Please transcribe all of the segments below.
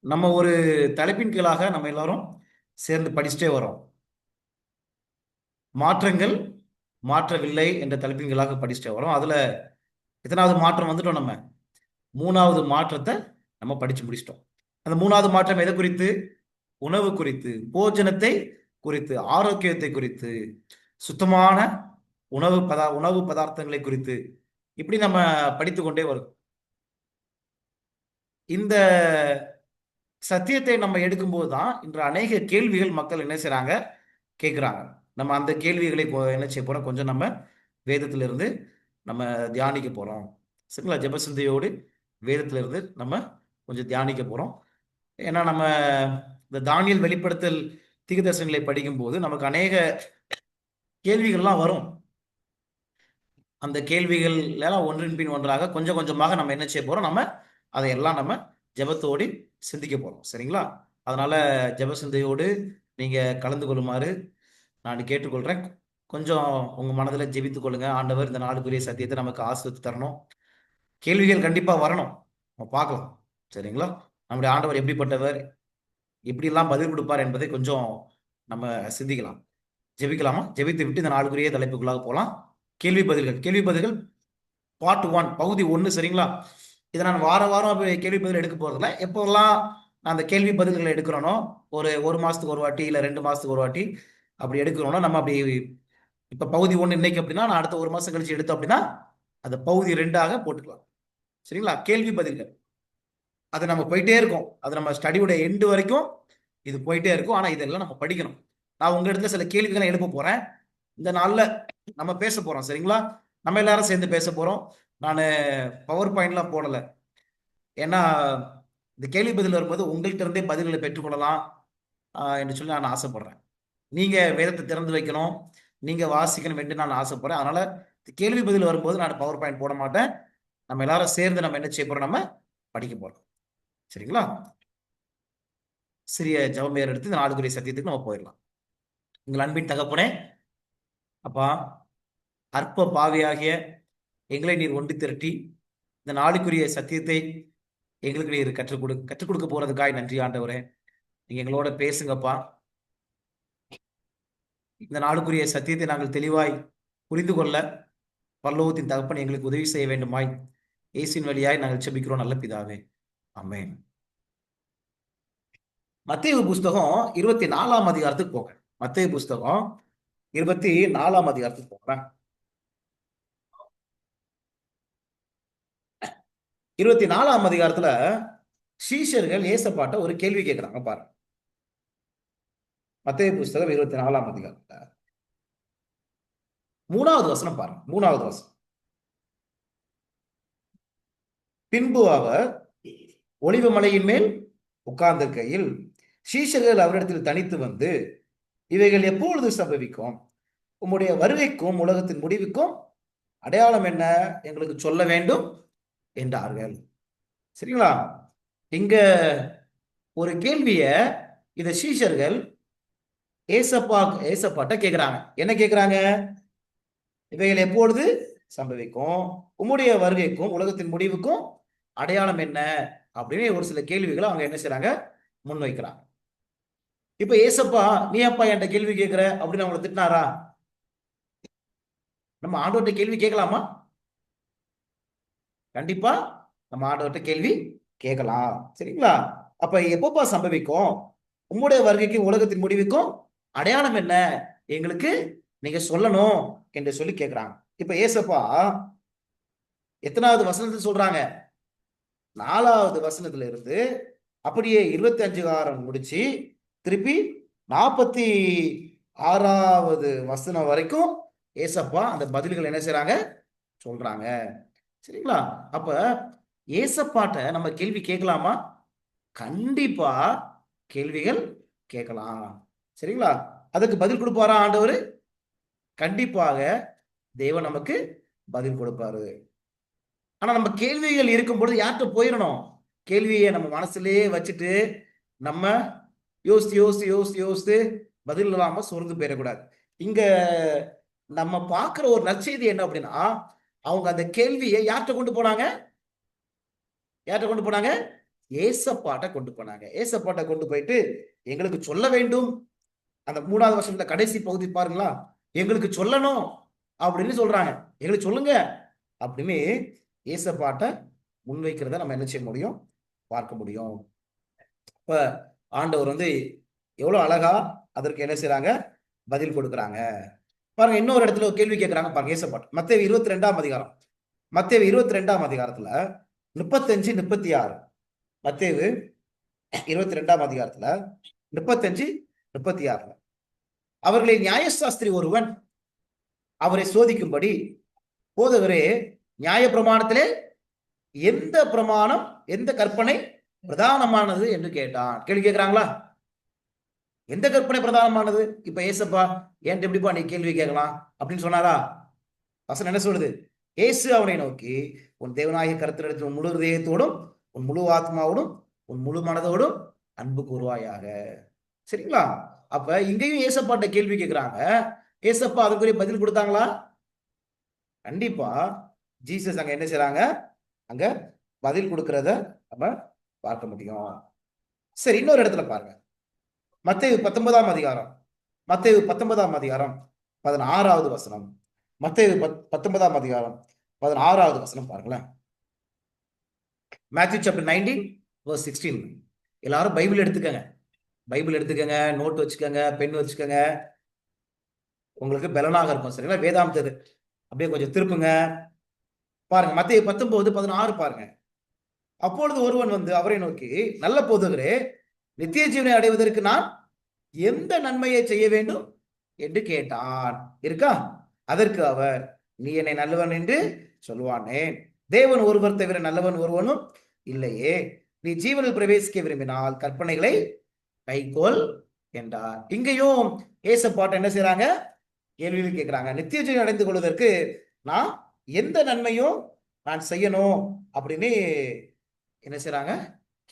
நம்ம ஒரு தலைப்பின் கீழாக நம்ம எல்லாரும் சேர்ந்து படிச்சுட்டே வரோம். மாற்றங்கள் மாற்றவில்லை என்ற தலைப்பின் கீழாக படிச்சுட்டே வரோம். அதுல எத்தனாவது மாற்றம் வந்துட்டோம்? நம்ம மூணாவது மாற்றத்தை நம்ம படிச்சு முடிச்சிட்டோம். அந்த மூணாவது மாற்றம் எதை குறித்து? உணவு குறித்து, போஜனத்தை குறித்து, ஆரோக்கியத்தை குறித்து, சுத்தமான உணவு பதார்த்தங்களை குறித்து, இப்படி நம்ம படித்து கொண்டே வரும். இந்த சத்தியத்தை நம்ம எடுக்கும்போது தான் இன்று அநேக கேள்விகள் மக்கள் என்ன செய்றாங்க, கேட்குறாங்க. நம்ம அந்த கேள்விகளை என்ன செய்ய போறோம், கொஞ்சம் நம்ம வேதத்திலிருந்து நம்ம தியானிக்க போறோம். சரிங்களா? ஜெபசிந்தையோடு வேதத்திலிருந்து நம்ம கொஞ்சம் தியானிக்க போறோம். ஏன்னா நம்ம இந்த தானியேல் வெளிப்படுத்தல் தீர்க்கதரிசனங்களை படிக்கும்போது நமக்கு அநேக கேள்விகள்லாம் வரும். அந்த கேள்விகள் எல்லாம் ஒன்றின் பின் ஒன்றாக கொஞ்சம் கொஞ்சமாக நம்ம என்ன செய்ய போறோம், நம்ம அதையெல்லாம் நம்ம ஜெபத்தோடு சிந்திக்க போறோம். சரிங்களா? அதனால ஜெப சிந்தையோடு நீங்க கலந்து கொள்ளுமாறு நான் கேட்டுக்கொள்றேன். கொஞ்சம் உங்க மனதில ஜெபித்துக் கொள்ளுங்க. ஆண்டவர் இந்த நாளுக்குரிய சத்தியத்தை நமக்கு ஆசீர்வதித்து தரணும். கேள்விகள் கண்டிப்பா வரணும். நம்ம பார்க்கலாம். சரிங்களா? நம்முடைய ஆண்டவர் எப்படிப்பட்டவர்? எப்படியெல்லாம் பதில் கொடுப்பார் என்பதை கொஞ்சம் நம்ம சிந்திக்கலாம். ஜெபிக்கலாமா? ஜெபித்து விட்டு இந்த நாளுக்குரிய தலைப்புக்குள்ளாக போலாம். கேள்வி பதில்கள் பார்ட் 1 பகுதி 1. சரிங்களா? இதை நான் வார வாரம் கேள்வி பதில் எடுக்க போறதில்ல. எப்போல்லாம் நான் அந்த கேள்வி பதில்களை எடுக்கிறோனோ, ஒரு மாசத்துக்கு ஒரு வாட்டி, இல்ல 2 மாசத்துக்கு ஒரு வாட்டி அப்படி எடுக்கிறோம்னா, நம்ம அப்படி இப்ப பகுதி 1 இன்னைக்கு அப்படின்னா, நான் அடுத்த 1 மாசம் கழிச்சு எடுத்தோம் அப்படின்னா, அந்த பகுதி 2ஆக போட்டுக்கலாம். சரிங்களா? கேள்வி பதில்கள். அது நம்ம போயிட்டே இருக்கோம். அது நம்ம ஸ்டடியோட எண்டு வரைக்கும் இது போயிட்டே இருக்கும். ஆனா இதெல்லாம் நம்ம படிக்கணும். நான் உங்க இடத்துல சில கேள்விகளை எழுப்ப போறேன். இந்த நாள்ல நம்ம பேச போறோம். சரிங்களா? நம்ம எல்லாரும் சேர்ந்து பேச போறோம். நானு பவர் பாயிண்ட்லாம் போடல. ஏன்னா இந்த கேள்வி பதில் வரும்போது உங்கள்கிட்ட இருந்தே பதில்களை பெற்றுக்கொள்ளலாம் என்று சொல்லி நான் ஆசைப்படுறேன். நீங்க வேதத்தை திறந்து வைக்கணும், நீங்க வாசிக்கணும் என்று நான் ஆசைப்படுறேன். அதனால கேள்வி பதில் வரும்போது நான் பவர் பாயிண்ட் போட மாட்டேன். நம்ம எல்லாரும் சேர்ந்து நம்ம என்ன செய்ய போறோம், நம்ம படிக்க போறோம். சரிங்களா? சிறிய ஜெபம் எடுத்து இந்த நாளுக்குரிய சத்தியத்துக்கு நம்ம போயிடலாம். உங்கள் அன்பின் தகப்பனே, அப்பா, அற்ப பாவியாகிய எங்களை நீர் ஒன்று திரட்டி இந்த நாளுக்குரிய சத்தியத்தை எங்களுக்கு நீர் கற்றுக் கொடுக்க போறதுக்காய் நன்றி ஆண்டவரே. நீங்க எங்களோட பேசுங்கப்பா. இந்த நாளுக்குரிய சத்தியத்தை நாங்கள் தெளிவாய் புரிந்து கொள்ள பரலோகத்தின் தகப்பன் எங்களுக்கு உதவி செய்ய வேண்டுமாய் இயேசுவின் வழியாய் நாங்கள் செபிக்கிறோம் நல்ல பிதாவே. ஆமென். மத்தேயு புஸ்தகம் 24ஆம் அதிகாரத்துக்கு போங்க. மத்தேயு புஸ்தகம் 24ஆம் அதிகாரத்துக்கு போங்க. 24ஆம் அதிகாரத்துல சீஷர்கள் ஏசப்பாட்ட ஒரு கேள்வி கேட்கிறாங்க பாருங்க. மத்தேயு புஸ்தகம் 24ஆம் அதிகாரத்துல 3வது வசனம் பாருங்க. 3வது வசனம். பின்பு அவர் ஒலிவ மலையின் மேல் உட்கார்ந்திருக்கையில் சீஷர்கள் அவரிடத்தில் தனித்து வந்து, இவைகள் எப்பொழுது சம்பவிக்கும்? உம்முடைய வருகைக்கும் உலகத்தின் முடிவுக்கும் அடையாளம் என்ன? எங்களுக்கு சொல்ல வேண்டும் என்றார்கள். சரிங்களா? இங்க ஒரு கேள்விய இத சீஷர்கள் ஏசப்பாட்ட கேக்குறாங்க. என்ன கேக்குறாங்க? இவைகள் எப்பொழுது சம்பவிக்கும்? உம்முடைய வருகைக்கும் உலகத்தின் முடிவுக்கும் அடையாளம் என்ன? அப்படின்னு ஒரு சில கேள்விகளை அவங்க என்ன செய்றாங்க, முன்வைக்கிறாங்க. இப்ப ஏசப்பா, நீ அப்பா என்கிட்ட கேள்வி கேட்கிற அப்படின்னு அவங்களை திட்டினாரா? நம்ம ஆண்டவர்கிட்ட கேள்வி கேட்கலாமா? கண்டிப்பா நம்ம ஆண்டவர்கிட்ட கேள்வி கேட்கலாம். சரிங்களா? அப்ப எப்பப்பா சம்பவிக்கும்? உம்முடைய வருகைக்கும் உலகத்தின் முடிவுக்கும் அடையாளம் என்ன? எங்களுக்கு நீங்க சொல்லணும் என்று சொல்லி கேட்கிறாங்க. இப்ப ஏசப்பா எத்தனாவது வசனத்தை சொல்றாங்க? 4வது வசனத்துல இருந்து அப்படியே 25 காரம் முடிச்சு திருப்பி 46வது வசனம் வரைக்கும் ஏசப்பா அந்த பதில்கள் என்ன செய்றாங்க, சொல்றாங்க. சரிங்களா? அப்ப ஏசப்பாட்ட நம்ம கேள்வி கேட்கலாமா? கண்டிப்பா கேள்விகள் கேட்கலாம். சரிங்களா? அதுக்கு பதில் கொடுப்பாரா ஆண்டவரு? கண்டிப்பாக தேவன் நமக்கு பதில் கொடுப்பாரு. ஆனா நம்ம கேள்விகள் இருக்கும் பொழுது யார்கிட்ட போயிடணும்? கேள்வியை நம்ம மனசுலயே வச்சுட்டு நம்ம யோசித்து யோசித்து யோசித்து யோசித்து பதில் இல்லாம சோர்ந்து போயிடக்கூடாது. இங்க நம்ம பார்க்கிற ஒரு நற்செய்தி என்ன அப்படின்னா, அவங்க அந்த கேள்வியை யார்கிட்ட கொண்டு போனாங்க? யார்கிட்ட கொண்டு போனாங்க? ஏசப்பாட்ட கொண்டு போனாங்க. ஏசப்பாட்ட கொண்டு போயிட்டு எங்களுக்கு சொல்ல வேண்டும். அந்த 3வது வருஷத்துல கடைசி பகுதி பாருங்களா, எங்களுக்கு சொல்லணும் அப்படின்னு சொல்றாங்க. எங்களுக்கு சொல்லுங்க அப்படின்னு ஏசப்பாட்ட முன்வைக்கிறத நம்ம என்ன செய்ய முடியும், பார்க்க முடியும். இப்ப ஆண்டவர் எவ்வளவு அழகா அதற்கு என்ன செய்றாங்க, பதில் கொடுக்குறாங்க. பாருங்க, இன்னொரு இடத்துல ஒரு கேள்வி கேட்கிறாங்க பாருங்க ஏசப்பாட்ட. மத்தேயு 22ஆம் அதிகாரம். மத்தேயு 22ஆம் அதிகாரத்துல 35, 36. மத்தேயு 22ஆம் அதிகாரத்துல 35, 36. அவர்களை நியாயசாஸ்திரி ஒருவன் அவரை சோதிக்கும்படி, போதகரே, நியாய பிரமாணத்திலே எந்த பிரமாணம், எந்த கற்பனை பிரதானமானது என்று கேட்டான். கேள்வி கேட்கிறாங்களா? எந்த கற்பனை பிரதானமானது? இப்ப ஏசப்பா ஏன்ட்டு எப்படிப்பா நீ கேள்வி கேட்கலாம் அப்படின்னு சொன்னாரா? வசனம் என்ன சொல்லுது? இயேசு அவனை நோக்கி, உன் தேவனாகிய கர்த்தரிடத்தில் உன் முழு இதயத்தோடும், உன் முழு ஆத்மாவோடும், உன் முழு மனதோடும் அன்பு கூறுவாயாக. சரிங்களா? அப்ப இங்கேயும் ஏசப்பாட்ட கேள்வி கேட்கிறாங்க. ஏசப்பா அதுக்குரிய பதில் கொடுத்தாங்களா? கண்டிப்பா. ஜீசஸ் அங்க என்ன செய்றாங்க, அங்க பதில் கொடுக்கிறத நம்ம பார்க்க முடியும். சரி, இன்னொரு இடத்துல பாருங்க. மத்தேயு 19ஆம் அதிகாரம். மத்தேயு 19ஆம் அதிகாரம் 16வது வசனம். மத்தேயு 19ஆம் அதிகாரம் 16வது வசனம் பாருங்களேன். Matthew chapter 19 verse 16. எல்லாரும் பைபிள் எடுத்துக்கங்க. பைபிள் எடுத்துக்கங்க, நோட் வச்சுக்கங்க, பென் வச்சுக்கங்க. உங்களுக்கு பலனாக இருக்கும். சரிங்களா? வேதாந்தது அப்படியே கொஞ்சம் திருப்புங்க. பாருங்க, மத்தேயு 19, 16 பாருங்க. அப்பொழுது ஒருவன் அவரை நோக்கி, நல்ல போதகரே, நித்திய ஜீவனை அடைவதற்கு நான் எந்த நன்மையை செய்ய வேண்டும் என்று கேட்டான். இருக்கா? அதற்கு அவர், நீ என்னை நல்லவன் என்று சொல்லுவானே, தேவன் ஒருவர் தவிர நல்லவன் ஒருவனும் இல்லையே. நீ ஜீவனில் பிரவேசிக்க விரும்பினால் கற்பனைகளை கைக்கோள் என்றார். இங்கேயும் ஏசப்பாட்ட என்ன செய்றாங்க, கேள்விகள் கேட்கிறாங்க. நித்திய ஜீவன் அடைந்து கொள்வதற்கு நான் எந்த நன்மையும் நான் செய்யணும் அப்படின்னு என்ன செய்றாங்க,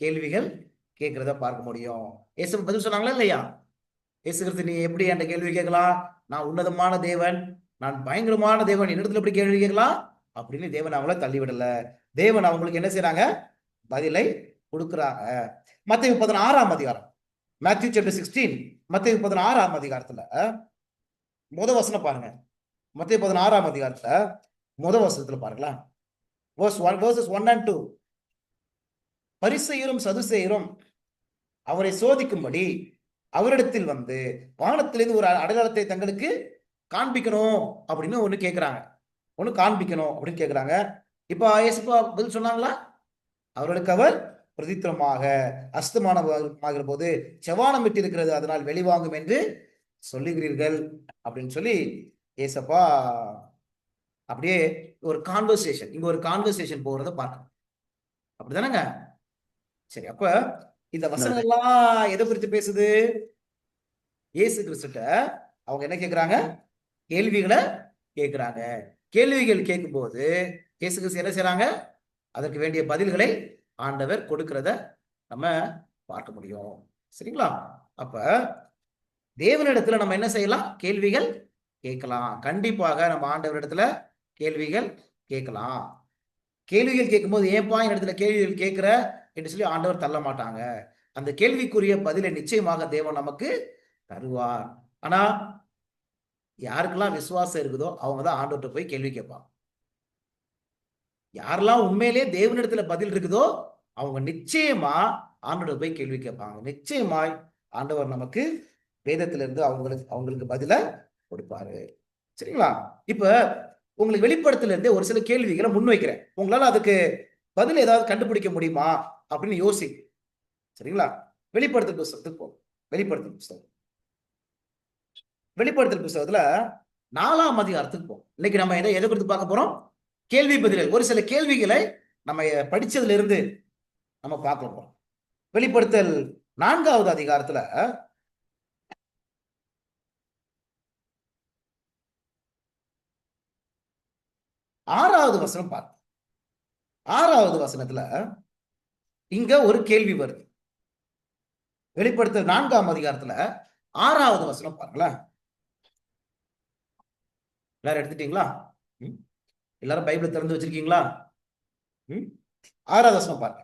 கேள்விகள் கேட்கிறத பார்க்க முடியும். இயேசு பதில் சொன்னாங்களா இல்லையா? இயேசு கிறிஸ்து, நீ எப்படி என்கிட்ட கேள்வி கேட்கலாம்? நான் உன்னதமான தேவன், நான் பயங்கரமான தேவன், என்னிடத்துல எப்படி கேள்வி கேட்கலாம் அப்படின்னு தேவன் அவங்கள தள்ளிவிடல. தேவன் அவங்களுக்கு என்ன செய்றாங்க, பதிலை கொடுக்கிறாங்க. மத்தேயு 16ஆம் அதிகாரம். மேத்யூ சாப்டர் 16, மத்தேயு 16ஆம் அதிகாரத்துல முதல் வசனம் பாருங்க. மத்தேயு 16ஆம் அதிகாரத்துல முதல் வசனத்துல பாருங்களா, verses 1 and 2. பரிசேயரும் சதுசேயரும் அவரை சோதிக்கும்படி அவரிடத்தில் வானத்திலிருந்து ஒரு அடையாளத்தை தங்களுக்கு காண்பிக்கணும் அப்படின்னு ஒண்ணு கேட்கிறாங்க. ஒண்ணு காண்பிக்கணும் அப்படின்னு கேட்கிறாங்க. இப்ப இயேசுப்பா பதில் சொன்னாங்களா? அவர்களுக்கு அவர் பிரதித்திரமாக, அஸ்தமானமாகிற போது செவானம் விட்டு இருக்கிறது, அதனால் வெளிவாங்கும் என்று சொல்லுகிறீர்கள் அப்படின்னு சொல்லி ஏசப்பா அப்படியே ஒரு கான்வர்சேஷன், இங்க ஒரு கான்வர்சேஷன் போகிறத பார்க்கணும். அப்படிதானங்க? சரி, அப்ப இந்த வசனம் எல்லாம் எதை குறித்து பேசுது? இயேசு கிறிஸ்துட்ட அவங்க என்ன கேட்கிறாங்க, கேள்விகளை கேட்கிறாங்க. கேள்விகள் கேட்கும்போது இயேசு கிறிஸ்து என்ன செய்றாங்க, அதற்கு வேண்டிய பதில்களை ஆண்டவர் கொடுக்கிறத நம்ம பார்க்க முடியும். சரிங்களா? அப்ப தேவனிடத்துல நம்ம என்ன செய்யலாம், கேள்விகள் கேட்கலாம். கண்டிப்பாக நம்ம ஆண்டவரிடத்துல கேள்விகள் கேட்கலாம். கேள்விகள் கேட்கும்போது, ஏன்பா என் இடத்துல கேள்விகள் கேட்கிற என்று சொல்லி ஆண்டவர் தள்ள மாட்டாங்க. அந்த கேள்விக்குரிய பதிலை நிச்சயமாக தேவன் நமக்கு தருவார். ஆனா யாருக்கெல்லாம் விசுவாசம் இருக்குதோ அவங்க தான் ஆண்டவர்கிட்ட போய் கேள்வி கேட்பாங்க. யாரெல்லாம் உண்மையிலேயே தேவனிடத்துல பதில் இருக்குதோ அவங்க நிச்சயமா ஆண்டவர்கிட்ட போய் கேள்வி கேட்பாங்க. நிச்சயமாய் ஆண்டவர் நமக்கு வேதத்திலிருந்து அவங்களுக்கு பதில கொடுப்பாரு. சரிங்களா? இப்ப உங்களுக்கு வெளிப்படத்துல இருந்தே ஒரு சில கேள்விகளை முன்வைக்கிறேன். உங்களால அதுக்கு பதில் ஏதாவது கண்டுபிடிக்க முடியுமா அப்படின்னு யோசி. சரிங்களா? வெளிப்படுத்தல் புஸ்தகத்துக்கு போகும். வெளிப்படுத்தல் புஸ்தகத்துல 4ஆம் அதிகாரத்துக்கு போகும். இன்னைக்கு நம்ம எதை குறித்து பார்க்க போறோம்? கேள்வி பதில்கள். ஒரு சில கேள்விகளை நம்ம படிச்சதுல இருந்து நம்ம பார்க்க போறோம். வெளிப்படுத்தல் 4வது அதிகாரத்துல 6வது வசனம் பார்ப்போம். 6வது வசனத்துல இங்க ஒரு கேள்வி வருது. வெளிப்படுத்தல் 4ஆம் அதிகாரத்துல 6வது வசனம் பாருங்களேன். எல்லாரும் எடுத்துட்டீங்களா? எல்லாரும் பைபிள் திறந்து வச்சிருக்கீங்களா? 6வது வசனம் பாருங்க.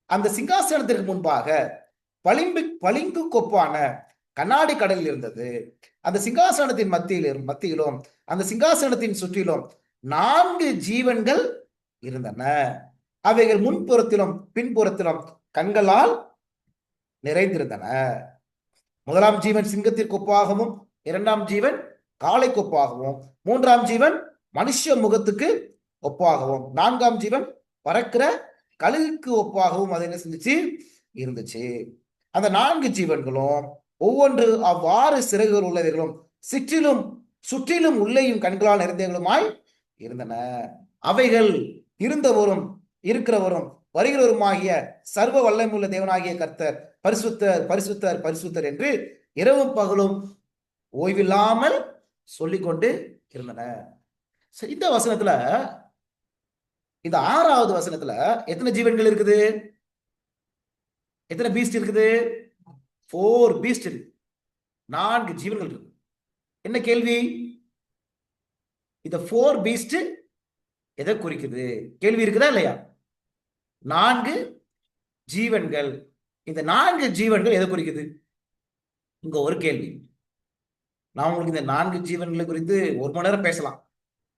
அந்த சிங்காசனத்திற்கு முன்பாக பளிங்கு கொப்பான கண்ணாடி கடலில் இருந்தது. அந்த சிங்காசனத்தின் மத்தியிலும் அந்த சிங்காசனத்தின் சுற்றிலும் 4 ஜீவன்கள் இருந்தன. அவைகள் முன்புறத்திலும் பின்புறத்திலும் கண்களால் நிறைந்திருந்தன. முதலாம் ஜீவன் சிங்கத்திற்கு ஒப்பாகவும், இரண்டாம் ஜீவன் காளை கொப்பாகவும், மூன்றாம் ஜீவன் மனுஷ முகத்துக்கு ஒப்பாகவும், நான்காம் ஜீவன் பறக்கிற கழுகுக்கு ஒப்பாகவும் அது என்ன செஞ்சுச்சு இருந்துச்சு. அந்த 4 ஜீவன்களும் ஒவ்வொன்று அவ்வாறு சிறகுகள் உள்ளவர்களும் சுற்றிலும் உள்ளேயும் கண்களால் நிறைந்தவர்களுமாய் இருந்தன. அவைகள் இருந்தவரும் இருக்கிறவரும் வருகிறவருமாகிய சர்வ வல்லமையுள்ள தேவனாகிய கர்த்தர் பரிசுத்தர் பரிசுத்தர் பரிசுத்தர் என்று இரவும் பகலும் ஓய்வில்லாமல் சொல்லிக்கொண்டு இருந்தன. இந்த வசனத்துல, இந்த 6வது வசனத்துல எத்தனை ஜீவன்கள் இருக்குது? எத்தனை பீஸ்ட் இருக்குது? 4 பீஸ்ட் இருக்கு. 4 ஜீவன்கள் இருக்கு. என்ன கேள்வி? இந்த 4 பீஸ்ட் எதை குறிக்குது? கேள்வி இருக்குதா இல்லையா? 4 ஜீவன்கள். இந்த 4 ஜீவன்கள் எதை குறிக்குது? இங்க ஒரு கேள்வி. நான் உங்களுக்கு இந்த 4 ஜீவன்களை குறித்து 1 மணி நேரம் பேசலாம்.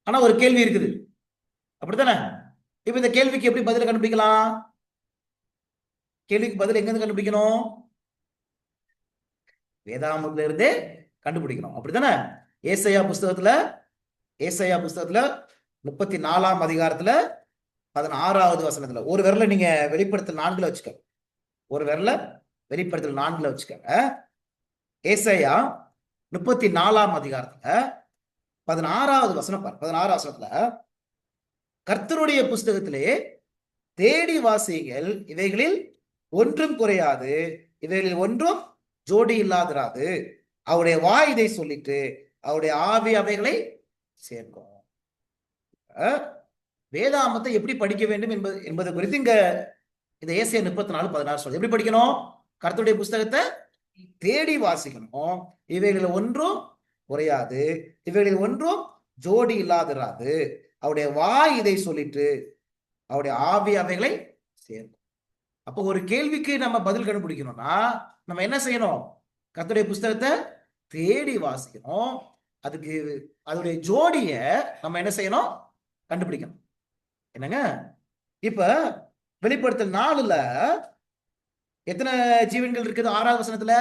ஆனா ஒரு கேள்வி இருக்குது, அப்படித்தானே? இப்ப இந்த கேள்விக்கு எப்படி பதில கண்டுபிடிக்கலாம்? கேள்விக்கு பதில் எங்க இருந்து கண்டுபிடிக்கணும்? வேதாகமத்துல இருந்தே கண்டுபிடிக்கணும், அப்படித்தானே? ஏசாயா புஸ்தகத்துல 34ஆம் அதிகாரத்துல 16வது வசனத்துல ஒரு விரல நீங்க வெளிப்படுத்தல் 4ல வச்சுக்க. ஒரு விரல வெளிப்படுத்தல் 4ல வச்சுக்க. ஏசாயா 34ஆம் அதிகாரத்துல 16வது வசனம் பாரு. 16வது வசனத்துல, கர்த்தருடைய புஸ்தகத்திலே தேடி வாசிகள், இவைகளில் ஒன்றும் குறையாது, இவைகளில் ஒன்றும் ஜோடி இல்லாதிராது. அவருடைய வாய் இதை சொல்லிட்டு அவருடைய ஆவி அவைகளை சேர்க்கும். வேதாகமத்தை எப்படி படிக்க வேண்டும் என்பது குறித்து இங்க இந்த ஏசாயா 34:16 சொல்லுது. எப்படி படிக்கணும்? கர்த்தருடைய புஸ்தகத்தை தேடி வாசிக்கணும். இவைகளில் ஒன்றும் குறையாது, இவைகளில் ஒன்றும் ஜோடி இல்லாதிராது. அவருடைய வாய் இதை சொல்லிட்டு அவருடைய ஆவி அவைகளை சேர்க்கும். அப்போ ஒரு கேள்விக்கு நம்ம பதில் கண்டுபிடிக்கணும்னா நம்ம என்ன செய்யணும்? கர்த்தருடைய புஸ்தகத்தை தேடி வாசிக்கணும். அதுக்கு அதோடைய ஜோடிய நம்ம என்ன செய்யணும்? கண்டுபிடிக்கணும். என்னங்க? இப்ப வெளிப்படுத்தல் 4ல எத்தனை ஜீவன்கள் இருக்குது? 6வது வசனத்துல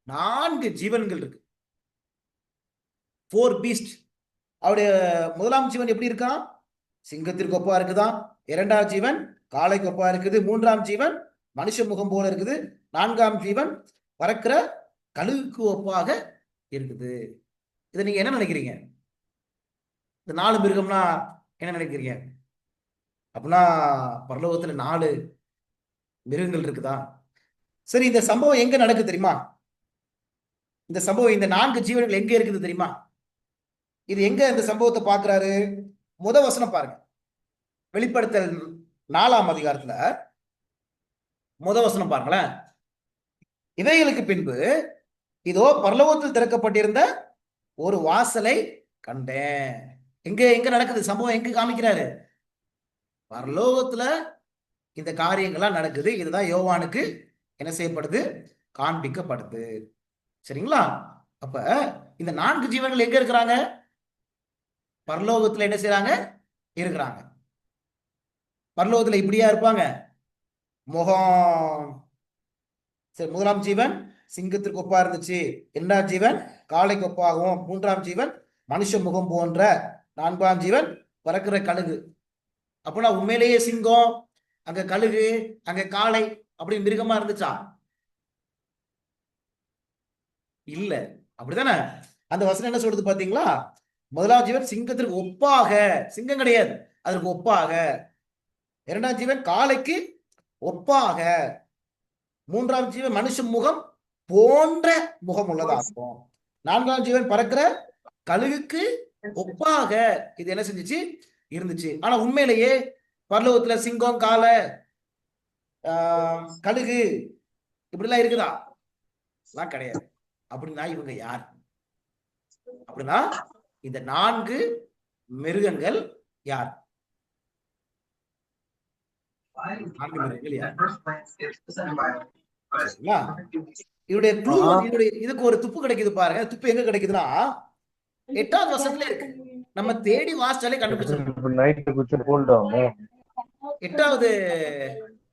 4 ஜீவன்கள் இருக்கு. 4 பீஸ்ட். அவருடைய முதலாம் ஜீவன் எப்படி இருக்கான்? சிங்கத்திற்கு ஒப்பா இருக்குதான். இரண்டாம் ஜீவன் காளைக்கு ஒப்பா இருக்குது. மூன்றாம் ஜீவன் மனுஷ முகம் போல இருக்குது. நான்காம் ஜீவன் பறக்கிற கழுகுக்கு ஒப்பாக இருக்குது. இதை நீங்க என்ன நினைக்கிறீங்க? இந்த 4 மிருகம்னா என்ன நினைக்கிறீங்க? அப்படின்னா பரலோகத்துல 4 மிருகங்கள் இருக்குதா? சரி, இந்த சம்பவம் எங்க நடக்குது தெரியுமா? இந்த சம்பவம், இந்த 4 ஜீவன்கள் எங்க இருக்குது தெரியுமா? இது எங்க இந்த சம்பவத்தை பார்க்கிறாரு? வசனம் பாருங்க. வெளிப்படுத்தல் 4ஆம் அதிகாரத்துல வசனம் பாருங்களேன். இவைகளுக்கு பின்பு இதோ பரலோகத்தில் திறக்கப்பட்டிருந்த ஒரு வாசலை கண்டேன். எங்க நடக்குது சம்பவம்? எங்க காமிக்கிறாரு? பரலோகத்துல இந்த காரியங்கள்லாம் நடக்குது. இதுதான் யோவானுக்கு என்ன செய்யப்படுது? காண்பிக்கப்படுது. சரிங்களா? அப்ப இந்த 4 ஜீவன்கள் எங்க இருக்கிறாங்க? பரலோகத்துல என்ன செய்யறாங்க? இருக்கிறாங்க. பரலோகத்துல இப்படியா இருப்பாங்க? முகம். சரி, முதலாம் ஜீவன் சிங்கத்திற்கு ஒப்பா இருந்துச்சு. இரண்டாம் ஜீவன் காளைக்கு ஒப்பாகவும், மூன்றாம் ஜீவன் மனுஷ முகம் போன்ற, நான்காம் ஜீவன் பறக்கிற கழுகு. அப்படின்னா உண்மையிலேயே சிங்கம், அங்க கழுகு, அங்க காளை அப்படி மிருகமா இருந்துச்சா? இல்ல. அப்படித்தானே? அந்த வசனம் என்ன சொல்றது பாத்தீங்களா? முதலாம் ஜீவன் சிங்கத்திற்கு ஒப்பாக, சிங்கம் கிடையாது, அதற்கு ஒப்பாக. இரண்டாம் ஜீவன் காளைக்கு ஒப்பாக. மூன்றாம் ஜீவன் மனுஷ முகம் போன்ற முகம் உள்ளதாகும். நான்காம் ஜீவன் பறக்கிற கழுகுக்கு ஒப்பாக இது என்ன செஞ்சிச்சு? இருந்துச்சு. ஆனா உண்மையிலேயே பரலோகத்துல சிங்கம், காளை, கழுகு இப்படிலாம் இருக்குதா? கிடையாது. அப்படின்னா இவங்க யார்? அப்படின்னா இந்த 4 மிருகங்கள் யார்? 4 மிருகங்கள் யார்? சரிங்களா? இதோடைய க்ளூ இதுக்கு ஒரு துப்பு கிடைக்குது பாருங்க. துப்பு எங்க கிடைக்குதுன்னா 8வது வசனத்துல இருக்கு. நம்ம தேடி வாசிச்சாலே கண்டுபிடிச்சிடலாம். நைட்டு குச்சி போல்ட் ஆகும். 8வது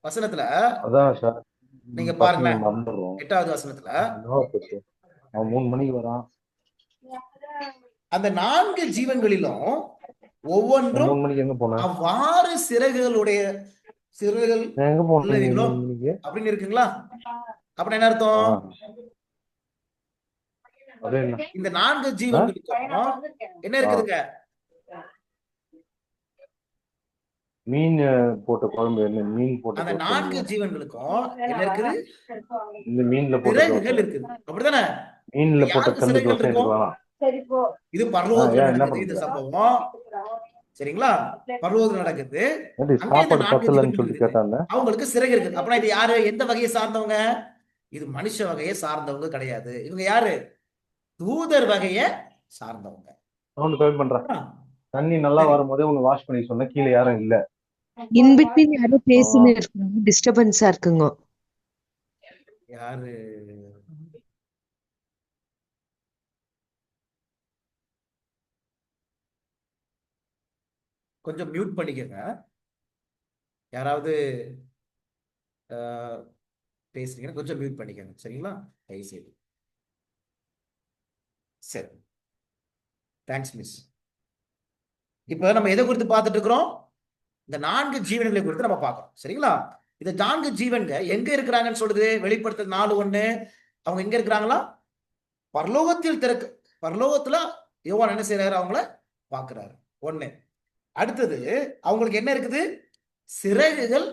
வசனத்துல அதான் சார் நீங்க பசங்க பாருங்களேன். மறந்துடுறோம். 8வது வசனத்துல அவன் 3 மணிக்கு வரான். அந்த 4 ஜீவன்களிலும் ஒவ்வொன்றும் 3 மணிக்கு எங்க போன? அவ்வாறு சிறகுகள் எங்க போன உள்ளவைகளோ 3 மணிக்கு? அப்படின்னு இருக்குங்களா? அப்படின்னு என்ன அர்த்தம்? இந்த 4 ஜீவன்களுக்கும் என்ன இருக்குதுங்க? மீன் போட்ட குழம்பு. என்ன மீன் போட்ட? அந்த 4 ஜீவன்களுக்கும் என்ன இருக்குது? இந்த மீன்ல போட்ட சிறகுகள் இருக்குது. அப்படிதானே? மீன்ல போட்ட யாருக்கு கண்ணு சிறகுகள் தோசை இருக்கும்? எடுக்கலாம். இது பரலோகத்துல என்ன நடக்குது இந்த சம்பவம். சரிங்களா? பரலோகத்துல நடக்குது. அங்க இந்த சாப்பாடு 4 பத்தலன்னு ஜீவன்கள் சொல்லி இருக்குது. கேட்டாங்க. அவங்களுக்கு சிறகு இருக்குது. அப்படின்னா இது யாரு? எந்த வகையை சார்ந்தவங்க? இது மனுஷ வகையை சார்ந்தவங்க கிடையாது. இவங்க யாரு? தூதர் வகையை சார்ந்தவங்க. அவனு கம்மி பண்றான். தண்ணி நல்லா வரும்போதே உன்னை வாஷ் பண்ணி சொன்ன. கீழே யாரும் இல்ல. இன்பிட்வீன் யாரோ பேசினே இருக்காங்க. டிஸ்டர்பன்ஸா இருக்குங்க. யாரு? கொஞ்சம் மியூட் பண்ணிக்கங்க. யாராவது பேசுறீங்கன்னா கொஞ்சம் மியூட் பண்ணிக்கங்க. சரிங்களா? தயவுசெய்து. சரி, தேங்க்ஸ் மிஸ். இப்ப நம்ம எதை குறித்து பார்த்துட்டு இருக்கிறோம்? இந்த 4 ஜீவன்களை குறித்து நம்ம பார்க்கிறோம். சரிங்களா? இந்த 4 ஜீவன்கள் எங்க இருக்கிறாங்கன்னு சொல்லுது வெளிப்படுத்தல் 4:1. அவங்க எங்க இருக்கிறாங்களா? பரலோகத்துல யோவான் என்ன செய்யறாரு? அவங்கள பார்க்கிறாரு. 1. அடுத்தது அவங்களுக்கு என்ன இருக்குது? சிறகுகள்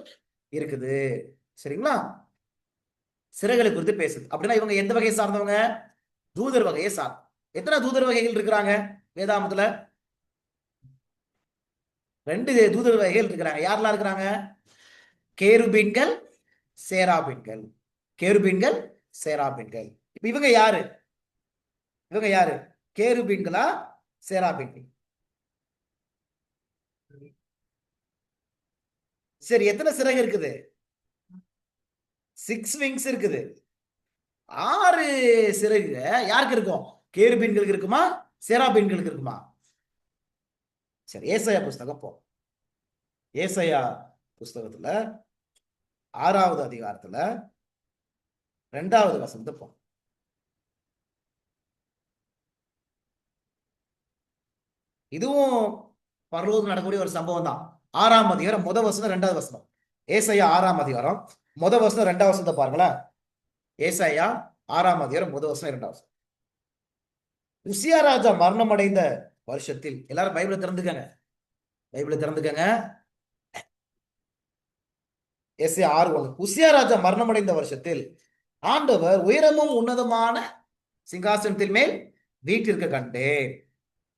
இருக்குது. சரிங்களா? சிறகுகளை குறித்து பேசுது. அப்படின்னா இவங்க எந்த வகையை சார்ந்தவங்க? தூதர் வகையை சார்ந்த. எத்தனை தூதர் வகைகள் இருக்கிறாங்க வேதாமத்துல? 2 தூதர் வகைகள் இருக்கிறாங்க. யாரெல்லாம் இருக்கிறாங்க? கேருபீன்கள், சேராபீன்கள். கேருபீன்கள், சேராபீன்கள். இப்ப இவங்க யாரு? இவங்க யாரு? கேருபீன்களா, சேராபீன்கள்? சரி, எத்தனை சிறகு இருக்குது? 6 விங்ஸ் இருக்குது. 6 சிறகு யாருக்கு இருக்கும்? கேருபீன்களுக்கு இருக்குமா, சேராபீன்களுக்கு இருக்குமா? சரி, ஏசாயா புஸ்தகம் போ. ஏசாயா புஸ்தகத்துல 6வது அதிகாரத்துல 2வது வசனத்தை போ. இதுவும் பரலோகத்தில் நடக்கக்கூடிய ஒரு சம்பவம் தான். 6ஆம் அதிகாரம் 1 வசனம் 2வது வசனம். ஏசாயா 6ஆம் அதிகாரம் 1 வசனம் 2வது வசனத்தை பாருங்களேன். ஏசாயா 6ஆம் அதிகாரம் 1 வசனம் 2வது வசனம். உசியா ராஜா மரணம் அடைந்த வருஷத்தில், எல்லாரும் பைபிளை திறந்துக்கங்க. பைபிளை திறந்துக்கங்க. ஏசாயா 6:1. உசியா ராஜா மரணம் அடைந்த வருஷத்தில் ஆண்டவர் உயரமும் உன்னதமான சிங்காசனத்தின் மேல் வீட்டிற்கு கண்டேன்.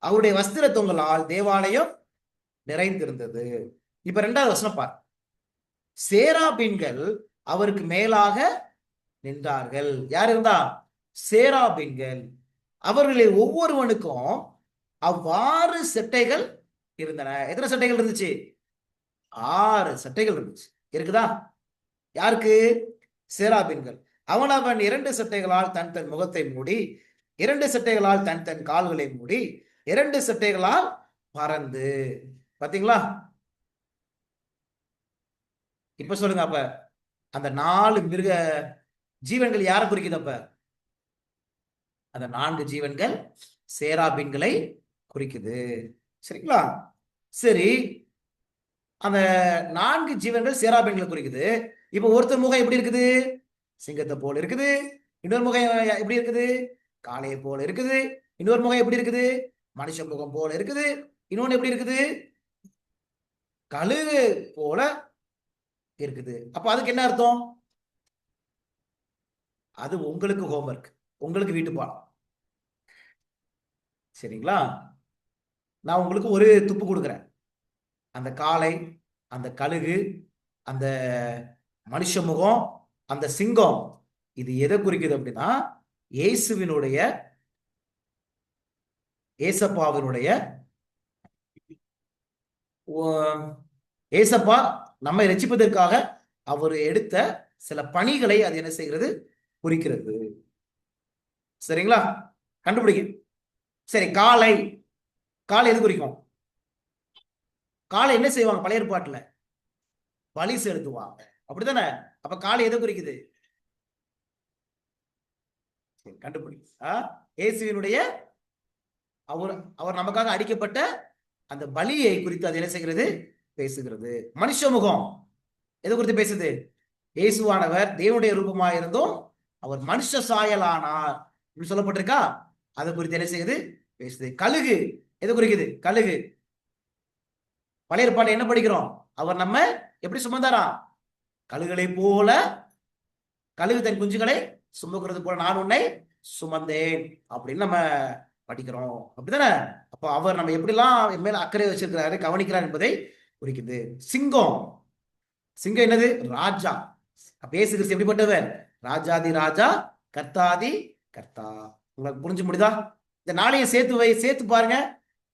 அவருடைய வஸ்திர தொங்கலால் தேவாலயம் நிறைந்திருந்தது. இப்ப 2வது வசனம் பார். சேராபீன்கள் அவருக்கு மேலாக நின்றார்கள். யார் இருந்தா? சேராபீன்கள். அவர்களில் ஒவ்வொருவனுக்கும் அவ்வாறு செட்டைகள் இருந்தன. எத்தனை செட்டைகள் இருந்துச்சு? 6 செட்டைகள் இருந்துச்சு. இருக்குதா? யாருக்கு? சேராபீன்கள். அவன் 2 செட்டைகளால் தன் தன் முகத்தை மூடி, 2 செட்டைகளால் தன் தன் கால்களை மூடி, 2 செட்டைகளால் பறந்து. பாத்தீங்களா? இப்ப சொல்லுங்க. அப்ப அந்த 4 மிருக ஜீவன்கள் யாரை குறிக்குது? அப்ப அந்த 4 ஜீவன்கள் சேராபீன்களை குறிக்குது. சரிங்களா? சரி, அந்த 4 ஜீவன்கள் சேராபீன்களை குறிக்குது. இப்ப ஒருத்தர் முகம் எப்படி இருக்குது? சிங்கத்தை போல இருக்குது. இன்னொரு முகம் எப்படி இருக்குது? காளையை போல இருக்குது. இன்னொரு முகம் எப்படி இருக்குது? மனுஷ முகம் போல இருக்குது. இன்னொன்னு எப்படி இருக்குது? கழுகு போல இருக்குது. அப்ப அதுக்கு என்ன அர்த்தம்? அது உங்களுக்கு ஹோம்வொர்க், உங்களுக்கு வீட்டு பாடம். சரிங்களா? நான் உங்களுக்கு ஒரு துப்பு கொடுக்குறேன். அந்த காளை, அந்த கழுகு, அந்த மனுஷ முகம், அந்த சிங்கம், இது எதை குறிக்குது அப்படின்னா இயேசுவினுடைய, ஏசப்பாவினுடைய, ஏசப்பா நம்மை ரட்சிப்பதற்காக அவர் எடுத்த சில பணிகளை அது என்ன செய்கிறது, குறிக்கிறது. சரிங்களா? கண்டுபிடிங்க. சரி, காளை. காளை எது குறிக்கும்? காளை என்ன செய்வாங்க பழைய ஏற்பாட்டுல? பலி செலுத்துவாங்க, அப்படித்தானே? அப்ப காளை எதை குறிக்குது? சரி, கண்டுபிடி. இயேசுவினுடைய அவர் அவர் நமக்காக அடிக்கப்பட்ட அந்த பலியை குறித்து அது என்ன செய்கிறது, பேசுகிறது. மனுஷ முகம் எது குறித்து பேசுது? இயேசுவானவர் தேவனுடைய ரூபமாக இருந்தும் அவர் மனுஷ சாயலானார் அப்படின்னு சொல்லப்பட்டிருக்கா? அதை குறித்து என்ன செய்யுது, பேசுது. கழுகு எது குறிக்குது? கழுகு பழைய ஏற்பாடு என்ன படிக்கிறோம்? அவர் நம்ம எப்படி சுமந்தாரா? கழுகுகளை போல, கழுகு தன் குஞ்சுகளை சுமக்கிறது போல நான் உன்னை சுமந்தேன் அப்படின்னு நம்ம படிக்கிறோம், அப்படித்தானே? அப்போ அவர் நம்ம எப்படிலாம் என் மேல அக்கறை வச்சிருக்கிறாரு, கவனிக்கிறார் என்பதை குறிக்குது. சிங்கம். சிங்கம் என்னது? ராஜா. இயேசு கிறிஸ்து எப்படிப்பட்டவர்? ராஜாதி ராஜா, கர்த்தாதி கர்த்தா. உங்களுக்கு புரிஞ்சு முடியுதா? இந்த நாளைய சேர்த்து பாருங்க.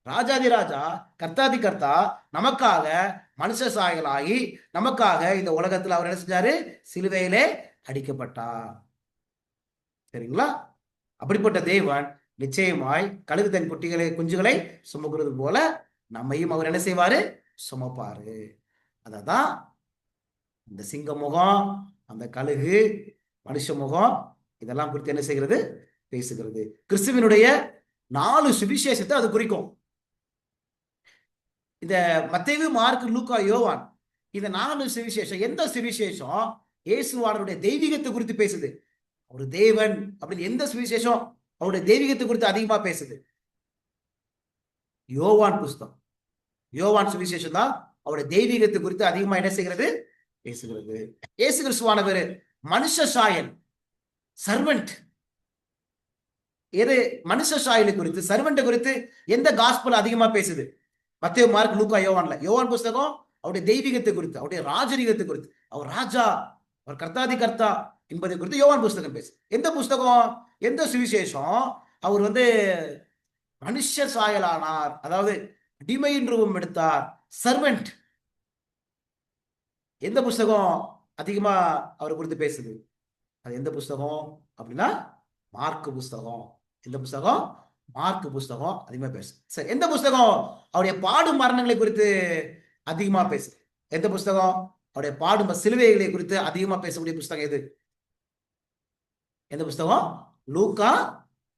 ராஜாதி ராஜா, கர்த்தாதி கர்த்தா, நமக்காக மனுஷ சாயலாகி நமக்காக இந்த உலகத்துல அவர் என்ன செஞ்சாரு? சிலுவையிலே அடிக்கப்பட்டார். சரிங்களா? அப்படிப்பட்ட தேவன் நிச்சயமாய் கழுகு தன் குஞ்சுகளை சுமக்கிறது போல நம்மையும் அவர் என்ன செய்வாரு? சுமப்பாரு. அததான் இந்த சிங்க முகம், அந்த கழுகு, மனுஷ முகம், இதெல்லாம் குறித்து என்ன செய்கிறது, பேசுகிறது. கிறிஸ்துவினுடைய 4 சுவிசேஷத்தை அது குறிக்கும். இந்த மத்தேயு, மார்க்கு, லூக்கா, யோவான், இந்த 4 சுவிசேஷம் எந்த சுவிசேஷம் இயேசுவானவருடைய தெய்வீகத்தை குறித்து பேசுது, ஒரு தேவன் அப்படின்னு எந்த சுவிசேஷம் அவருடைய தெய்வீகத்தை குறித்து அதிகமா பேசுது? யோவான் புஸ்தகம், யோவான் சுவிசேஷம் தான் அவருடைய தெய்வீகத்தை குறித்து அதிகமா என்ன செய்கிறது, பேசுகிறது. இயேசு கிறிஸ்துவானவர் மனுஷ சாயல், சர்வெண்ட். எது மனுஷ சாயலை குறித்து, சர்வெண்ட் குறித்து எந்த காஸ்பல் அதிகமா பேசுது? மத்தேயு, மார்க், லூக்கா, யோவான்ல. யோவான் புஸ்தகம் அவருடைய தெய்வீகத்தை குறித்து, அவருடைய ராஜரீகத்தை குறித்து, அவர் ராஜா, அவர் கர்த்தாதி கர்த்தா என்பதை குறித்து யோவான் புஸ்தகம் பேசு. எந்த புஸ்தகம், எந்த சுவிசேஷம் அவர் மனுஷ சாயலானார், அதாவது அடிமையின் ரூபம் எடுத்தார், சர்வெண்ட், எந்த புஸ்தகம் அதிகமா அவர் குறித்து பேசுது? அது எந்த புஸ்தகம் அப்படின்னா மார்க்கு புஸ்தகம். எந்த புஸ்தகம்? மார்க்கு புஸ்தகம் அதிகமா பேசு. சரி, எந்த புஸ்தகம் அவருடைய பாடும் மரணங்களை குறித்து அதிகமா பேசுது? எந்த புஸ்தகம் அவருடைய பாடும் சிலுவைகளை குறித்து அதிகமா பேசக்கூடிய புஸ்தகம் எது? எந்த புஸ்தகம்? லூக்கா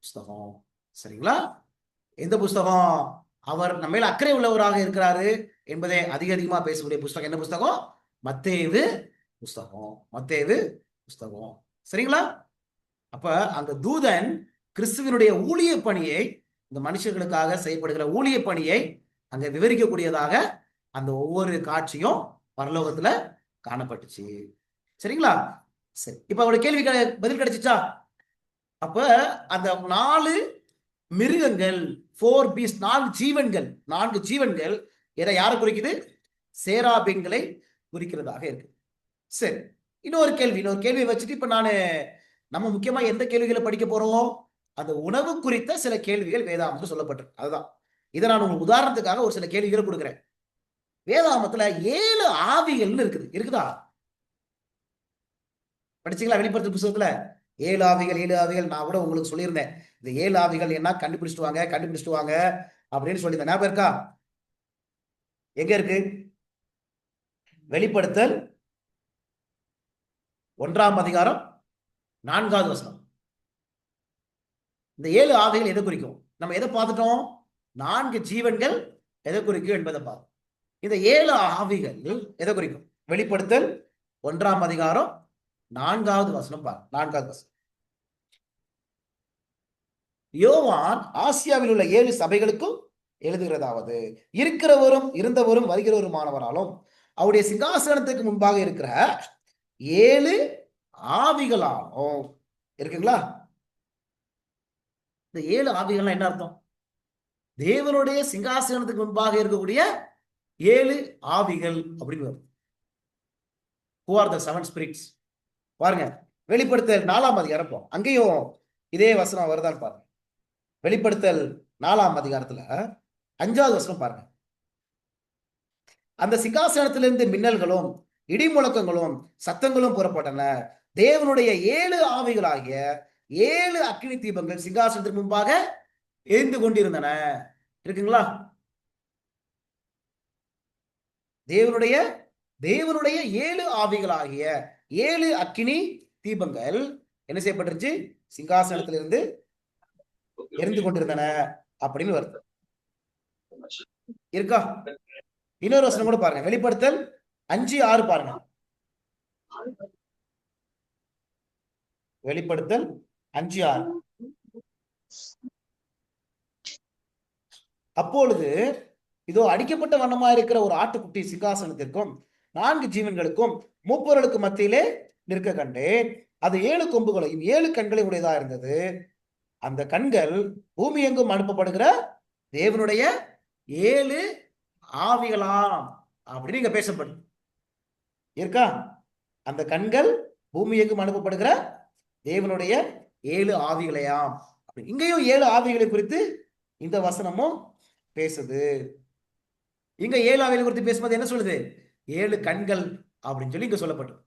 புஸ்தகம். சரிங்களா? எந்த புஸ்தகம் அவர் நம்ம மேல அக்கறை உள்ளவராக இருக்கிறாரு என்பதை அதிகமா பேசக்கூடிய புஸ்தகம் என்ன புஸ்தகம்? மத்தேயு புஸ்தகம். மத்தேயு புஸ்தகம். சரிங்களா? அப்ப அந்த தூதன் கிறிஸ்துவனுடைய ஊழிய பணியை, இந்த மனுஷர்களுக்காக செய்யப்படுகிற ஊழிய பணியை அங்க விவரிக்கக்கூடியதாக அந்த ஒவ்வொரு காட்சியும் பரலோகத்துல காணப்பட்டுச்சு. சரிங்களா? சரி, இப்ப அவருடைய கேள்வி பதில் கிடைச்சிச்சா? அப்ப அந்த 4 மிருகங்கள், 4 பீஸ்ட், 4 ஜீவன்கள் எதை யாரை குறிக்குது? சேராபீன்களை குறிக்கிறதாக இருக்கு. சரி, இன்னொரு கேள்வி வச்சுட்டு இப்ப நம்ம முக்கியமா எந்த கேள்விகளை படிக்க போறோம்? அந்த உணவு குறித்த சில கேள்விகள் வேதாகமத்தில் சொல்லப்பட்டிருக்கு. அதுதான் இதை நான் உங்களுக்கு உதாரணத்துக்காக ஒரு சில கேள்விகளை கொடுக்குறேன். வேதாகமத்துல 7 ஆவிகள்னு இருக்குதா? படிச்சீங்களா? வெளிப்படுத்தல் புத்தகத்துல 7 ஆவிகள். நான் கூட உங்களுக்கு சொல்லியிருந்தேன், இந்த 7 ஆவிகள் என்ன கண்டுபிடிச்சிட்டு வாங்க அப்படின்னு சொல்லியிருந்தேன். ஞாபகம் இருக்கா? எங்க இருக்கு? வெளிப்படுத்தல் 1ஆம் அதிகாரம் 4வது வசனம். இந்த 7 ஆவிகள் எதை குறிக்கும்? நம்ம எதை பார்த்துட்டோம்? 4 ஜீவன்கள் எதை குறிக்கும் என்பதை பார்த்தோம். இந்த 7 ஆவிகள் எதை குறிக்கும்? வெளிப்படுத்தல் 1ஆம் அதிகாரம் 4வது வசனம் பாருங்க. 4வது வசனம். யோவான் ஆசியாவில் உள்ள 7 சபைகளுக்கும் எழுதுகிறதாவது, இருக்கிறவரும் இருந்தவரும் வருகிறவருமானவராலும் அவருடைய சிங்காசனத்துக்கு முன்பாக இருக்கிற 7 ஆவிகளாலும் இருக்குங்களா? இந்த 7 ஆவிகள்லாம் என்ன அர்த்தம்? தேவனுடைய சிங்காசனத்துக்கு முன்பாக இருக்கக்கூடிய 7 ஆவிகள் அப்படின்னு வரும். Who are the 7 spirits? பாருங்க, வெளிப்படுத்தல் 4ஆம் அதிகாரம், அங்கேயும் இதே வசனம் வருதான்னு பாருங்க. வெளிப்படுத்தல் 4ஆம் அதிகாரத்துல 5வது வசனம் பாருங்க. அந்த சிங்காசனத்திலிருந்து மின்னல்களும் இடி முழக்கங்களும் சத்தங்களும் புறப்பட்டன. தேவனுடைய 7 ஆவிகளாகிய 7 அக்கினி தீபங்கள் சிங்காசனத்திற்கு முன்பாக எரிந்து கொண்டிருந்தன. இருக்குங்களா? தேவனுடைய தேவனுடைய 7 ஆவிகளாகிய 7 அக்கினி தீபங்கள் என்ன செய்யப்பட்டிருச்சு? சிங்காசனத்திலிருந்து எரிந்து கொண்டிருந்தன அப்படின்னு வருது. இருக்கா? இன்னொரு வசனம் கூட பாருங்க, வெளிப்படுத்தல் 5:6 பாருங்க. வெளிப்படுத்தல் 5:6. அப்பொழுது இதோ அடிக்கப்பட்ட வண்ணமா இருக்கிற ஒரு ஆட்டுக்குட்டி சிங்காசனத்திற்கும் 4 ஜீவன்களுக்கும் மூப்பொருளுக்கு மத்தியிலே நிற்க கண்டேன். அது 7 கொம்புகளையும் 7 கண்களையும் உடையதா இருந்தது. அந்த கண்கள் பூமி எங்கும் அனுப்பப்படுகிற தேவனுடைய 7 ஆவிகளாம் அப்படின்னு இங்க பேசப்படுது. இருக்கா? அந்த கண்கள் பூமி எங்கும் அனுப்பப்படுகிற தேவனுடைய 7 ஆவிகளையாம். இங்கேயும் 7 ஆவிகளை குறித்து இந்த வசனமும் பேசுது. இங்க 7 ஆவிகளை குறித்து பேசும்போது என்ன சொல்லுது? 7 கண்கள் அப்படின்னு சொல்லி இங்க சொல்லப்பட்டது.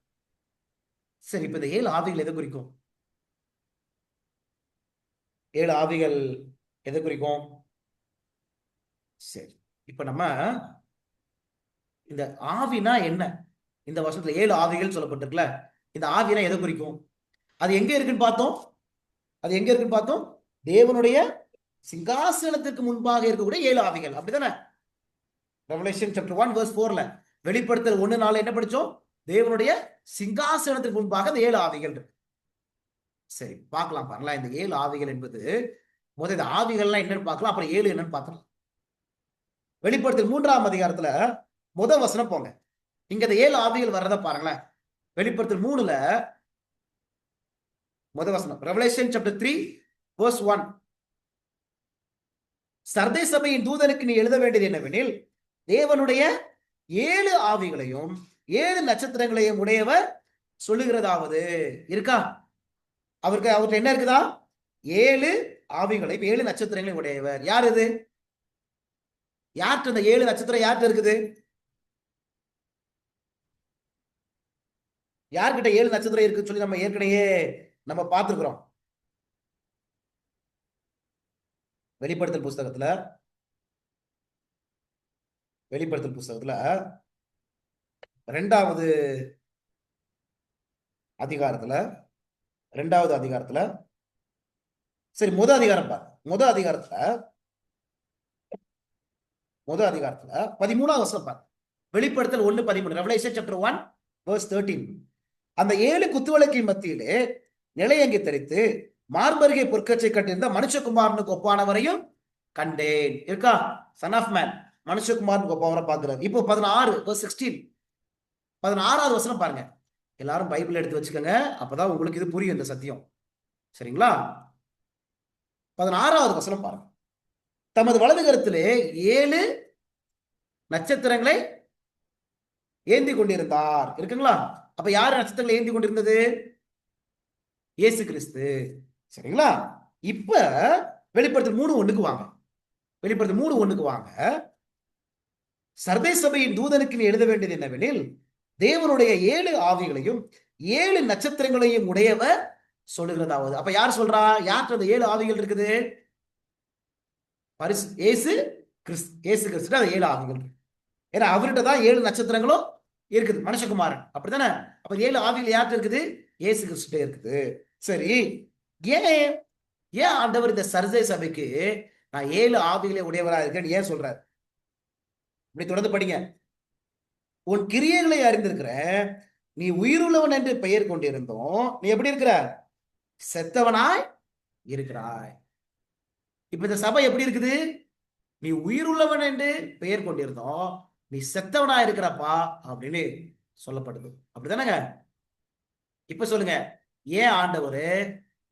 சரி, இப்ப இந்த 7 ஆவிகள் எதை குறிக்கும்? 7 ஆவிகள் எதை குறிக்கும்? சரி, இப்ப நம்ம இந்த ஆவினா என்ன? இந்த வருஷத்துல 7 ஆவிகள் சொல்லப்பட்டிருக்குல்ல, இந்த ஆவினா எதை குறிக்கும்? அது எங்க இருக்குன்னு பார்த்தோம். அது எங்க இருக்குன்னு பார்த்தோம்? தேவனுடைய சிங்காசனத்துக்கு முன்பாக இருக்கக்கூடிய 7 ஆவிகள். அப்படிதானே? ரெவலேஷன் சாப்டர் 1 verse 4ல, வெளிப்படுத்தல் 1:4 என்ன படிச்சோம்? தேவனுடைய சிங்காசனத்துக்கு முன்பாக அந்த 7 ஆவிகள் இருக்கு. சரி, பார்க்கலாம் பாருங்களா. இந்த 7 ஆவிகள் என்பது முதல் இந்த ஆவிகள்லாம் என்னன்னு பார்க்கலாம், அப்புறம் 7 என்னன்னு பார்க்கலாம். வெளிப்படுத்தல் 3ஆம் அதிகாரத்துல முதல் வசனம் போங்க. இங்க இந்த 7 ஆவிகள் வர்றத பாருங்களேன். வெளிப்படுத்தல் 3ல முதல் வசனம், ரெவலேஷன் சாப்டர் 3 verse 1. சர்தை சபையின் தூதனுக்கு நீ எழுத வேண்டியது என்னவெனில், தேவனுடைய 7 ஆவிகளையும் 7 நட்சத்திரங்களையும் உடையவர் சொல்லுகிறதாவது. இருக்கா? அவர்கிட்ட என்ன இருக்குதா? 7 ஆவிகளை 7 நட்சத்திரங்களையும் உடையவர். யார் இது? யார்கிட்ட இந்த 7 நட்சத்திரம் யார்கிட்ட இருக்குது? யார்கிட்ட 7 நட்சத்திரம் இருக்குன்னு சொல்லி நம்ம ஏற்கனவே நம்ம பார்த்திருக்கிறோம். வெளிப்படுத்தல் புஸ்தகத்துல 2வது அதிகாரத்துல சரி, முதல் அதிகாரம் பாரு. முதல் அதிகாரத்துல 13ஆம் வசனம் பாரு. வெளிப்படுத்தல் 1:13, ரெவலேஷன் சாப்டர் 1 verse 13. அந்த 7 குத்துவிளக்கின் மத்தியிலே நிலையங்கி தரித்து மார்பருகே பொற்கச்சை கட்டியிருந்த மனுஷகுமாரனுக்கு ஒப்பானவரையும் கண்டேன். இருக்கா? சன் ஆஃப் மேன் மனுஷகுமாரனுக்கு ஒப்பானவரை பார்க்கிறார். இப்போ 16 verse 16, 16வது வசனம் பாருங்க. எல்லாரும் பைபிள் எடுத்து வச்சுக்கோங்க, அப்பதான் உங்களுக்கு இது புரியும் இந்த சத்தியம். சரிங்களா? 16வது வசனம் பாருங்க. தமது வலது கரத்திலே 7 நட்சத்திரங்களை ஏந்தி கொண்டிருந்தார். இருக்குங்களா? அப்ப யார் நட்சத்திரங்களை ஏந்தி கொண்டிருந்தது? இயேசு கிறிஸ்து. சரிங்களா? இப்ப வெளிப்படுத்தல் 3:1 வாங்க. வெளிப்படுத்தல் 3:1 வாங்க. சர்தை சபையின் தூதனுக்கு நீ எழுத வேண்டியது என்னவெனில், தேவனுடைய 7 ஆவிகளையும் 7 நட்சத்திரங்களையும் உடையவர் சொல்லுகிறதாவது. அப்ப யார் சொல்றா? யார்கிட்ட அந்த 7 ஆவிகள் இருக்குது? இயேசு கிறிஸ்து அந்த 7 ஆவிகள். ஏன்னா அவர்கிட்ட தான் 7 நட்சத்திரங்களும் இருக்குது, மனுஷகுமாரன். அப்படித்தானே? அப்ப 7 ஆவிகள் யார்கிட்ட இருக்குது? இயேசு கிறிஸ்து இருக்குது. சரி, ஏன் ஆண்டவர் இந்த சர்தை சபைக்கு நான் 7 ஆவிகளை உடையவரா இருக்கேன்னு ஏன் சொல்றாரு? இப்படி தொடர்ந்து படிங்க. உன் கிரியைகளை அறிந்திருக்கிற, நீ உயிருள்ளவன் என்று பெயர் கொண்டிருந்தோம், நீ எப்படி இருக்கிற? செத்தவனாய் இருக்கிறாய். இப்ப இந்த சபை எப்படி இருக்குது? நீ உயிருள்ளவன் என்று பெயர் கொண்டிருந்தோம், நீ செத்தவனா இருக்கிறப்பா அப்படின்னு சொல்லப்படுது. அப்படிதானங்க? இப்ப சொல்லுங்க, ஏன் ஆண்டவர்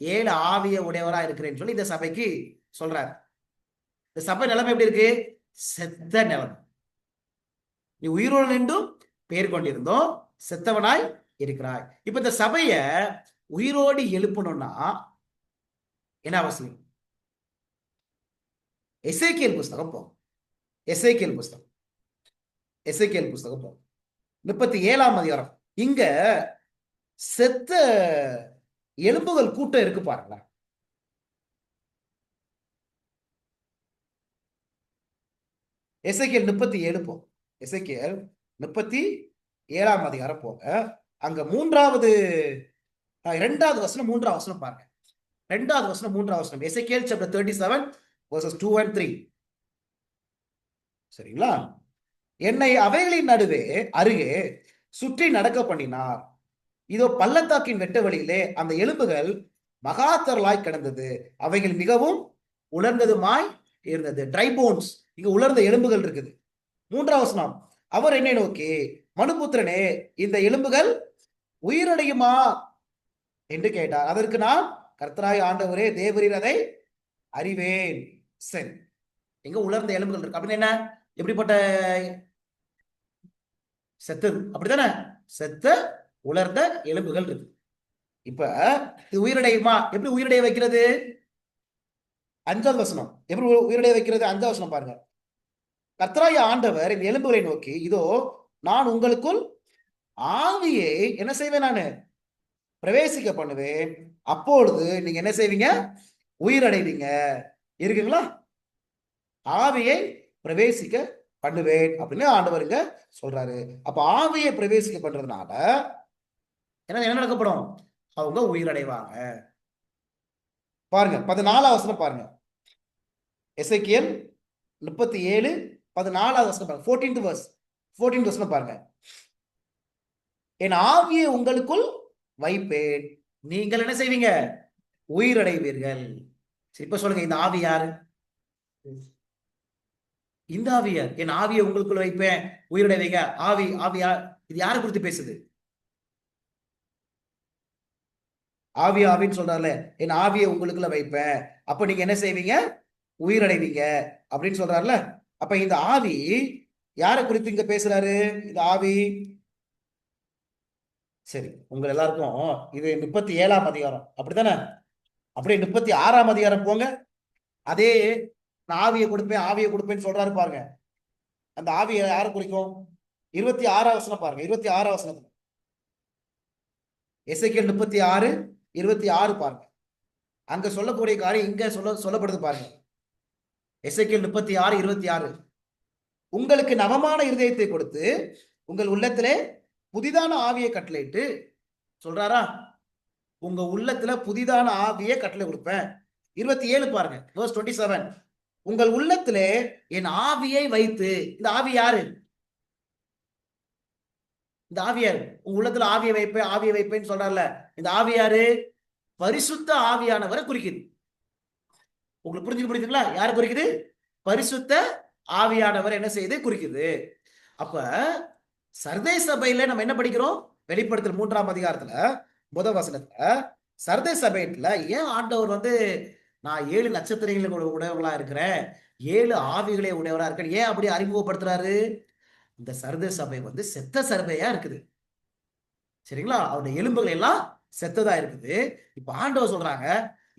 7 ஆவிய உடையவரா இருக்கிறேன்னு சொல்லி இந்த சபைக்கு சொல்றார்? இந்த சபை நிலைமை எப்படி இருக்கு? செத்த நிலைமை. நீ உயிருள்ளவன் என்றும் பெயர் கொண்டிருந்தோம், செத்தவனாய் இருக்கிறாய். இப்ப இந்த சபைய உயிரோடு எழுப்பணும்னா என்ன அவசியம்? எசேக்கியேல் புஸ்தகம் போ. எசேக்கியேல் புஸ்தகம் எசேக்கியேல் புஸ்தகம் 37ஆம் அதிகாரம். இங்க செத்த எலும்புகள் கூட்டம் இருக்கு பாருங்க. எசேக்கியேல் 37 போ. எசேக்கியேல் 37ஆம் அதிகாரம் போங்க. அங்க 3வது 2வது வசனம் 3வது வசனம் பாருங்க. 2வது வசனம் 3வது வசனம். எசேக்கியேல் chapter 37 verses 2 and 3. சரிங்களா? என்னை அவைகளின் நடுவே அருகே சுற்றி நடக்க பண்ணினார். இதோ பள்ளத்தாக்கின் வெட்ட வழியிலே அந்த எலும்புகள் மகாத்தரலாய் கிடந்தது. அவைகள் மிகவும் உலர்ந்ததுமாய் இருந்தது. Dry bones. இங்க உலர்ந்த எலும்புகள் இருக்குது. 3வது வசனம். அவர் என்னை நோக்கி, மனுபுத்திரனே, இந்த எலும்புகள் உயிரடையுமா என்று கேட்டார். அதற்கு நான், கர்த்தராய் ஆண்டவரே, தேவரீர் அதை அறிவேன். சரி, எங்க உலர்ந்த எலும்புகள் இருக்கு அப்படின்னு என்ன? எப்படிப்பட்ட செத்தது? அப்படித்தானே? செத்த உலர்ந்த எலும்புகள் இருக்கு. இப்ப இது உயிரடையுமா? எப்படி உயிரடைய வைக்கிறது? 5வது வசனம். எப்படி உயிரடைய வைக்கிறது? 5வது வசனம் பாருங்க. கர்த்தராகிய ஆண்டவர் இந்த எலும்புகளை நோக்கி, இதோ நான் உங்களுக்குள் ஆவியை என்ன செய்வேன்? நான் பிரவேசிக்க பண்ணுவேன். அப்பொழுது நீங்க என்ன செய்வீங்க? உயிரடைவீங்க. இருக்குங்களா? ஆவியை பிரவேசிக்க பண்ணுவேன் அப்படின்னு ஆண்டவர் இங்க சொல்றாரு. அப்ப ஆவியை பிரவேசிக்க பண்றதுனால என்ன நடக்கப்படும்? அவங்க உயிரடைவாங்க. பாருங்க 14வது வசனம் பாருங்க. எசேக்கியேல் 37:14வது வசனம் பாருங்க. 14th வசனம் பாருங்க. என் ஆவியை உங்களுக்குள் வைப்பேன், நீங்கள் என்ன செய்வீங்க? உயிரடைவீர்கள். சரி, இப்ப சொல்லுங்க, இந்த ஆவி யாரு? இந்த ஆவியார். என் ஆவியை உங்களுக்குள்ள வைப்பேன், உயிரடைவீங்க. ஆவியா இது யாரை குறித்து பேசுது? ஆவின்னு சொல்றாருல, என் ஆவியை உங்களுக்குள்ள வைப்பேன், அப்ப நீங்க என்ன செய்வீங்க? உயிரடைவீங்க அப்படின்னு சொல்றாருல. அப்ப இந்த ஆவி யாரை குறித்து இங்க பேசுறாரு? இந்த ஆவி, சரி, உங்க எல்லாருக்கும் இது 37ஆம் அதிகாரம் அப்படித்தானே? அப்படியே 36ஆம் அதிகாரம் போங்க. அதே நான் ஆவியை கொடுப்பேன்னு சொல்றாரு பாருங்க. அந்த ஆவியை யாரை குறிக்கும்? 26ஆம் வசனம் பாருங்க. 26ஆம் வசனம். எசேக்கியேல் 36:26 பாருங்க. அங்க சொல்லக்கூடிய காரியம் இங்க சொல்லப்படுது பாருங்க. எசேக்கியேல் 36:26. உங்களுக்கு நவமான இருதயத்தை கொடுத்து உங்கள் உள்ளத்திலே புதிதான ஆவியை கட்டளையிட்டு சொல்றாரா? உங்க உள்ளத்துல புதிதான ஆவியை கட்டளை கொடுப்பேன். 27 பாருங்க, verse 27. உங்கள் உள்ளத்திலே என் ஆவியை வைத்து. இந்த ஆவி யாரு? இந்த ஆவியார் உங்க உள்ளத்துல ஆவியை வைப்பேன்னு சொல்றாருல. இந்த ஆவியாரு பரிசுத்த ஆவியானவரை குறிக்குது. உங்களுக்கு புரிஞ்சுங்களா? யாரை குறிக்குது? பரிசுத்த ஆவியானவர் என்ன செய்யுது? குறிக்குது. அப்ப சர்தை சபையில நம்ம என்ன படிக்கிறோம்? வெளிப்படுத்தல் 3ஆம் அதிகாரத்துல முதல் வசனத்துல சர்தை சபையில ஏன் ஆண்டவர் நான் 7 நட்சத்திரங்களை உடையவங்களா இருக்கிறேன், 7 ஆவிகளை உடையவரா இருக்கேன், ஏன் அப்படி அறிமுகப்படுத்துறாரு? இந்த சர்தை சபை செத்த சர்பையா இருக்குது. சரிங்களா? அவருடைய எலும்புகள் எல்லாம் செத்ததா இருக்குது. இப்ப ஆண்டவர் சொல்றாங்க,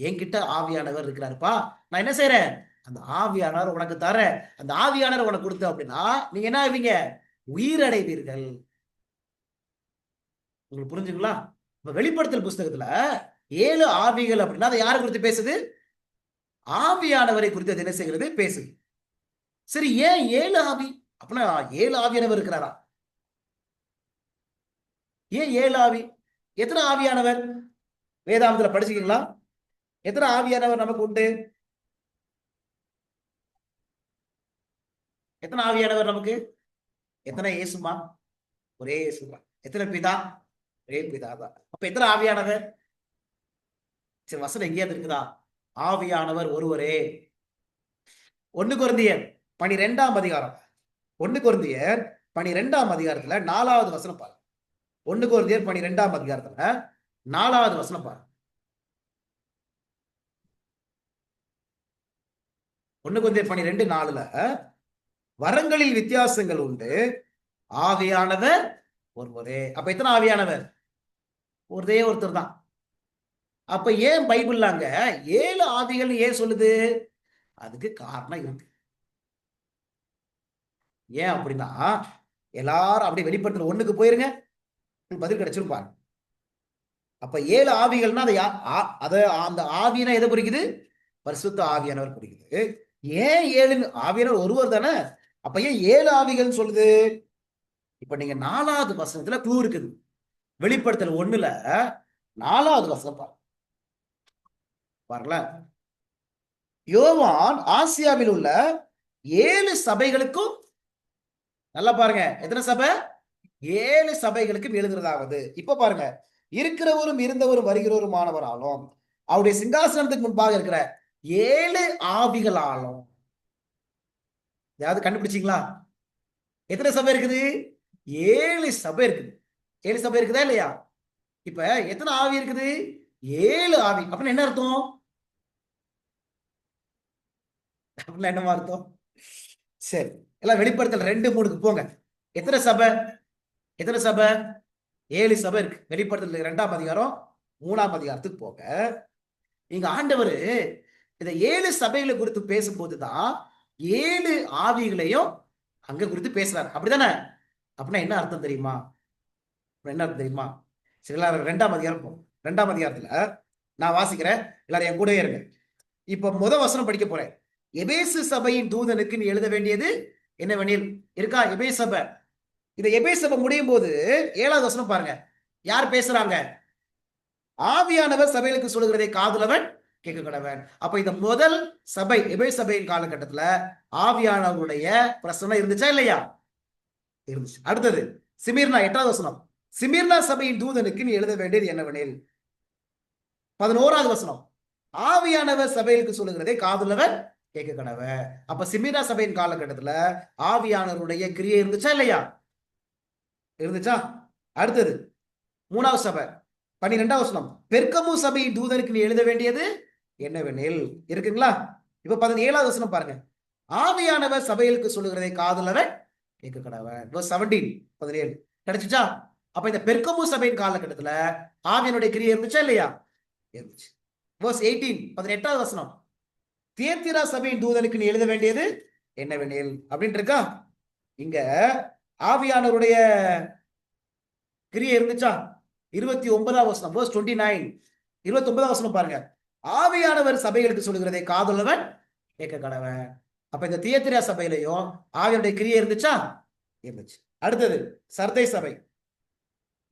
என்கிட்ட ஆவியானவர் இருக்கிறாருப்பா, நான் என்ன செய்யறேன்? அந்த ஆவியானவர் உனக்கு தரேன். அந்த ஆவியானவர் உனக்கு கொடுத்த அப்படின்னா நீங்க என்ன ஆவீங்க? உயிரடைவீர்கள். உங்களுக்கு புரிஞ்சுங்களா? இப்ப வெளிப்படுத்தல் புஸ்தகத்துல 7 ஆவிகள் அப்படின்னா அதை யாரை குறித்து பேசுது? ஆவியானவரை குறித்து என்ன செய்கிறது? பேசுது. சரி, ஏன் 7 ஆவி? அப்படின்னா 7 ஆவியானவர் இருக்கிறாரா? ஏன் 7 ஆவி? எத்தனை ஆவியானவர் வேதாந்தத்துல படிச்சுக்கீங்களா? எத்தனை ஆவியானவர் நமக்கு உண்டு? எத்தனை ஆவியானவர் நமக்கு? எத்தனை இயேசுமா? ஒரே இயேசுமா. எத்தனை பிதா? ஒரே பிதா தான். அப்ப எத்தனை ஆவியானவர்? சரி, வசனம் எங்கேயாவது இருக்குதா? ஆவியானவர் ஒருவரே. 1 கொரிந்தியர் 12ஆம் அதிகாரம். 1 கொரிந்தியர் 12ஆம் அதிகாரத்துல 4வது வசனம் பாருங்க. 1 கொரிந்தியர் 12ஆம் அதிகாரத்துல 4வது வசனம் பாருங்க. 1 கொரிந்தியர் 12:4ல வரங்களில் வித்தியாசங்கள் உண்டு, ஆவியானவர் ஒருவரே. அப்ப எத்தனை ஆவியானவர்? ஒரே ஒருத்தர் தான். அப்ப ஏன் பைபிள்ல அங்க 7 ஆவிகள் ஏன் சொல்லுது? அதுக்கு காரணம் இருக்கு. ஏன் அப்படின்னா எல்லாரும் அப்படியே வெளிப்படுத்தல் 1க்கு போயிருங்க, பதில் கிடைச்சிருப்பாங்க. அப்ப 7 ஆவிகள்னா அதை அந்த ஆவினா எதை குறிக்குது? பரிசுத்த ஆவியானவர் குறிக்குது. ஏன் 7 ஆவியானவர் ஒருவர் தானே, அப்ப ஏன் 7 ஆவிகள் சொல்லுது? இப்ப நீங்க 4வது வசனத்துல க்ளூ இருக்குது. வெளிப்படுத்தல் 1ல 4வது வசனம் பாருங்களேன். யோவான் ஆசியாவில் உள்ள 7 சபைகளுக்கும், நல்லா பாருங்க, எத்தனை சபை? 7 சபைகளுக்கும் எழுதுறதாவது. இப்ப பாருங்க, இருக்கிறவரும் இருந்தவரும் வருகிறவருமானவராலும் அவருடைய சிங்காசனத்துக்கு முன்பாக இருக்கிற 7 ஆவிகளாலும். யாவது கண்டுபிடிச்சீங்களா? எத்தனை சபை இருக்குது? 7 சபை இருக்குது. 7 சபை இருக்குதா இல்லையா? இப்ப எத்தனை ஆவி இருக்குது? 7 ஆவி. அப்படின்னு என்ன அர்த்தம்? அப்படின்னா என்னமா அர்த்தம்? சரி, எல்லாம் வெளிப்படுத்தல் 2:3க்கு போங்க. எத்தனை சபை? எத்தனை சபை? 7 சபை இருக்கு. வெளிப்படுத்தல் 2ஆம் அதிகாரம் 3ஆம் அதிகாரத்துக்கு போங்க. இங்க ஆண்டவர் இந்த 7 சபைகளை குறித்து பேசும்போதுதான் 7 ஆவிகளையும் அங்க குறித்து பேசுறாரு. அப்படிதானே? அப்படின்னா என்ன அர்த்தம் தெரியுமா? என்ன அர்த்தம் தெரியுமா? சரி, எல்லாரும் 2ஆம் அதிகாரம் போகும். 2ஆம் அதிகாரத்துல நான் வாசிக்கிறேன், எல்லாரும் என் கூடவே இருங்க. இப்ப வசனம் படிக்க போறேன். எபேசு சபையின் தூதனுக்கு நீ எழுத வேண்டியது என்னவெனில் இருக்கா? எபேசு சபை. இந்த எபேசு சபை முடியும் போது 7வது வசனம் பாருங்க, யார் பேசுறாங்க? ஆவியானவர் சபைகளுக்கு சொல்லுகிறதை காதுலவன் கேட்க கடவன். அப்ப இந்த முதல் சபை எபேசு சபையின் காலகட்டத்துல ஆவியானவருடைய பிரசனம் இருந்துச்சா இல்லையா? இருந்துச்சு. அடுத்தது சிமிர்னா, 8வது வசனம், சிமிர்னா சபையின் தூதனுக்கு நீ எழுத வேண்டியது என்னவெனில். 11வது வசனம், ஆவியானவர் சபைகளுக்கு சொல்லுகிறதை காதுலவன் கேட்க கடவன். அப்ப சிமிர்னா சபையின் காலகட்டத்துல ஆவியானவருடைய கிரியை இருந்துச்சா இல்லையா? இருந்துச்சா? அடுத்தது 3வது சபை 12வது வசனம், பெர்கமு சபையின் தூதனுக்கு நீ எழுத வேண்டியது என்னவெனில் இருக்குங்களா? இப்ப 17வது வசனம் பாருங்க, ஆவியானவர் சபைகளுக்கு சொல்லுகிறதை காதுலவன் கேட்க கடவன். 17 17 கிடைச்சுச்சா? அப்ப இந்த பெர்கமு சபையின் காலகட்டத்துல ஆவியானுடைய கிரியை இருந்துச்சா இல்லையா? இருந்துச்சு. 18 18வது வசனம், தியத்திரா சபையின் தூதனுக்கு நீ எழுத வேண்டியது என்னவெனில் அப்படின்னு இருக்கா? இங்க ஆவியானவருடைய கிரியை இருந்துச்சா? 29வது வசனம் 29 29வது வசனம் பாருங்க, ஆவியானவர் சபைகளுக்கு சொல்லுகிறதை காதுள்ளவன் கேட்க கடவன். அப்ப இந்த தியத்திரா சபையிலையும் ஆவியானுடைய கிரியை இருந்துச்சா? இருந்துச்சு. அடுத்தது சர்தை சபை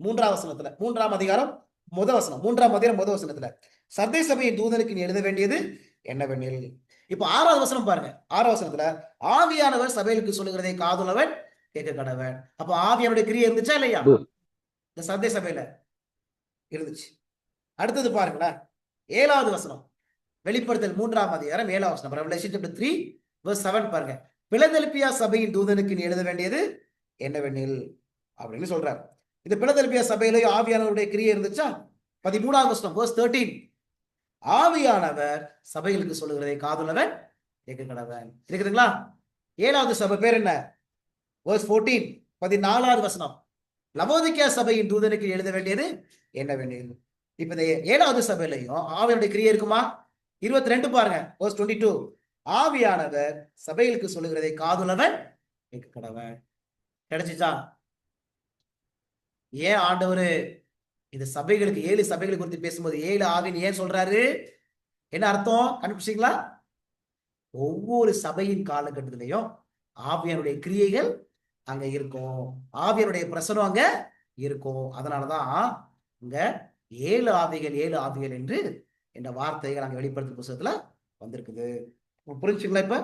3வது வசனத்துல, 3ஆம் அதிகாரம் முதல் வசனம், 3ஆம் அதிகாரம் முதல் வசனத்துல சர்தை சபையின் தூதனுக்கு நீ எழுத வேண்டியது என்னவெனில். இப்ப 6வது வசனம் பாருங்க, 6வது வசனத்துல ஆவியானவர் சபைகளுக்கு சொல்லுகிறதை காதுள்ளவன் கேட்க கடவன். அப்ப ஆவியானுடைய கிரியை இருந்துச்சா இல்லையா? இந்த சர்தை சபையில இருந்துச்சு. அடுத்தது பாருங்களேன், 7வது வசனம், வெளிப்படுத்தல் 3ஆம் அதிகாரம் 7வது வசனம், ரெவலேஷன் சாப்டர் 3:7 பாருங்க, பிலதெல்பியா சபையின் தூதனுக்கு நீ எழுத வேண்டியது என்னவெனில் அப்படின்னு சொல்றாரு. இந்த பிலதெல்பியா சபையிலேயும் ஆவியானவருடைய கிரியை இருந்துச்சா? 13வது வசனம் verse 13, ஆவியானவர் சபைகளுக்கு சொல்லுகிறதை காதுள்ளவன் கேட்க கடவன். இருக்குதுங்களா? 7வது சபை பேர் என்ன? verse 14 14வது வசனம், லவோதிக்கா சபையின் தூதனுக்கு எழுத வேண்டியது என்னவெனில். இப்ப இந்த 7வது சபையிலையும் ஆவியானுடைய கிரியை இருக்குமா? 22 பாருங்க verse 22, ஆவியானவர் சபைகளுக்கு சொல்லுகிறதை காதுள்ளவன் கேட்க கடவன். கிடைச்சிச்சா? ஏன் ஆண்டவர் இந்த சபைகளுக்கு 7 சபைகளை குறித்து பேசும்போது 7 ஆவின்னு ஏன் சொல்றாரு? என்ன அர்த்தம் கண்டுபிடிச்சீங்களா? ஒவ்வொரு சபையின் காலகட்டத்திலையும் ஆவியானுடைய கிரியைகள் அங்க இருக்கும், ஆவியானுடைய பிரசனம் அங்க இருக்கும். அதனாலதான் இங்க 7 ஆவிகள் 7 ஆவிகள் என்று இந்த வார்த்தைகள் அங்க வெளிப்படுத்தும் புத்தகத்துல வந்திருக்குது. புரிஞ்சுங்களா? இப்ப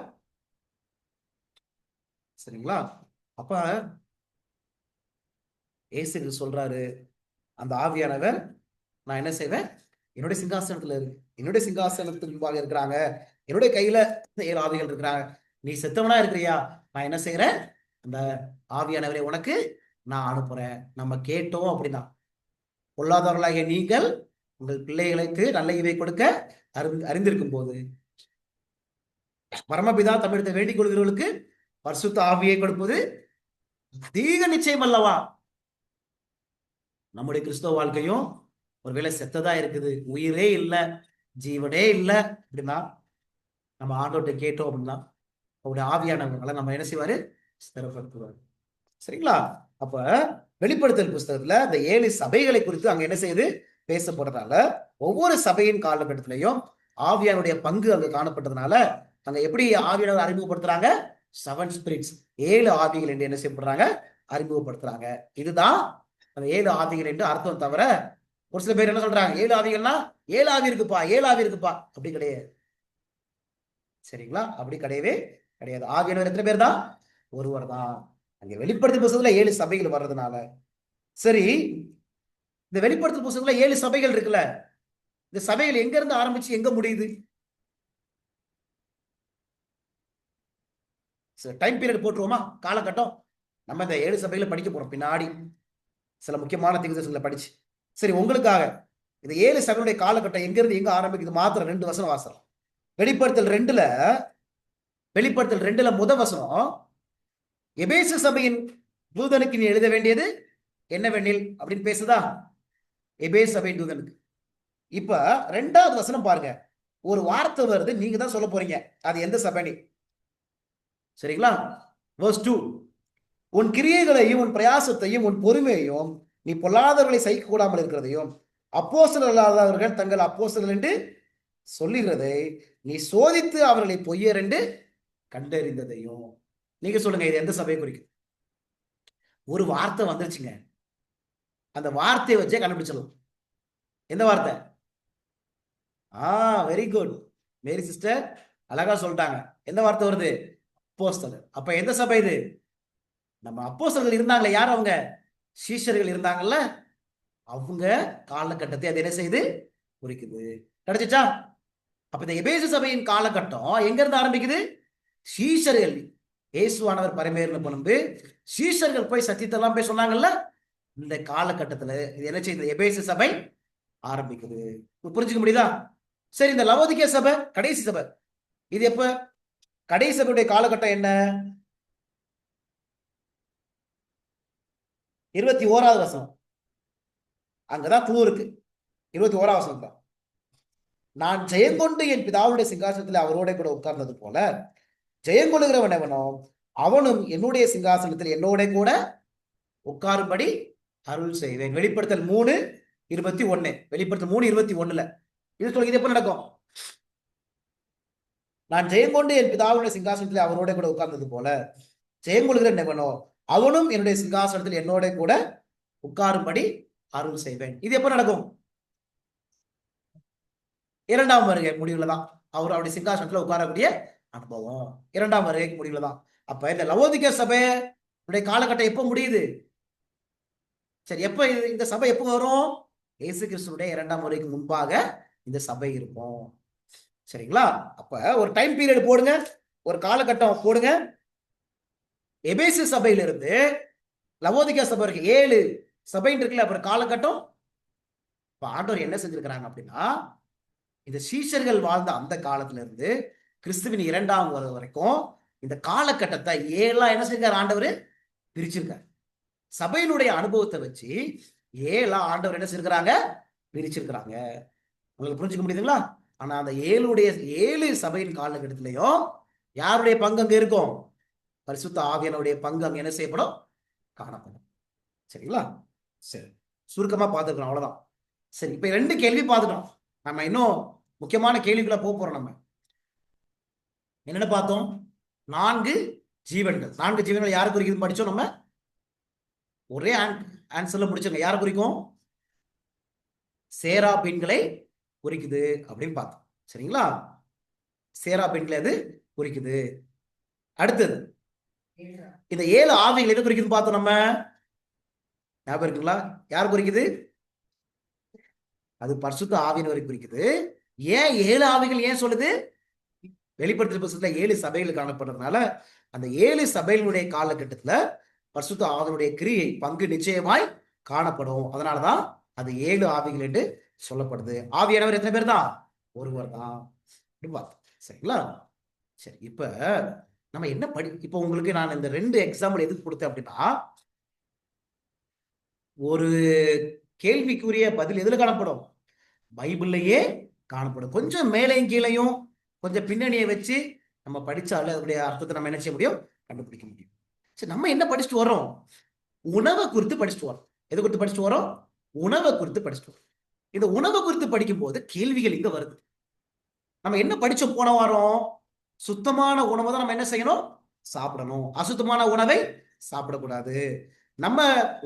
சரிங்களா? அப்ப இயேசு சொல்றாரு, அந்த ஆவியானவர் நான் என்ன செய்வேன்? என்னுடைய சிங்காசனத்துல இருக்கு, என்னுடைய சிங்காசனத்துக்கு முன்பாக இருக்கிறாங்க, என்னுடைய கையில 7 ஆவிகள் இருக்கிறாங்க. நீ செத்தவனா இருக்கிறியா? நான் என்ன செய்யறேன்? அந்த ஆவியானவரை உனக்கு நான் அனுப்புறேன். நம்ம கேட்டோம் அப்படின்னா, பொல்லாதவர்களாகிய நீங்கள் உங்கள் பிள்ளைகளுக்கு நல்ல இவை கொடுக்க அறிந்திருக்கும் போது பரமபிதா தமிழத்தை வேண்டிக் கொள்கிறவர்களுக்கு பரிசுத்த ஆவியை கொடுப்பது அதிக நிச்சயம் அல்லவா? நம்முடைய கிறிஸ்தவ வாழ்க்கையும் ஒருவேளை செத்ததா இருக்குது, உயிரே இல்லை, ஜீவனே இல்லை அப்படின்னா, நம்ம ஆண்டவர்கிட்ட கேட்டோம் அப்படின்னா அவருடைய ஆவியானவர்களை நம்ம என்ன செய்வாரு? ஸ்திரப்படுத்துவார். சரிங்களா? அப்ப வெளிப்படுத்தல் புஸ்தகத்துல இந்த 7 சபைகளை குறித்து அங்க என்ன செய்யுது பேசப்படுறதால, ஒவ்வொரு சபையின் காலகட்டத்திலையும் ஆவியானுடைய பங்கு அங்க காணப்பட்டதுனால, அங்க எப்படி ஆவியானவர் அறிமுகப்படுத்துறாங்க? 7 ஸ்பிரிட்ஸ், 7 ஆவிகள் என்று என்ன செய்யப்படுறாங்க? அறிமுகப்படுத்துறாங்க. இதுதான் அந்த 7 ஆவிகள் என்று அர்த்தம். தவிர ஒரு சில பேர் என்ன சொல்றாங்க, 7 ஆவிகள்னா 7 ஆவி இருக்குப்பா, 7 ஆவி இருக்குப்பா, அப்படி கிடையாது. சரிங்களா? அப்படி கிடையவே கிடையாது. ஆவியானவர் எத்தனை பேர் தான்? ஒருவர் தான். அங்க வெளிப்படுத்தல் புஸ்தகத்துல 7 சபைகள் வர்றதுனால, சரி, இந்த வெளிப்படுத்தல் புஸ்தகத்துல 7 சபைகள் இருக்குல்ல, இந்த சபைகள் எங்க இருந்து ஆரம்பிச்சு எங்க முடியுது? டைம் பீரியட் போட்டுருவோமா? காலகட்டம். நம்ம இந்த 7 சபைகளை படிக்க போறோம் பின்னாடி, சில முக்கியமான தீர்க்கதரிசனங்களை படிச்சு. சரி, உங்களுக்காக இந்த 7 சபையுடைய காலகட்டம் எங்க இருந்து எங்க ஆரம்பிக்குது மாத்திரம் 2 வசனம் வாசனம். வெளிப்படுத்தல் 2ல முதல் வசனம், எபேசு சபையின் தூதனுக்கு நீ எழுத வேண்டியது என்னவெனில் அப்படின்னு பேசுதா? எபேசு சபையின் தூதனுக்கு. இப்ப 2வது வசனம் பாருங்க, ஒரு வார்த்தை வருது, நீங்க தான் சொல்ல போறீங்க அது எந்த சபை. சரிங்களா? verse 2, உன் கிரியைகளையும் உன் பிரயாசத்தையும் உன் பொறுமையையும் நீ பொல்லாதவர்களை சகிக்க கூடாமல் இருக்கிறதையும் அப்போஸ்தலர் அல்லாதவர்கள் தங்கள் அப்போஸ்தலர்கள் என்று சொல்லுகிறதை நீ சோதித்து அவர்களை பொய்யர் என்று கண்டறிந்ததையும். நீங்க சொல்லுங்க, இது எந்த சபையை குறிக்கும்? ஒரு வார்த்தை வந்துருச்சுங்க, அந்த வார்த்தையை வச்சே கண்டுபிடிச்சிடலாம். எந்த வார்த்தை? வெரி குட், மேரி சிஸ்டர் அழகா சொல்லிட்டாங்க. எந்த வார்த்தை வருது? அப்போஸ்தலர். அப்ப எந்த சபை இது? நம்ம அப்போஸ்தலர்கள் இருந்தாங்களே, யார் அவங்க? சீஷர்கள் இருந்தாங்கல்ல, அவங்க காலகட்டத்தை அது என்ன செய்து குறிக்குது. கிடைச்சிச்சா? அப்ப இந்த எபேசு சபையின் காலகட்டம் எங்க இருந்து ஆரம்பிக்குது? சீஷர்கள், இயேசுவானவர் பரமேறின பின்பு சீஷர்கள் போய் சத்தியத்தெல்லாம் போய் சொன்னாங்கல்ல, இந்த காலகட்டத்துல இது என்ன செய்யுது? எபேசு சபை ஆரம்பிக்குது. புரிஞ்சுக்க முடியுதா? சரி, இந்த லவோதிக்கே சபை கடைசி சபை, இது எப்ப? கடைசி சபையுடைய காலகட்டம் என்ன? 21வது வசனம், அங்கதான் க்ளூ இருக்கு. 21வது வசனம் தான், நான் ஜெயங்கொண்டு என் பிதாவுடைய சிங்காசனத்தில் அவரோட கூட உட்கார்ந்தது போல ஜெயங்கொள்ளுகிறவன் எவனோ அவனும் என்னுடைய சிங்காசனத்தில் என்னோட கூட உட்காரும்படி அருள் செய்வேன். வெளிப்படுத்தல் 3:21. வெளிப்படுத்தல் 3:21 இது சொல்லுங்க, இது எப்ப நடக்கும்? நான் ஜெயங்கொண்டு என் பிதாவுடைய சிங்காசனத்தில் அவரோட கூட உட்கார்ந்தது போல ஜெயங்கொள்ளுகிறவன் எவனோ அவனும் என்னுடைய சிங்காசனத்தில் என்னோட கூட உட்காரும்படி அருள் செய்வேன். இது எப்ப நடக்கும்? 2ஆம் வருகை முடிவுல தான் அவர் அவருடைய சிங்காசனத்துல உட்காரக்கூடிய அனுபவம் 2ஆம் வருகை முடிவுல தான். அப்ப இந்த லவோதிக்கே சபையுடைய காலகட்டம் எப்ப முடியுது? சரி, எப்ப இந்த சபை எப்ப வரும்? இயேசு கிறிஸ்துடைய 2ஆம் வருகைக்கு முன்பாக இந்த சபை இருக்கும். சரிங்களா? அப்ப ஒரு டைம் பீரியட் போடுங்க, ஒரு காலகட்டம் போடுங்க. எபேசு சபையிலிருந்து லவோதிக்கே சபை இருக்கு, 7 சபைன்னு இருக்குல்ல, அப்புறம் காலகட்டம். இப்ப ஆண்டவர் என்ன செஞ்சிருக்கிறாங்க அப்படின்னா, இந்த சீஷர்கள் வாழ்ந்த அந்த காலத்துல இருந்து கிறிஸ்துவின் 2ஆம் வருகை வரைக்கும் இந்த காலகட்டத்தை 7ஆ என்ன செஞ்சார்? ஆண்டவர் பிரிச்சிருக்காரு. சபையினுடைய அனுபவத்தை வச்சு 7ஆ ஆண்டவர் என்ன செஞ்சிருக்கிறாங்க? பிரிச்சிருக்கிறாங்க. உங்களுக்கு புரிஞ்சுக்க முடியுதுங்களா? ஆனா அந்த 7 சபையின் காலகட்டத்திலையும் யாருடைய பங்கு அங்க இருக்கும்? பரிசுத்த ஆவியானுடைய பங்கு அங்க என்ன செய்யப்படும்? காணப்படும். சரிங்களா? சரி, சுருக்கமா பார்த்துருக்கோம், அவ்வளவுதான். சரி, இப்ப 2 கேள்வி பார்த்துட்டோம். நம்ம இன்னும் முக்கியமான கேள்விக்குள்ள போறோம். நம்ம என்னென்ன பார்த்தோம்? 4 ஜீவன்கள். 4 ஜீவன்கள் யாரை குறிக்குதுன்னு படிச்சோம். நம்ம ஒரே ஆன்சர்ல முடிச்சோங்க. யாரை குறிக்கும்? சேராபீன்களை குறிக்குது அப்படின்னு பார்த்தோம். சரிங்களா? சேராபீன்களை அது குறிக்குது. அடுத்தது இந்த 7 ஆவிகள் எது குறிக்குதுன்னு பார்த்தோம். நம்ம ஞாபகம் இருக்குங்களா? யார் குறிக்குது? அது பரிசுத்த ஆவியினரை குறிக்குது. ஏன் 7 ஆவிகள் ஏன் சொல்லுது? வெளிப்படுத்தல் புத்தகத்துல 7 சபைகள் காணப்படுறதுனால அந்த 7 சபைகளுடைய காலகட்டத்துல பரிசுத்த ஆவியினுடைய கிரியை பங்கு நிச்சயமாய் காணப்படும். அதனாலதான் அது 7 ஆவிகள் என்று சொல்லப்படுது. ஆவியானவர் எத்தனை பேர் தான்? ஒருவர் தான். சரிங்களா? சரி, இப்ப நம்ம என்ன இப்ப உங்களுக்கு நான் இந்த 2 எக்ஸாம்பிள் எதுக்கு கொடுத்தேன் அப்படின்னா, ஒரு கேள்விக்குரிய பதில் எதுல காணப்படும்? பைபிள்லயே காணப்படும். கொஞ்சம் மேலையும் கீழையும் கொஞ்சம் பின்னணியை வச்சு நம்ம படிச்சாலே அதனுடைய அர்த்தத்தை நம்ம என்ன செய்ய முடியும்? கண்டுபிடிக்க முடியும். சரி, நம்ம என்ன படிச்சுட்டு வரோம்? உணவை குறித்து படிச்சுட்டு வரோம். எது குறித்து படிச்சுட்டு வரோம்? உணவை குறித்து படிச்சுட்டு வரோம். இந்த உணவை குறித்து படிக்கும் போது கேள்விகள் இங்க வருது. நம்ம என்ன படிச்சோம் போன வாரம்? சுத்தமான உணவை தான் நம்ம என்ன செய்யணும்? சாப்பிடணும். அசுத்தமான உணவை சாப்பிடக்கூடாது. நம்ம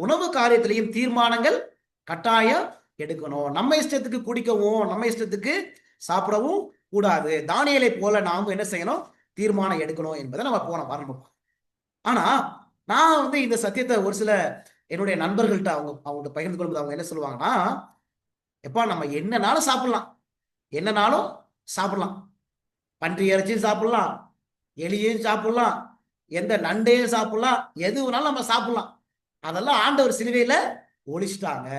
உணவு காரியத்திலையும் தீர்மானங்கள் கட்டாயம் எடுக்கணும். நம்ம இஷ்டத்துக்கு குடிக்கவும் நம்ம இஷ்டத்துக்கு சாப்பிடவும் கூடாது. தானியேலை போல நாம என்ன செய்யணும்? தீர்மானம் எடுக்கணும் என்பதை நம்ம போன வாரம். ஆனா நான் வந்து இந்த சத்தியத்தை ஒரு சில என்னுடைய நண்பர்கள்ட்ட அவங்க பகிர்ந்து கொள்ளும்போது அவங்க என்ன சொல்லுவாங்கன்னா, எப்பா நம்ம என்னனாலும் சாப்பிடலாம், என்னனாலும் சாப்பிடலாம், பன்றி இறைச்சியும் சாப்பிடலாம், எலியையும் சாப்பிடலாம், எந்த நண்டையும் சாப்பிடலாம், எது வேணாலும் நம்ம சாப்பிடலாம். அதெல்லாம் ஆண்டவர் சிலுவையில ஒழிச்சிட்டாங்க.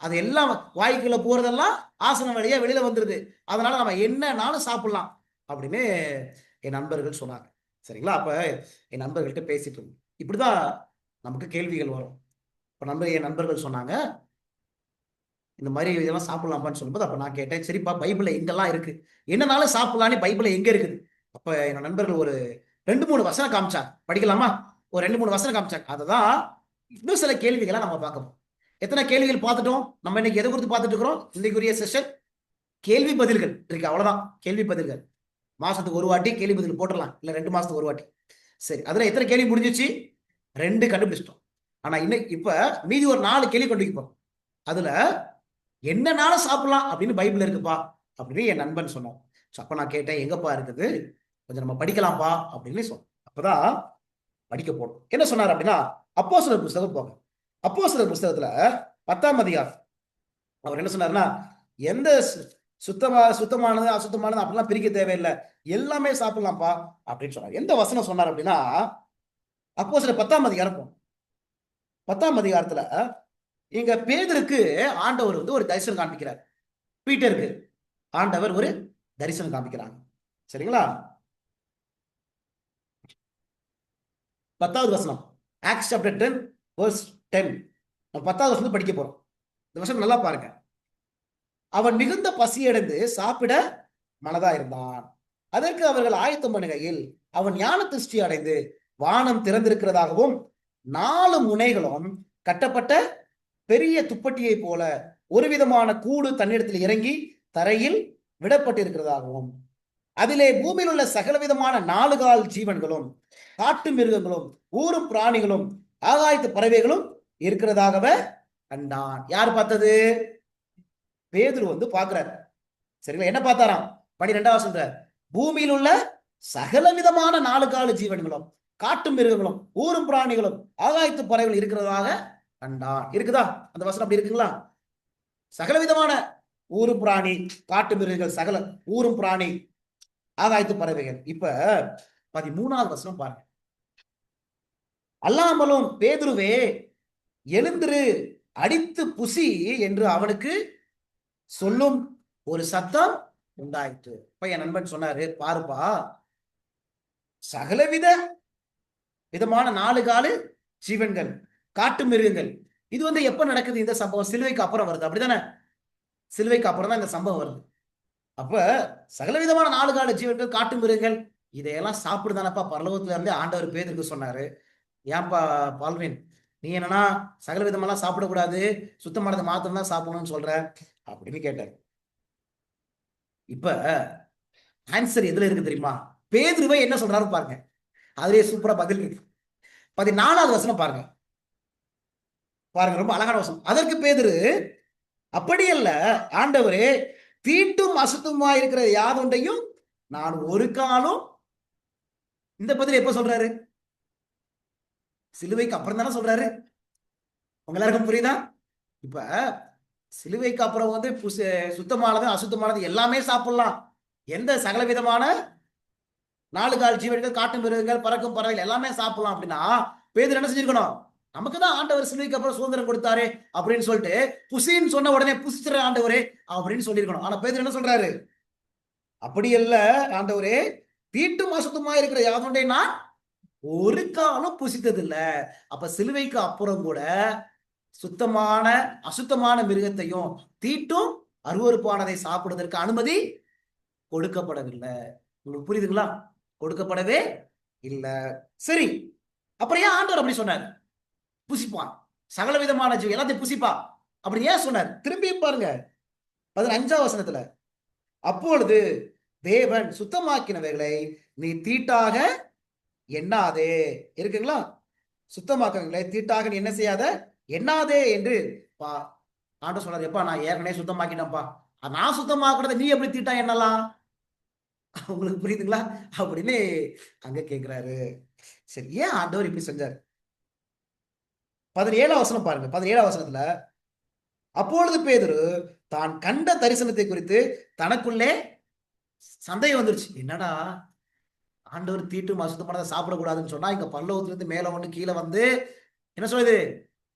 அது எல்லாம் வாய்க்குள்ள போறதெல்லாம் ஆசனம் வழியா வெளியில வந்துருது. அதனால நம்ம என்னனாலும் சாப்பிடலாம் அப்படின்னு என் நண்பர்கள் சொன்னாங்க. சரிங்களா? அப்ப என் நண்பர்கள்ட்ட பேசிட்டு இருந்தோம். இப்படிதான் நமக்கு கேள்விகள் வரும். இப்ப என் நண்பர்கள் சொன்னாங்க, இந்த மாதிரி இதெல்லாம் சாப்பிடலாமான்னு சொல்லும்போது அப்ப நான் கேட்டேன், சரிப்பா பைபிள்ல எங்கெல்லாம் இருக்கு? என்னனாலும் சாப்பிடலான்னு பைபிள்ல எங்க இருக்குது? அப்ப என் நண்பர்கள் ஒரு 2-3 வசனம் காமிச்சாங்க. படிக்கலாமா? ஒரு 2-3 வசனம் காமிச்சாங்க. அததான் இன்னும் சில கேள்விகளை நம்ம பார்க்கணும். எத்தனை கேள்விகள் பார்த்துட்டோம்? நம்ம இன்னைக்கு எதை குறித்து பார்த்துட்டு இருக்கிறோம்? இன்னைக்குரிய செஷன் கேள்வி பதில்கள் இருக்கு. அவ்வளவுதான், கேள்வி பதில்கள். மாசத்துக்கு ஒரு வாட்டி கேள்வி பதில் போட்டுடலாம், இல்ல 2 மாசத்துக்கு ஒரு வாட்டி. சரி, அதுல எத்தனை கேள்வி முடிஞ்சிச்சு? 2 கண்டுபிடிச்சிட்டோம். ஆனா இப்ப மீதி ஒரு 4 கேள்வி கொண்டு போறோம். அதுல என்னனாலும் சாப்பிடலாம் அப்படின்னு பைபிள் இருக்குப்பா அப்படின்னு என் நண்பன் சொன்னான். அப்ப நான் கேட்டேன், எங்கப்பா இருக்குது? கொஞ்சம் நம்ம படிக்கலாம்ப்பா அப்படின்னு சொன்னோம். அப்பதான் படிக்க போனோம். என்ன சொன்னார் அப்படின்னா, அப்போஸ்தலர் புஸ்தகம் போங்க. அப்போஸ்தலர் புஸ்தகத்துல 10ஆம் அதிகாரம் அவர் என்ன சொன்னாருன்னா, எந்த சுத்தமானது அசுத்தமானது அப்படிலாம் பிரிக்க தேவையில்லை, எல்லாமே சாப்பிடலாம்ப்பா அப்படின்னு சொன்னார். எந்த வசனம் சொன்னார் அப்படின்னா, அப்போஸ்தலர் 10ஆம் அதிகாரம் போனோம். 10ஆம் அதிகாரத்துல இங்க பேதுருக்கு ஆண்டவர் வந்து ஒரு தரிசனம் காண்பிக்கிறார். பீட்டருக்கு ஆண்டவர் ஒரு தரிசனம் காண்பிக்கிறாங்க. சரிங்களா? 10வது வசனம், ஆக்ட்ஸ் சாப்டர் 10 verse 10. நம்ம 10வது வசனம் படிக்க போறோம். இந்த வசனம் நல்லா பாருங்க. அவன் மிகுந்த பசியடைந்து சாப்பிட மனதா இருந்தான். அதற்கு அவர்கள் ஆயத்தம் பண்ணுகையில் அவன் ஞான திருஷ்டி அடைந்து வானம் திறந்திருக்கிறதாகவும் 4 முனைகளும் கட்டப்பட்ட பெரிய துப்பட்டியை போல ஒரு விதமான கூடு தன்னிடத்தில் இறங்கி தரையில் விடப்பட்டிருக்கிறதாகவும் அதிலே பூமியில் உள்ள சகலவிதமான 4 கால் ஜீவன்களும் காட்டு மிருகங்களும் ஊரும் பிராணிகளும் ஆகாயத்து பறவைகளும் இருக்கிறதாகவே கண்டான். யார் பார்த்தது? பேதுரு வந்து பார்க்கிறார். சரிங்களா? என்ன பார்த்தாராம்? 12வது சொல்றார், பூமியில் உள்ள சகல விதமான 4 கால ஜீவன்களும் காட்டு மிருகங்களும் ஊரும் பிராணிகளும் ஆகாயத்து பறவைகள் இருக்கிறதாக கண்டான். இருக்குதா அந்த வசனம்? அப்படி இருக்குங்களா? சகல விதமான ஊரும் பிராணி, காட்டு மிருகங்கள், சகல ஊரும் பிராணி, ஆகாயத்து பறவைகள். இப்ப 13வது வசனம் பாருங்க. அல்லாமலும் பேதுருவே எழுந்திரு, அடித்து புசி என்று அவனுக்கு சொல்லும் ஒரு சத்தம் உண்டாயிற்று. இப்ப என் நண்பன் சொன்னாரு, பாருப்பா, சகலவித விதமான 4 காலு ஜீவன்கள், காட்டு மிருகங்கள், இது வந்து எப்ப நடக்குது? இந்த சம்பவம் சிலுவைக்கு அப்புறம் வருது. அப்படிதானே? சிலுவைக்கு அப்புறம் தான் இந்த சம்பவம் வருது. அப்ப சகலவிதமான 4 கால ஜீவன்கள், காட்டு மிருகங்கள், இதையெல்லாம் சாப்பிடுதானப்பா பரலோகத்துல இருந்து ஆண்டவர் பேதுருக்கு சொன்னாரு. ஏன்பா பால்வின், நீ என்னன்னா சகல விதமெல்லாம் சாப்பிடக்கூடாது, சுத்தமானது மாத்திரம் தான் சாப்பிடணும்னு சொல்ற அப்படின்னு கேட்டார். இப்ப ஆன்சர் எதுல இருக்கு தெரியுமா? பேதுருவை என்ன சொல்றாரு பாருங்க. அதுலயே சூப்பரா பதில் இருக்கு. 14வது வசனம் பாருங்க. பாருங்க, ரொம்ப அழகான வசனம். அதற்கு பேதுரு, அப்படியல்ல ஆண்டவரே, தீட்டும் அசுத்தமா இருக்கிற யாதொன்றையும் நான் ஒரு காலம். இந்த பதில் எப்ப சொல்றாரு? சிலுவைக்கு அப்புறம் தானே சொல்றாரு. உங்க எல்லாருக்கும் புரியுதா? இப்ப சிலுவைக்கு அப்புறம் வந்து சுத்தமானது அசுத்தமானது எல்லாமே சாப்பிடலாம். எந்த சகல விதமான 4 கால் ஜீவன்கள், காட்டு மிருகங்கள், பறக்கும் பறவைகள் எல்லாமே சாப்பிடலாம் அப்படின்னா பேதுரு என்ன செஞ்சிருக்கணும்? நமக்கு தான் ஆண்டவர் சிலுவைக்கு அப்புறம் சுதந்திரம் கொடுத்தாரு அப்படின்னு சொல்லிட்டு புசின்னு சொன்ன உடனே புசிச்சிற ஆண்டவரே அப்படின்னு சொல்லியிருக்கணும். ஆனா பேதுரு என்ன சொல்றாரு? அப்படி அல்ல ஆண்டவரே, தீட்டும் அசுத்தமா இருக்கிற யாதொன்றை நான் ஒரு காலம் புசித்தது இல்ல. அப்ப சிலுவைக்கு அப்புறம் கூட சுத்தமான அசுத்தமான மிருகத்தையும் தீட்டும் அருவருப்பானதை சாப்பிடுவதற்கு அனுமதி கொடுக்கப்படவில்லை. உங்களுக்கு புரியுதுங்களா? கொடுக்கப்படவே இல்லை. சரி, அப்புறம் ஏன் ஆண்டவர் அப்படி சொன்னார்? புசிப்பான், சகல விதமான ஜீவன் எல்லாத்தையும் புசிப்பா அப்படி ஏன் சொன்னார்? திரும்பியும் பாருங்க 15ஆம் வசனத்துல, அப்பொழுது தேவன் சுத்தமாக்கினவைகளை நீ தீட்டாக எண்ணாதே. இருக்குங்களா? சுத்தமாக்கவங்களை தீட்டாக நீ என்ன செய்யாத, எண்ணாதே என்று பா ஆண்டவர் சொல்றாரு. எப்பா, நான் ஏற்கனவே சுத்தமாக்கிட்டேன்ப்பா, நான் சுத்தமாக்குறத நீ எப்படி தீட்டா எண்ணலாம்? உங்களுக்கு புரியுதுங்களா அப்படின்னு அங்க கேக்குறாரு. சரி, ஏன் ஆண்டவர் இப்படி செஞ்சார்? 17ஆம் வசனம் பாருங்க. 17ஆம் வசனத்துல, அப்பொழுது பேதுரு தான் கண்ட தரிசனத்தை குறித்து தனக்குள்ளே சந்தேகம் வந்துருச்சு. என்னடா, ஆண்டவர் தீட்டு அசுத்தமானதை சாப்பிடக்கூடாதுன்னு சொன்னா, இங்க பரலோகத்துல இருந்து மேல வந்து கீழே வந்து என்ன சொல்லுது?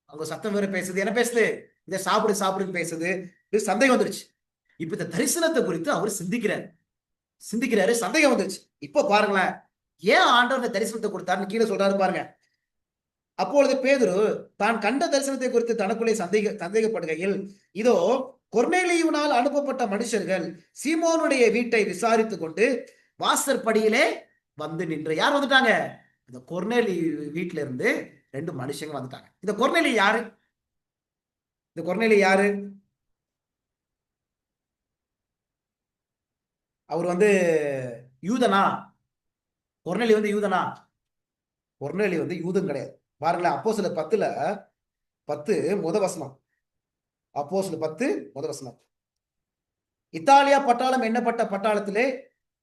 அவங்க சத்தம் வேற பேசுது. என்ன பேசுது? இதை சாப்பிடு சாப்பிடுன்னு பேசுது. இது சந்தேகம் வந்துருச்சு. இப்ப இந்த தரிசனத்தை குறித்து அவர் சிந்திக்கிறாரு, சந்தேகம் வந்துருச்சு. இப்ப பாருங்களேன், ஏன் ஆண்டவர் இந்த தரிசனத்தை கொடுத்தாருன்னு கீழே சொல்றாரு பாருங்க. அப்பொழுது பேதுரு தான் கண்ட தரிசனத்தை குறித்து தனக்குள்ளே சந்தேகப்படுகையில், இதோ கொர்நேலியுவினால் அனுப்பப்பட்ட மனுஷர்கள் சீமோனுடைய வீட்டை விசாரித்துக் கொண்டு வாசற்படியிலே வந்து நின்று. யார் வந்துட்டாங்க? இந்த கொர்நேலி வீட்டுல இருந்து 2 மனுஷங்க வந்துட்டாங்க. இந்த கொர்நேலி யாரு? இந்த கொர்நேலி யாரு? அவர் வந்து யூதனா? கொர்நேலி வந்து யூதனா? கொர்நேலி வந்து யூதன் கிடையாது. பாருங்களேன், அப்போஸ்தலர் 10 முதல் வசனம். அப்போஸ்தலர் 10 முதல் வசனம். இத்தாலியா பட்டாளம் எண்ணப்பட்ட பட்டாளத்திலே